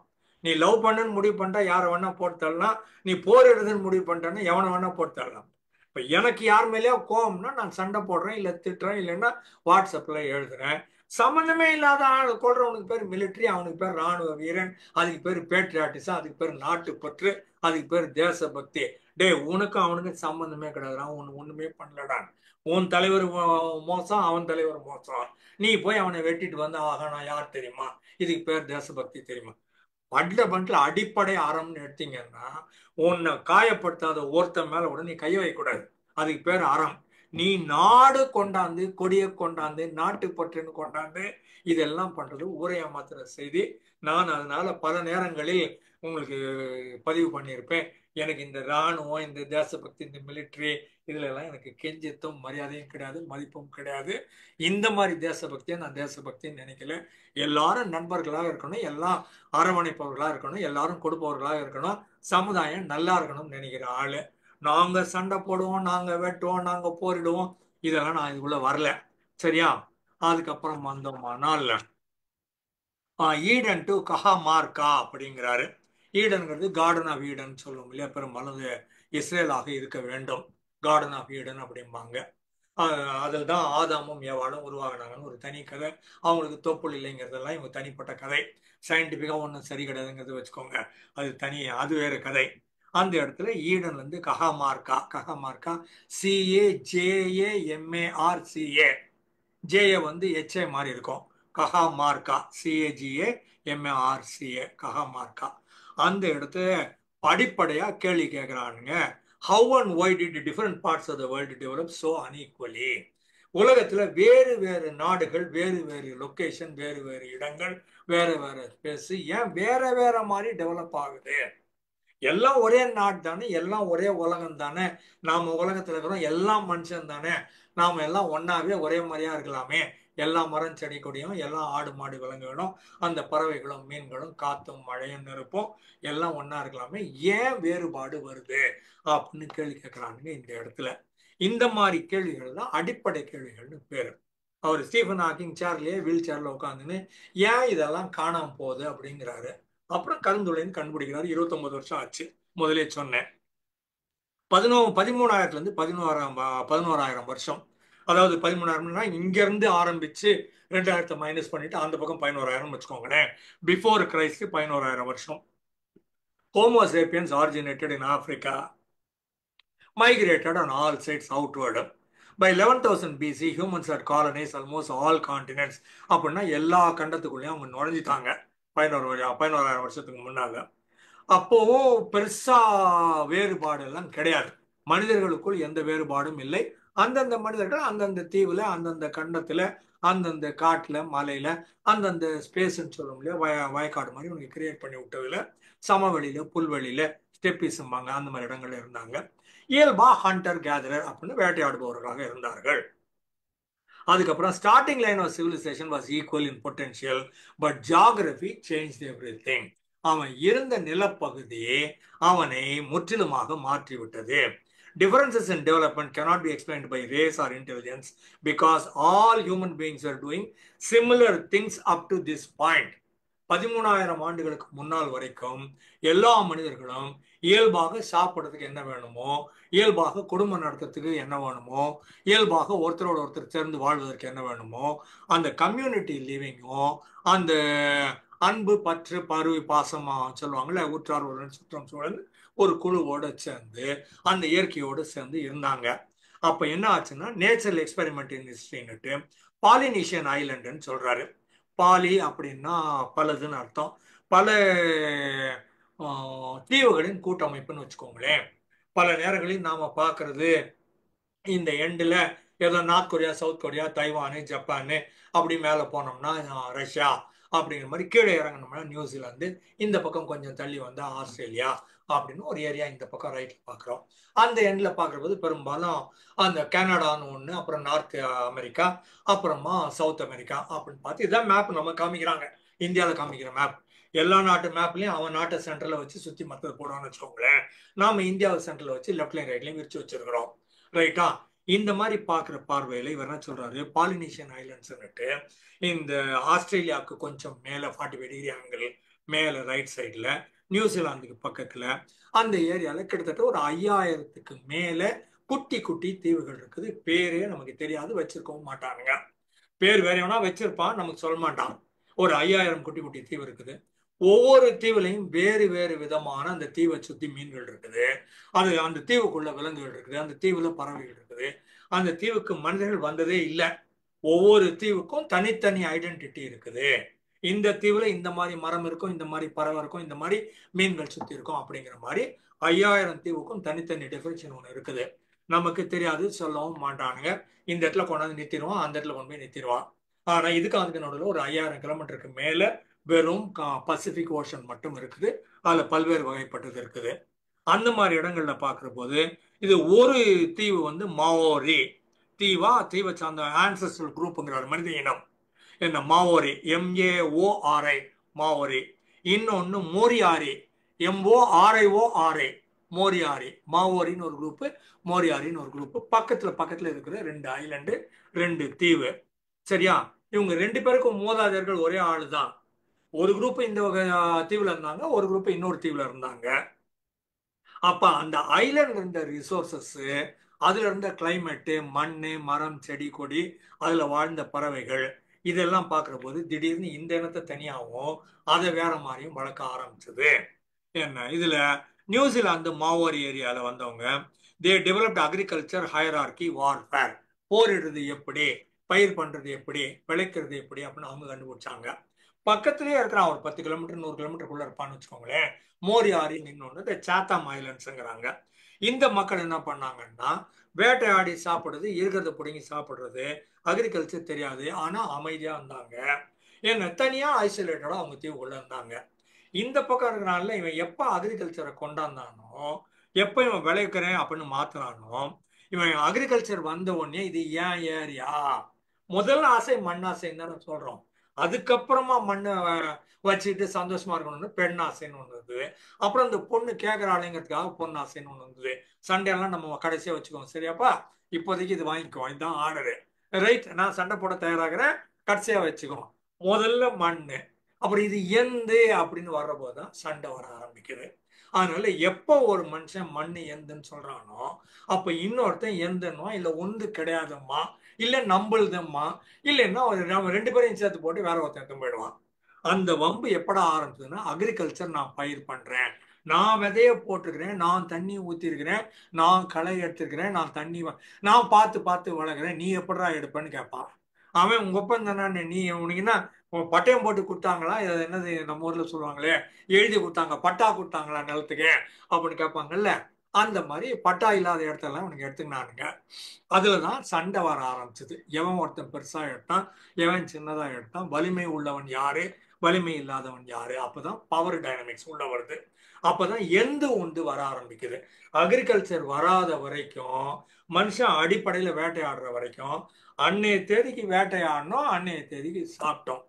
நீ லவ் பண்ணுன்னு முடிவு பண்ணிட்டா யாரை வேணா போட்டு தரலாம், நீ போர் எடுதுன்னு முடிவு பண்ணிட்டான்னா எவனை வேணா போட்டு தரலாம். இப்ப எனக்கு யார் மேலேயோ கோவம்னா நான் சண்டை போடுறேன், இல்ல திட்டுறேன், இல்லைன்னா வாட்ஸ்அப்ல எழுதுறேன். சம்பந்தமே இல்லாத ஆள் கொள்றவனுக்கு பேர் மிலிட்ரி, அவனுக்கு பேர் ராணுவ வீரன், அதுக்கு பேர் பேட்ரியாட்டிசம், அதுக்கு பேர் நாட்டுப்பற்று, அதுக்கு பேர் தேசபக்தி. டே, உனக்கும் அவனுக்கும் சம்பந்தமே கிடையாது. அவன் ஒண்ணுமே பண்ணலடா. உன் தலைவர் மோசம், அவன் தலைவர் மோசம். நீ போய் அவனை வெட்டிட்டு வந்து ஆகா நான் யார் தெரியுமா, இதுக்கு பேர் தேசபக்தி தெரியுமா? பண்ட்ல அடிப்படை அறம்னு எடுத்தீங்கன்னா உன்னை காயப்படுத்தாத ஒருத்தன் மேல கூட நீ கைய வைக்கக்கூடாது. அதுக்கு பேர் அறம். நீ நாடு கொண்டாந்து, கொடியை கொண்டாந்து, நாட்டுப்பற்றுன்னு கொண்டாந்து இதெல்லாம் பண்றது ஊரை ஏமாத்துற செய்தி. நான் அதனால பல நேரங்களில் உங்களுக்கு பதிவு பண்ணியிருப்பேன். எனக்கு இந்த ராணுவம், இந்த தேசபக்தி, இந்த மிலிட்ரி, இதுல எல்லாம் எனக்கு கெஞ்சித்தும் மரியாதையும் கிடையாது, மதிப்பும் கிடையாது. இந்த மாதிரி தேசபக்தியை நான் தேசபக்தின்னு நினைக்கல. எல்லாரும் நண்பர்களாக இருக்கணும், எல்லாம் அரவணைப்பவர்களா இருக்கணும், எல்லாரும் கொடுப்பவர்களா இருக்கணும், சமுதாயம் நல்லா இருக்கணும்னு நினைக்கிற ஆளு. நாங்க சண்டை போடுவோம், நாங்க வெட்டுவோம், நாங்க போரிடுவோம், இதெல்லாம் நான் இதுக்குள்ள வரல. சரியா? அதுக்கப்புறம் வந்தோமானால் ஈடன் டு கஹாமார்கா அப்படிங்கிறாரு. ஈடன்கிறது கார்டன் ஆஃப் ஈடன் சொல்லுவோம் இல்லையா, பெரும்பாலும் அது இஸ்ரேலாக இருக்க வேண்டும். கார்டன் ஆஃப் ஈடன் அப்படிம்பாங்க. அதில் தான் ஆதாமும் ஏவாளும் உருவாகினாங்கன்னு ஒரு தனி கதை. அவங்களுக்கு தொப்புள் இல்லைங்கிறதெல்லாம் இவங்க தனிப்பட்ட கதை. சயின்டிஃபிக்காக ஒன்றும் சரி கிடையாதுங்கிறது வச்சுக்கோங்க, அது தனி, அது வேற கதை. அந்த இடத்துல ஈடன்ல இருந்து கஹாமார்கா, கஹாமார்கா CAJAMARCA, ஜேஏ HA மாதிரி இருக்கும். கஹாமார்கா CAGAMARCA, கஹாமார்கா. அந்த இடத்துல அடிப்படையா கேள்வி கேட்கிறானுங்க. How and why did different parts of the world develop so unequally? உலகத்துல வேறு வேறு நாடுகள், வேறு வேறு லொகேஷன், வேறு வேறு இடங்கள், வேற வேற ஸ்பேஸ் ஏன் வேற வேற மாதிரி டெவலப் ஆகுது? எல்லாம் ஒரே நாடு தானே, எல்லாம் ஒரே உலகம் தானே, நாம உலகத்துல இருக்கிறோம், எல்லாம் மனுஷன் தானே, நாம எல்லாம் ஒன்னாவே ஒரே மாதிரியா இருக்கலாமே. எல்லா மரம் செடி கொடியும், எல்லாம் ஆடு மாடு விலங்குகளும், அந்த பறவைகளும் மீன்களும் காத்தும் மழையும் நெருப்பும் எல்லாம் ஒன்னா இருக்கலாமே, ஏன் வேறுபாடு வருது அப்படின்னு கேள்வி கேட்கிறானுங்க இந்த இடத்துல. இந்த மாதிரி கேள்விகள் தான் அடிப்படை கேள்விகள்னு பேரு. அவர் ஸ்டீஃபன் ஹாக்கிங் சேர்லயே வீல் சேர்ல உட்காந்துன்னு ஏன் இதெல்லாம் காணாம போகுது அப்படிங்கிறாரு. அப்புறம் கருந்துளைன்னு கண்டுபிடிக்கிறாரு. 29 வருஷம் ஆச்சு. முதலே சொன்னேன். 13,000 இருந்து 11,000 வருஷம். அதாவது 13,000னா இங்க இருந்து ஆரம்பிச்சு 2000 மைனஸ் பண்ணிட்டு அந்த பக்கம் 11,000 வச்சுக்கோங்களேன். பிஃபோர் கிரைஸ்ட் 11,000 வருஷம். Homo sapiens originated in Africa, migrated on all sides outward. By 11,000 BC, humans had colonized almost all continents. அப்படின்னா எல்லா கண்டத்துக்குள்ளேயும் அவங்க நுழைஞ்சிட்டாங்க 11,000 வருஷத்துக்கு முன்னால. அப்போவும் பெருசா வேறுபாடு எல்லாம் கிடையாது. மனிதர்களுக்குள் எந்த வேறுபாடும் இல்லை. அந்தந்த மனிதர்கள் அந்தந்த தீவுல, அந்தந்த கண்டத்துல, அந்தந்த காட்டுல, மலையில, அந்தந்த ஸ்பேஸ்ன்னு சொல்லும் இல்லையா, வயக்காடு மாதிரி உனக்கு கிரியேட் பண்ணி விட்டதுல, சமவெளியில, புல்வெளியில, ஸ்டெப்பிஸ்ம்பாங்க, அந்த மாதிரி இடங்கள்ல இருந்தாங்க. இயல்பா ஹண்டர் கேதரர் அப்படின்னு வேட்டையாடுபவர்களாக இருந்தார்கள். அதுக்கப்புறம் starting line of civilisation was equal in potential, but geography change everything. அவன் இருந்த நிலப்பகுதியே அவனை முற்றிலுமாக மாற்றிவிட்டது. Differences in development cannot be explained by race or intelligence because all human beings are doing similar things up to this point. 13,000 ஆண்டுகளுக்கு முன்னால் வரைக்கும் எல்லா மனிதர்களும் இயல்பாக சாப்பிட்றதுக்கு என்ன வேணுமோ, இயல்பாக குடும்பம் நடத்துறதுக்கு என்ன வேணுமோ, இயல்பாக ஒருத்தரோட ஒருத்தர் சேர்ந்து வாழ்வதற்கு என்ன வேணுமோ, அந்த கம்யூனிட்டி லிவிங்கும், அந்த அன்பு பற்று பருவி பாசமா சொல்லுவாங்கல்ல, உற்றார் உறவினர் சுற்றம் சூழல், ஒரு குழுவோட சேர்ந்து அந்த இயற்கையோடு சேர்ந்து இருந்தாங்க. அப்ப என்ன ஆச்சுன்னா நேச்சுரல் எக்ஸ்பெரிமெண்ட் இன் ஹிஸ்டரின்னுட்டு பாலினீஷியன் ஐலண்டுன்னு சொல்றாரு. பாலி அப்படின்னா பலதுன்னு அர்த்தம். பல தீவுகளின் கூட்டமைப்புன்னு வச்சுக்கோங்களேன். பல நேரங்களில் நாம பார்க்கறது இந்த எண்டில் ஏதோ North Korea, South Korea, Taiwan, Japan, அப்படி மேலே போனோம்னா ரஷ்யா, அப்படிங்கிற மாதிரி கீழே இறங்கணும்னா நியூசிலாந்து, இந்த பக்கம் கொஞ்சம் தள்ளி வந்தா ஆஸ்திரேலியா அப்படின்னு ஒரு ஏரியா இந்த பக்கம் ரைட்ல பாக்குறோம். அந்த எண்ட்ல பாக்குறது பெரும்பாலும் அந்த கனடான்னு ஒண்ணு, அப்புறம் நார்த் அமெரிக்கா, அப்புறமா சவுத் அமெரிக்கா அப்படின்னு பார்த்து இதான் மேப் நம்ம காமிக்கிறாங்க. இந்தியாவில் காமிக்கிற மேப் எல்லா நாட்டு மேப்லயும் அவன் நாட்டை சென்டர்ல வச்சு சுத்தி மத்தது போடுவான்னு வச்சுக்கோங்களேன். நாம இந்தியாவை சென்டர்ல வச்சு லெப்ட்லயும் ரைட்லயும் விரிச்சு வச்சிருக்கிறோம். ரைட்டா? இந்த மாதிரி பாக்குற பார்வையில இவர் என்ன சொல்றாரு, பாலினீஷியன் ஐலண்ட்ஸ்னுட்டு இந்த ஆஸ்திரேலியாவுக்கு கொஞ்சம் மேல 45 டிகிரி ஆங்கிள் மேல ரைட் சைட்ல, நியூசிலாந்துக்கு பக்கத்துல அந்த ஏரியால கிட்டத்தட்ட ஒரு 5000க்கு மேல குட்டி குட்டி தீவுகள் இருக்குது. பேரே நமக்கு தெரியாது, வச்சிருக்கவும் மாட்டானுங்க. பேர் வேற எவனா வச்சிருப்பான், நமக்கு சொல்ல மாட்டான். ஒரு 5000 குட்டி குட்டி தீவு இருக்குது. ஒவ்வொரு தீவுலையும் வேறு வேறு விதமான அந்த தீவை சுத்தி மீன்கள் இருக்குது. அது அந்த தீவுக்குள்ள விலங்குகள் இருக்குது, அந்த தீவுல பறவைகள் இருக்குது. அந்த தீவுக்கு மனிதர்கள் வந்ததே இல்லை. ஒவ்வொரு தீவுக்கும் தனித்தனி ஐடென்டிட்டி இருக்குது. இந்த தீவுல இந்த மாதிரி மரம் இருக்கும், இந்த மாதிரி பறவை இருக்கும், இந்த மாதிரி மீன்கள் சுத்தி இருக்கும் அப்படிங்கிற மாதிரி 5000 தீவுக்கும் தனித்தனி டெஃபினிஷன் ஒன்று இருக்குது. நமக்கு தெரியாது, சொல்லவும் மாட்டானுங்க. இந்த இடத்துல கொண்டாந்து நிறுத்திடுவான், அந்த இடத்துல கொண்டு போய் நிறுத்திடுவான். ஆனா இதுக்கு அதுக்கு நடுவில் ஒரு 5000 கிலோமீட்டருக்கு மேல வெறும் பசிபிக் ஓஷன் மட்டும் இருக்குது. அதுல பல்வேறு வகைப்பட்டது இருக்குது. அந்த மாதிரி இடங்கள்ல பாக்குற போது இது ஒரு தீவு வந்து மாவோரி தீவை சார்ந்த ஆன்செஸ்ட்ரல் குரூப்ங்கிறார், மனித இனம். என்ன மாவோரி, MAORI மாவோரி. இன்னொன்னு மோரியாரி, MORIORI மோரியாரி. மாவோரின்னு ஒரு குரூப், மோரியாரின்னு ஒரு குரூப். பக்கத்துல பக்கத்துல இருக்கிற 2 ஐலண்டு, 2 தீவு. சரியா? இவங்க 2 பேருக்கும் மூதாதையர்கள் ஒரே ஆளு தான். ஒரு குரூப் இந்த தீவுல இருந்தாங்க, ஒரு குரூப் இன்னொரு தீவுல இருந்தாங்க. அப்ப அந்த ஐலண்ட் இருந்த ரிசோர்சஸ், அதுல இருந்த கிளைமேட்டு, மண்ணு, மரம், செடி, கொடி, அதுல வாழ்ந்த பறவைகள், இதெல்லாம் பார்க்கிற போது திடீர்னு இந்த இனத்தை தனியாகவும் அதை வேற மாதிரியும் வளர்க்க ஆரம்பிச்சது. என்ன இதுல நியூசிலாந்து மாவோரி ஏரியால வந்தவங்க தே டெவலப்ட் அக்ரிகல்ச்சர் ஹையரார்கி வார்ஃபேர். போரிடுறது எப்படி, பயிர் பண்றது எப்படி, விளைக்கிறது எப்படி அப்படின்னு அவங்க கண்டுபிடிச்சாங்க. பக்கத்திலேயே இருக்கிறான், ஒரு 10 கிலோமீட்டர் 100 கிலோமீட்டருக்குள்ள இருப்பான்னு வச்சுக்கோங்களேன். மோரியாரி இன்னொன்று இந்த சாத்தாம் ஐலண்ட்ஸுங்கிறாங்க. இந்த மக்கள் என்ன பண்ணாங்கன்னா வேட்டையாடி சாப்பிடுறது, இருக்கிறத பிடுங்கி சாப்பிடுறது, அக்ரிகல்ச்சர் தெரியாது, ஆனா அமைதியா இருந்தாங்க. ஏன்னா தனியா ஐசோலேட்டடா அவங்க தீவுக்குள்ள இருந்தாங்க. இந்த பக்கம் இருக்கிறனால இவன் எப்ப அக்ரிகல்ச்சரை கொண்டாந்தானோ, எப்ப இவன் விளைவிக்கிறேன் அப்படின்னு மாத்துறானோ, இவன் அக்ரிகல்ச்சர் வந்த உடனே இது ஏன் ஏரியா, முதல் ஆசை மண்ணாசைன்னு தானே சொல்றோம். அதுக்கப்புறமா மண்ணை வச்சுட்டு சந்தோஷமா இருக்கணும்னு பெண் ஆசைன்னு ஒண்ணு இருந்தது. அப்புறம் இந்த பொண்ணு கேட்கறாளுங்கிறதுக்காக பொண்ணு ஆசைன்னு ஒண்ணு இருந்தது. சண்டை எல்லாம் நம்ம கடைசியா வச்சுக்கோங்க, சரியாப்பா? இப்போதைக்கு இது வாங்கிக்குவோம், இதுதான் ஆர்டரு. ரைட், நான் சண்டை போட தயாராகிறேன், கடைசியா வச்சுக்கோம். முதல்ல மண்ணு, அப்புறம் இது எந்து அப்படின்னு வர்ற போதுதான் சண்டை வர ஆரம்பிக்குது. அதனால எப்போ ஒரு மனுஷன் மண்ணு எந்துன்னு சொல்றானோ, அப்ப இன்னொருத்தன் எந்தன்னுவா, இல்ல ஒன்று கிடையாதும்மா, இல்ல நம்பளுதம்மா, இல்லைன்னா நம்ம 2 பேரையும் சேர்த்து போட்டு வேற ஒருத்தன் எடுத்து போயிடுவான். அந்த வம்பு எப்படா ஆரம்பிச்சதுன்னா, அக்ரிகல்ச்சர் நான் பயிர் பண்றேன், நான் விதைய போட்டுக்கிறேன், நான் தண்ணி ஊத்திருக்கிறேன், நான் களை எடுத்துக்கிறேன், நான் தண்ணி நான் பார்த்து பார்த்து வளர்க்குறேன், நீ எப்படா எடுப்பேன்னு கேட்பான். அவன் உங்க ஒப்பன் தானே, நீ உனக்கு என்ன பட்டயம் போட்டு கொடுத்தாங்களா, இது என்னது நம்ம ஊர்ல சொல்லுவாங்களே, எழுதி கொடுத்தாங்க, பட்டா கொடுத்தாங்களா நிலத்துக்கு அப்படின்னு கேட்பாங்கல்ல. அந்த மாதிரி பட்டா இல்லாத இடத்தெல்லாம் உனக்கு எடுத்துக்கினானுங்க. அதுலதான் சண்டை வர ஆரம்பிச்சது. எவன் ஒருத்தன் பெருசா எடுத்தான், எவன் சின்னதா எடுத்தான், வலிமை உள்ளவன் யாரு, வலிமை இல்லாதவன் யாரு, அப்பதான் பவர் டைனமிக்ஸ் உள்ள வருது. அப்பதான் எந்து உண்டு வர ஆரம்பிக்குது. அக்ரிகல்ச்சர் வராத வரைக்கும், மனுஷன் அடிப்படையில வேட்டையாடுற வரைக்கும், அன்னைய தேதிக்கு வேட்டையாடணும், அன்னைய தேதிக்கு சாப்பிட்டோம்.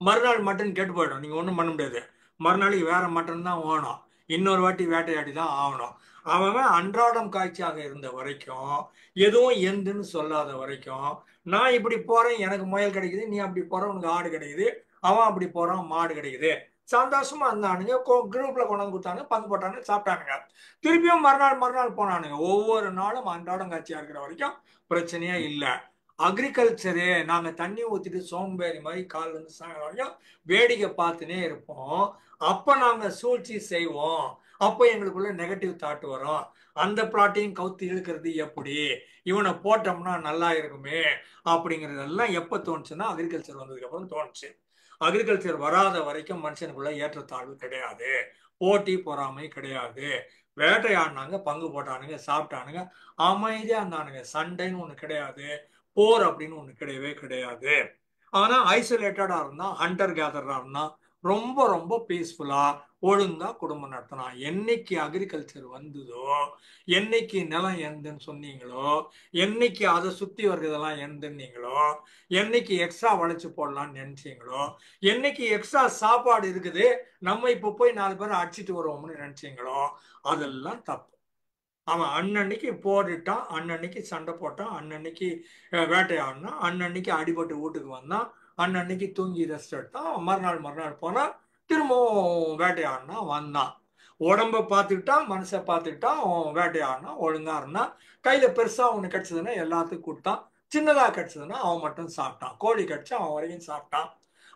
மறுநாள் மட்டன் கெட்டு போயிடும், நீங்க ஒன்றும் பண்ண முடியாது. மறுநாளைக்கு வேற மட்டன் தான் வேணும், இன்னொரு வாட்டி வேட்டையாடி தான் ஆகணும். அவன் அன்றாடம் காட்சியாக இருந்த வரைக்கும், எதுவும் எந்துன்னு சொல்லாத வரைக்கும், நான் இப்படி போறேன் எனக்கு முயல் கிடைக்குது, நீ அப்படி போற உனக்கு ஆடு கிடைக்குது, அவன் அப்படி போறான் மாடு கிடைக்குது, சந்தோஷமா இருந்தானுங்க. குரூப்ல கொண்டாந்து கொடுத்தாங்க, பங்கு போட்டானுங்க, சாப்பிட்டானுங்க. திருப்பியும் மறுநாள் போனானுங்க. ஒவ்வொரு நாளும் அன்றாடம் காட்சியா இருக்கிற வரைக்கும் பிரச்சனையே இல்லை. அக்ரிகல்ச்சரு நாங்க தண்ணி ஊத்திட்டு சோம்பேறி மாதிரி காலில் இருந்து சாயங்காலம் வரைக்கும் வேடிக்கை பார்த்துனே இருப்போம். அப்ப நாங்க சூழ்ச்சி செய்வோம், அப்போ எங்களுக்குள்ள நெகட்டிவ் தாட் வரும். அந்த பிளாட்டையும் கவுத்து இழுக்கிறது எப்படி, இவனை போட்டோம்னா நல்லா இருக்குமே அப்படிங்கிறதெல்லாம் எப்ப தோணுச்சுன்னா அக்ரிகல்ச்சர் வந்ததுக்கு அப்புறம் தோணுச்சு. அக்ரிகல்ச்சர் வராத வரைக்கும் மனுஷனுக்குள்ள ஏற்றத்தாழ்வு கிடையாது, போட்டி பொறாமை கிடையாது. வேட்டையாடினாங்க, பங்கு போட்டானுங்க, சாப்பிட்டானுங்க, அமைதியா இருந்தானுங்க. சண்டைன்னு ஒண்ணு கிடையாது, போர் அப்படின்னு ஒண்ணு கிடையவே கிடையாது. ஆனா ஐசோலேட்டடா இருந்தா, ஹண்டர் கேதரா இருந்தா, ரொம்ப ரொம்ப பீஸ்ஃபுல்லா ஒழுங்கா குடும்பம் நடத்தினான். என்னைக்கு அக்ரிகல்ச்சர் வந்ததோ, என்னைக்கு நிலம் எந்துன்னு சொன்னீங்களோ, என்னைக்கு அதை சுத்தி வர்றதெல்லாம் எந்துன்னீங்களோ, என்னைக்கு எக்ஸ்ட்ரா வளைச்சு போடலாம்னு நினைச்சீங்களோ, என்னைக்கு எக்ஸ்ட்ரா சாப்பாடு இருக்குது நம்ம இப்ப போய் 4 பேரை அடிச்சிட்டு வருவோம்னு நினைச்சீங்களோ, அதெல்லாம் தப்பு. அவன் அன்னன்னைக்கு போரிட்டான், அன்னன்னைக்கு சண்டை போட்டான், அன்னன்னைக்கு வேட்டையாடினான், அன்னன்னைக்கு அடிபட்டு வீட்டுக்கு வந்தான், அன்னன்னைக்கு தூங்கி ரெஸ்ட் எடுத்தான், மறுநாள் போனா திரும்பவும் வேட்டையாடினான், வந்தான். உடம்ப பார்த்துக்கிட்டான், மனசை பார்த்துக்கிட்டான், வேட்டையாடினான், ஒழுங்கா இருந்தான். கையில பெருசா ஒண்ணு கிடைச்சதுன்னா எல்லாத்துக்கும் கொடுத்தான். சின்னதா கிடைச்சதுன்னா அவன் மட்டும் சாப்பிட்டான். கோழி கடிச்சு அவன் வரைக்கும் சாப்பிட்டான்.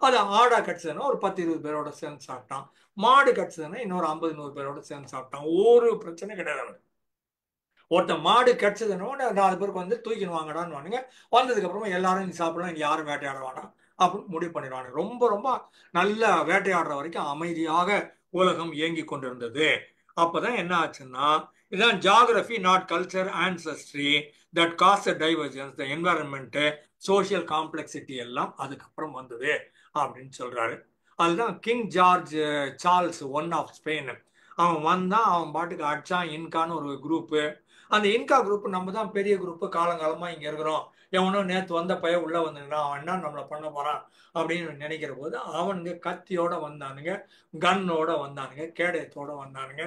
அது ஆடா கடிச்சதுன்னா ஒரு 10-20 பேரோட சேர்ந்து சாப்பிட்டான். மாடு கடிச்சதுன்னா இன்னொரு 50-100 பேரோட சேர்ந்து சாப்பிட்டான். ஒரு பிரச்சனை கிடையாது அவனுக்கு. ஒருத்தன் மாடு கிடைச்சதுன்னு 4 பேருக்கு வந்து தூக்கின்னு வாங்கடான்னு வானுங்க. வந்ததுக்கு அப்புறமா எல்லாரும் நீ சாப்பிடலாம், நீ யாரும் வேட்டையாட வேணாம் அப்படின்னு முடிவு பண்ணிடுவாங்க. ரொம்ப ரொம்ப நல்ல வேட்டையாடுற வரைக்கும் அமைதியாக உலகம் இயங்கி கொண்டிருந்தது. அப்பதான் என்ன ஆச்சுன்னா, இதான் geography not culture ancestry that cause divergence the environment social complexity எல்லாம் அதுக்கப்புறம் வந்தது அப்படின்னு சொல்றாரு. அதுதான் king George Charles one of Spain. அவன் வந்தான், அவன் பாட்டுக்கு அடிச்சான். இன்கான்னு ஒரு குரூப்பு. அந்த இன்கா குரூப் நம்ம தான் பெரிய குரூப், காலங்காலமா இங்க இருக்கிறோம். எவனோ நேத்து வந்த பையன் உள்ள வந்துக்கிறான், அவன் என்ன நம்மளை பண்ண போறான் அப்படின்னு நினைக்கிற போது அவனுங்க கத்தியோட வந்தானுங்க, கன்னோட வந்தானுங்க, கேடயத்தோட வந்தானுங்க,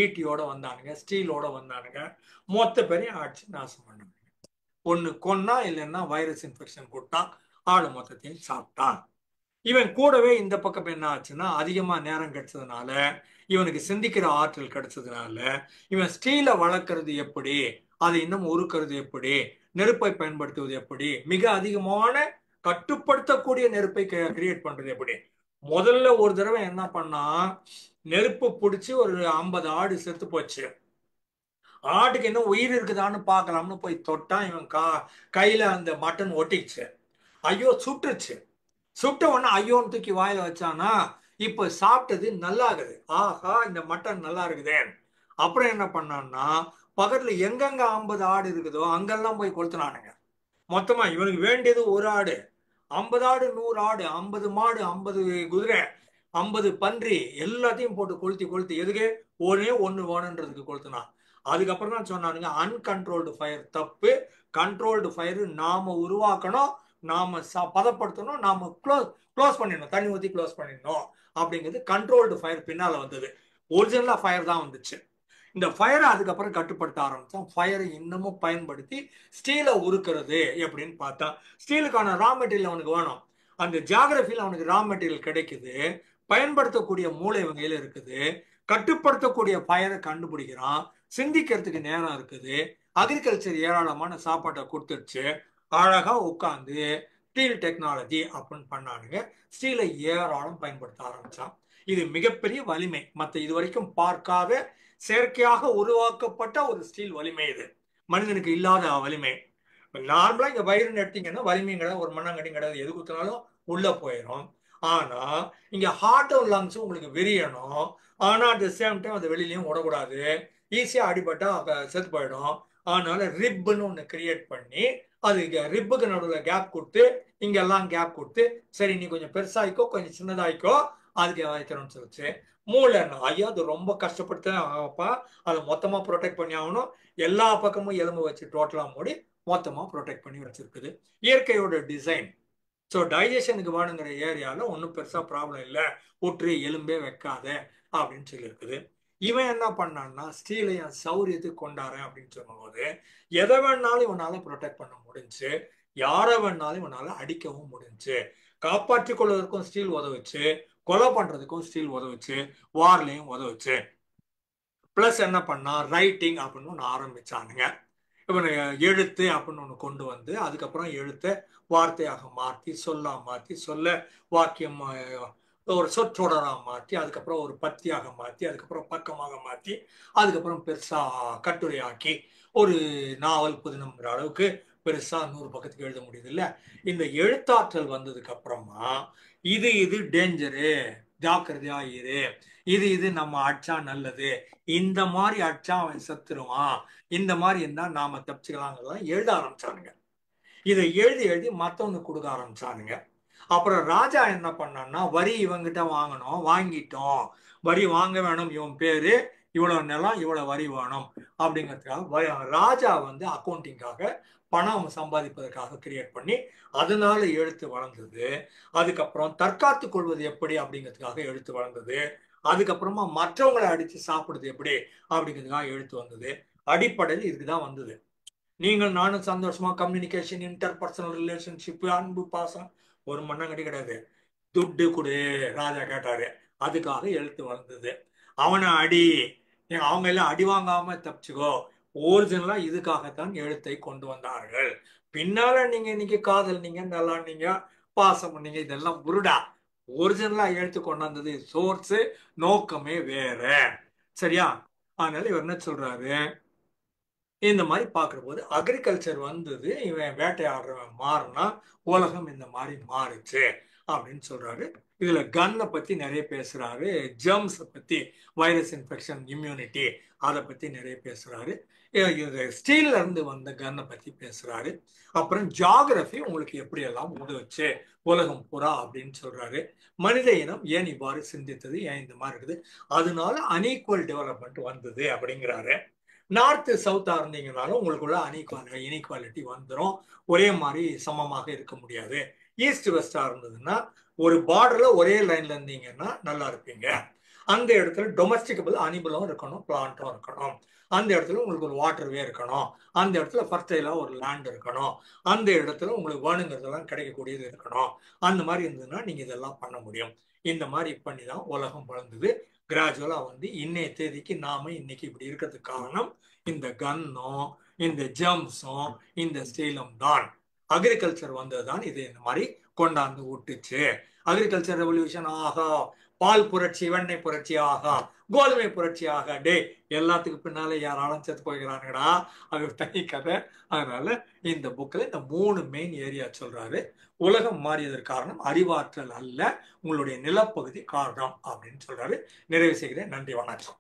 ஈட்டியோட வந்தானுங்க, ஸ்டீலோட வந்தானுங்க. மொத்த பேரையும் அடிச்சு நாசம் பண்ணானுங்க. ஒண்ணு கொன்னா, இல்லைன்னா வைரஸ் இன்ஃபெக்ஷன் கொடுத்தான், ஆளு மொத்தத்தையும் சாப்பிட்டான். இவன் கூடவே இந்த பக்கம் என்ன ஆச்சுன்னா, அதிகமா நேரம் கிடைச்சதுனால, இவனுக்கு சிந்திக்கிற ஆற்றல் கிடைச்சதுனால, இவன் ஸ்டீலை வளர்க்கறது எப்படி, அதை இன்னும் உருக்கிறது எப்படி, நெருப்பை பயன்படுத்துவது எப்படி, மிக அதிகமான கட்டுப்படுத்தக்கூடிய நெருப்பை கிரியேட் பண்றது எப்படி. முதல்ல ஒரு தடவை என்ன பண்ணா, நெருப்பு பிடிச்சி ஒரு 50 ஆடு செத்து போச்சு. ஆட்டுக்கு என்ன உயிர் இருக்குதான்னு பார்க்கலாம்னு போய் தொட்டான். இவன் கையில அந்த மட்டன் ஒட்டிச்சு. ஐயோ சுட்டுச்சு. சுட்ட உடனே ஐயோன்னு தூக்கி வாயில வச்சானா, இப்ப சாப்பிட்டது நல்லா இருக்குது. ஆஹா, இந்த மட்டன் நல்லா இருக்குதே. அப்புறம் என்ன பண்ணான்னா, பக்கத்துல எங்கெங்க 50 ஆடு இருக்குதோ அங்கெல்லாம் போய் கொளுத்துனானுங்க. மொத்தமா இவனுக்கு வேண்டியது ஒரு ஆடு, 50 ஆடு, 100 ஆடு, 50 மாடு, 50 குதிரை, 50 பன்றி, எல்லாத்தையும் போட்டு கொளுத்தி கொளுத்தி எதுக்கு ஒரே ஒண்ணு வேணுன்றதுக்கு கொளுத்துனான். அதுக்கப்புறம் தான் சொன்னானுங்க, அன்கண்ட்ரோல்டு ஃபயர் தப்பு, கண்ட்ரோல்டு ஃபயர் நாம உருவாக்கணும், நாம பதப்படுத்தணும், நாம க்ளோஸ் பண்ணிடணும், தண்ணி ஊற்றி க்ளோஸ் பண்ணிடணும் அப்படிங்கிறது கண்ட்ரோல்டு ஃபயர் பின்னால வந்தது. ஒரிஜினலா ஃபயர் தான் வந்துச்சு. இந்த ஃபயரை அதுக்கப்புறம் கட்டுப்படுத்த ஆரம்பிச்சோம். ஃபயரை இன்னமும் பயன்படுத்தி ஸ்டீலை உருக்கிறது எப்படின்னு பார்த்தா, ஸ்டீலுக்கான ரா மெட்டீரியல் அவனுக்கு வேணும். அந்த ஜியாகிரபியில் அவனுக்கு ரா மெட்டீரியல் கிடைக்குது, பயன்படுத்தக்கூடிய மூளை வகையில் இருக்குது, கட்டுப்படுத்தக்கூடிய ஃபயரை கண்டுபிடிக்கிறான், சிந்திக்கிறதுக்கு நேரம் இருக்குது, அக்ரிகல்ச்சர் ஏராளமான சாப்பாட்டை கொடுத்துருச்சு. அழகா உட்காந்து ஸ்டீல் டெக்னாலஜி அப்படின்னு பண்ணானுங்க. ஸ்டீலை ஏராளம் பயன்படுத்த ஆரம்பிச்சான். இது மிகப்பெரிய வலிமை. மற்ற இது வரைக்கும் பார்க்காத செயற்கையாக உருவாக்கப்பட்ட ஒரு ஸ்டீல் வலிமை. இது மனிதனுக்கு இல்லாத வலிமை. நார்மலா இங்க வயிறுன்னு எடுத்தீங்கன்னா வலிமையும் கிடையாது, ஒரு மண்ணாங்கட்டியும் கிடையாது, எது குத்தினாலும் உள்ள போயிடும். ஆனா இங்க ஹார்ட்டும் லங்ஸும் உங்களுக்கு விரியணும். ஆனா அட் த சேம் டைம் அது வெளியிலயும் விடக்கூடாது. ஈஸியா அடிபட்டா செத்து போயிடும். அதனால ரிப்னு ஒண்ணு கிரியேட் பண்ணி, அது ரிப்புக்கு நடுவில் கேப் கொடுத்து, இங்கெல்லாம் கேப் கொடுத்து, சரி நீ கொஞ்சம் பெருசாயிக்கோ, கொஞ்சம் சின்னதாயிக்கோ, அதுக்கு வைக்கணும்னு சொல்லிச்சு. மூளை ஐயா அது ரொம்ப கஷ்டப்பட்டு ஆப்பா, அதை மொத்தமா ப்ரொடெக்ட் பண்ணி ஆகணும். எல்லா பக்கமும் எலும்பு வச்சு டோட்டலா மூடி மொத்தமா ப்ரொடெக்ட் பண்ணி வச்சிருக்குது. இயற்கையோட டிசைன். ஸோ டைஜஷனுக்கு வேணுங்கிற ஏரியாவில் ஒன்றும் பெருசா ப்ராப்ளம் இல்லை, உற்று எலும்பே வைக்காத அப்படின்னு சொல்லியிருக்குது. இவன் என்ன பண்ணான்னா, ஸ்டீலை என் சௌரியத்துக்கு கொண்டாறேன் அப்படின்னு சொல்லும்போது, எதை வேணாலும் இவனால ப்ரொடெக்ட் பண்ண முடிஞ்சு, யாரை வேணாலும் இவனால அடிக்கவும் முடிஞ்சு, காப்பாற்றிக் கொள்வதற்கும் ஸ்டீல் உதவுச்சு, கொலை பண்றதுக்கும் ஸ்டீல் உதவுச்சு, வார்லையும் உதவுச்சு. பிளஸ் என்ன பண்ணா, ரைட்டிங் அப்படின்னு ஒன்று ஆரம்பிச்சானுங்க. இவனை எழுத்து அப்படின்னு ஒன்று கொண்டு வந்து, அதுக்கப்புறம் எழுத்தை வார்த்தையாக மாற்றி, சொல்லா மாற்றி, சொல்ல வாக்கியம் ஒரு சொற்றொடராக மாற்றி, அதுக்கப்புறம் ஒரு பத்தியாக மாற்றி, அதுக்கப்புறம் பக்கமாக மாற்றி, அதுக்கப்புறம் பெருசா கட்டுரையாக்கி ஒரு நாவல் புதினம்ங்கிற அளவுக்கு பெருசா 100 பக்கத்துக்கு எழுத முடியுது இல்ல. இந்த எழுத்தாற்றல் வந்ததுக்கு அப்புறமா இது டேஞ்சரு, ஜாக்கிரதையா இரு, இது நம்ம அடிச்சா நல்லது, இந்த மாதிரி அடிச்சா அவன் செத்துருவான், இந்த மாதிரி இருந்தா நாம தப்பிச்சுக்கலாங்கிறதெல்லாம் எழுத ஆரம்பிச்சானுங்க. இதை எழுதி எழுதி மத்தவனுக்கு கொடுக்க ஆரம்பிச்சானுங்க. அப்புறம் ராஜா என்ன பண்ணான்னா வரி இவங்கிட்ட வாங்கணும், வாங்கிட்டோம், வரி வாங்க வேணும், இவன் பேரு, இவ்வளவு நிலம், இவ்வளவு வரி வேணும் அப்படிங்கிறதுக்காக ராஜா வந்து அக்கௌண்டிங்காக பணம் சம்பாதிப்பதற்காக கிரியேட் பண்ணி அதனால எழுத்து வளர்ந்தது. அதுக்கப்புறம் தற்காத்து கொள்வது எப்படி அப்படிங்கிறதுக்காக எழுத்து வளர்ந்தது. அதுக்கப்புறமா மற்றவங்களை அடிச்சு சாப்பிடுறது எப்படி அப்படிங்கிறதுக்காக எழுத்து வந்தது. அடிப்படையில் இதுக்குதான் வந்தது. நீங்கள் நானும் சந்தோஷமா கம்யூனிகேஷன், இன்டர் பர்சனல் ரிலேஷன்ஷிப், அன்பு, பாசம், ஒரு மண்ணங்கட்டி கிடையாது. துட்டு கொடு ராஜா கேட்டாரு, அதுக்காக எழுத்து வளர்ந்தது. அவனை அடி, அவங்க எல்லாம் அடி வாங்காம தப்பிச்சுக்கோ, ஒரிஜினலா இதுக்காகத்தான் எழுத்தை கொண்டு வந்தார்கள். பின்னால நீங்க இன்னைக்கு காதல், நீங்க நல்லா, நீங்க பாசம் பண்ணீங்க, இதெல்லாம் புருடா. ஒரிஜினலா எழுத்து கொண்டு வந்தது சோர்ஸ், நோக்கமே வேற. சரியா? அதனால இவர் என்ன சொல்றாரு, இந்த மாதிரி பார்க்குற போது அக்ரிகல்ச்சர் வந்தது, இவன் வேட்டையாடுறவன் மாறினா உலகம் இந்த மாதிரி மாறுச்சு அப்படின்னு சொல்றாரு. இதுல கன்னை பத்தி நிறைய பேசுறாரு, ஜெர்ம்ஸ் பத்தி, வைரஸ் இன்ஃபெக்ஷன், இம்யூனிட்டி, அதை பத்தி நிறைய பேசுறாரு. ஸ்டீல்ல இருந்து வந்த கன்னை பத்தி பேசுறாரு. அப்புறம் ஜியாகிரபி உங்களுக்கு எப்படி எல்லாம் உதவுச்சு உலகம் பூரா அப்படின்னு சொல்றாரு. மனித இனம் ஏன் இவ்வாறு சிந்தித்தது, ஏன் இந்த மாதிரி இருக்குது, அதனால அன்ஈக்குவல் டெவலப்மெண்ட் வந்தது அப்படிங்கிறாரு. நார்த்து சவுத்தா இருந்தீங்கனாலும் உங்களுக்குள்ள இன்இக்வாலிட்டி வந்துடும், ஒரே மாதிரி சமமாக இருக்க முடியாது. ஈஸ்ட் வெஸ்டா இருந்ததுன்னா ஒரு பார்டர்ல ஒரே லைன்ல இருந்தீங்கன்னா நல்லா இருப்பீங்க. அந்த இடத்துல டொமஸ்டிகபிள் அனிமலும் இருக்கணும், பிளான்ட்டும் இருக்கணும். அந்த இடத்துல உங்களுக்கு ஒரு வாட்டர்வே இருக்கணும். அந்த இடத்துல ஃபர்டைலா ஒரு லேண்ட் இருக்கணும். அந்த இடத்துல உங்களுக்கு வேணுங்கிறதெல்லாம் கிடைக்கக்கூடியது இருக்கணும். அந்த மாதிரி இருந்ததுன்னா நீங்க இதெல்லாம் பண்ண முடியும். இந்த மாதிரி பண்ணி தான் உலகம் வளர்ந்தது. கிராஜுவலா வந்து இன்னைய தேதிக்கு நாம இன்னைக்கு இப்படி இருக்கிறதுக்கு காரணம் இந்த கன்னும், இந்த ஜெர்ம்ஸும், இந்த ஸ்டீலும் தான். அக்ரிகல்ச்சர் வந்ததுதான் இது இந்த மாதிரி கொண்டாந்து விட்டுச்சு. அக்ரிகல்ச்சர் ரெவல்யூஷன் ஆகா, பால் புரட்சி, வெண்ணெய் புரட்சி ஆகா, கோதுமை புரட்சி ஆகா, டே எல்லாத்துக்கு பின்னால யாராலும் செத்து போய்கிறானுங்கடா, அது தனி கதை. அதனால இந்த புக்கில் இந்த 3 மெயின் ஏரியா சொல்றாரு. உலகம் மாறியதற்கு காரணம் அறிவாற்றல் அல்ல, உங்களுடைய நிலப்பகுதி காரணம் அப்படின்னு சொல்றாரு. நிறைவு செய்கிறேன். நன்றி, வணக்கம்.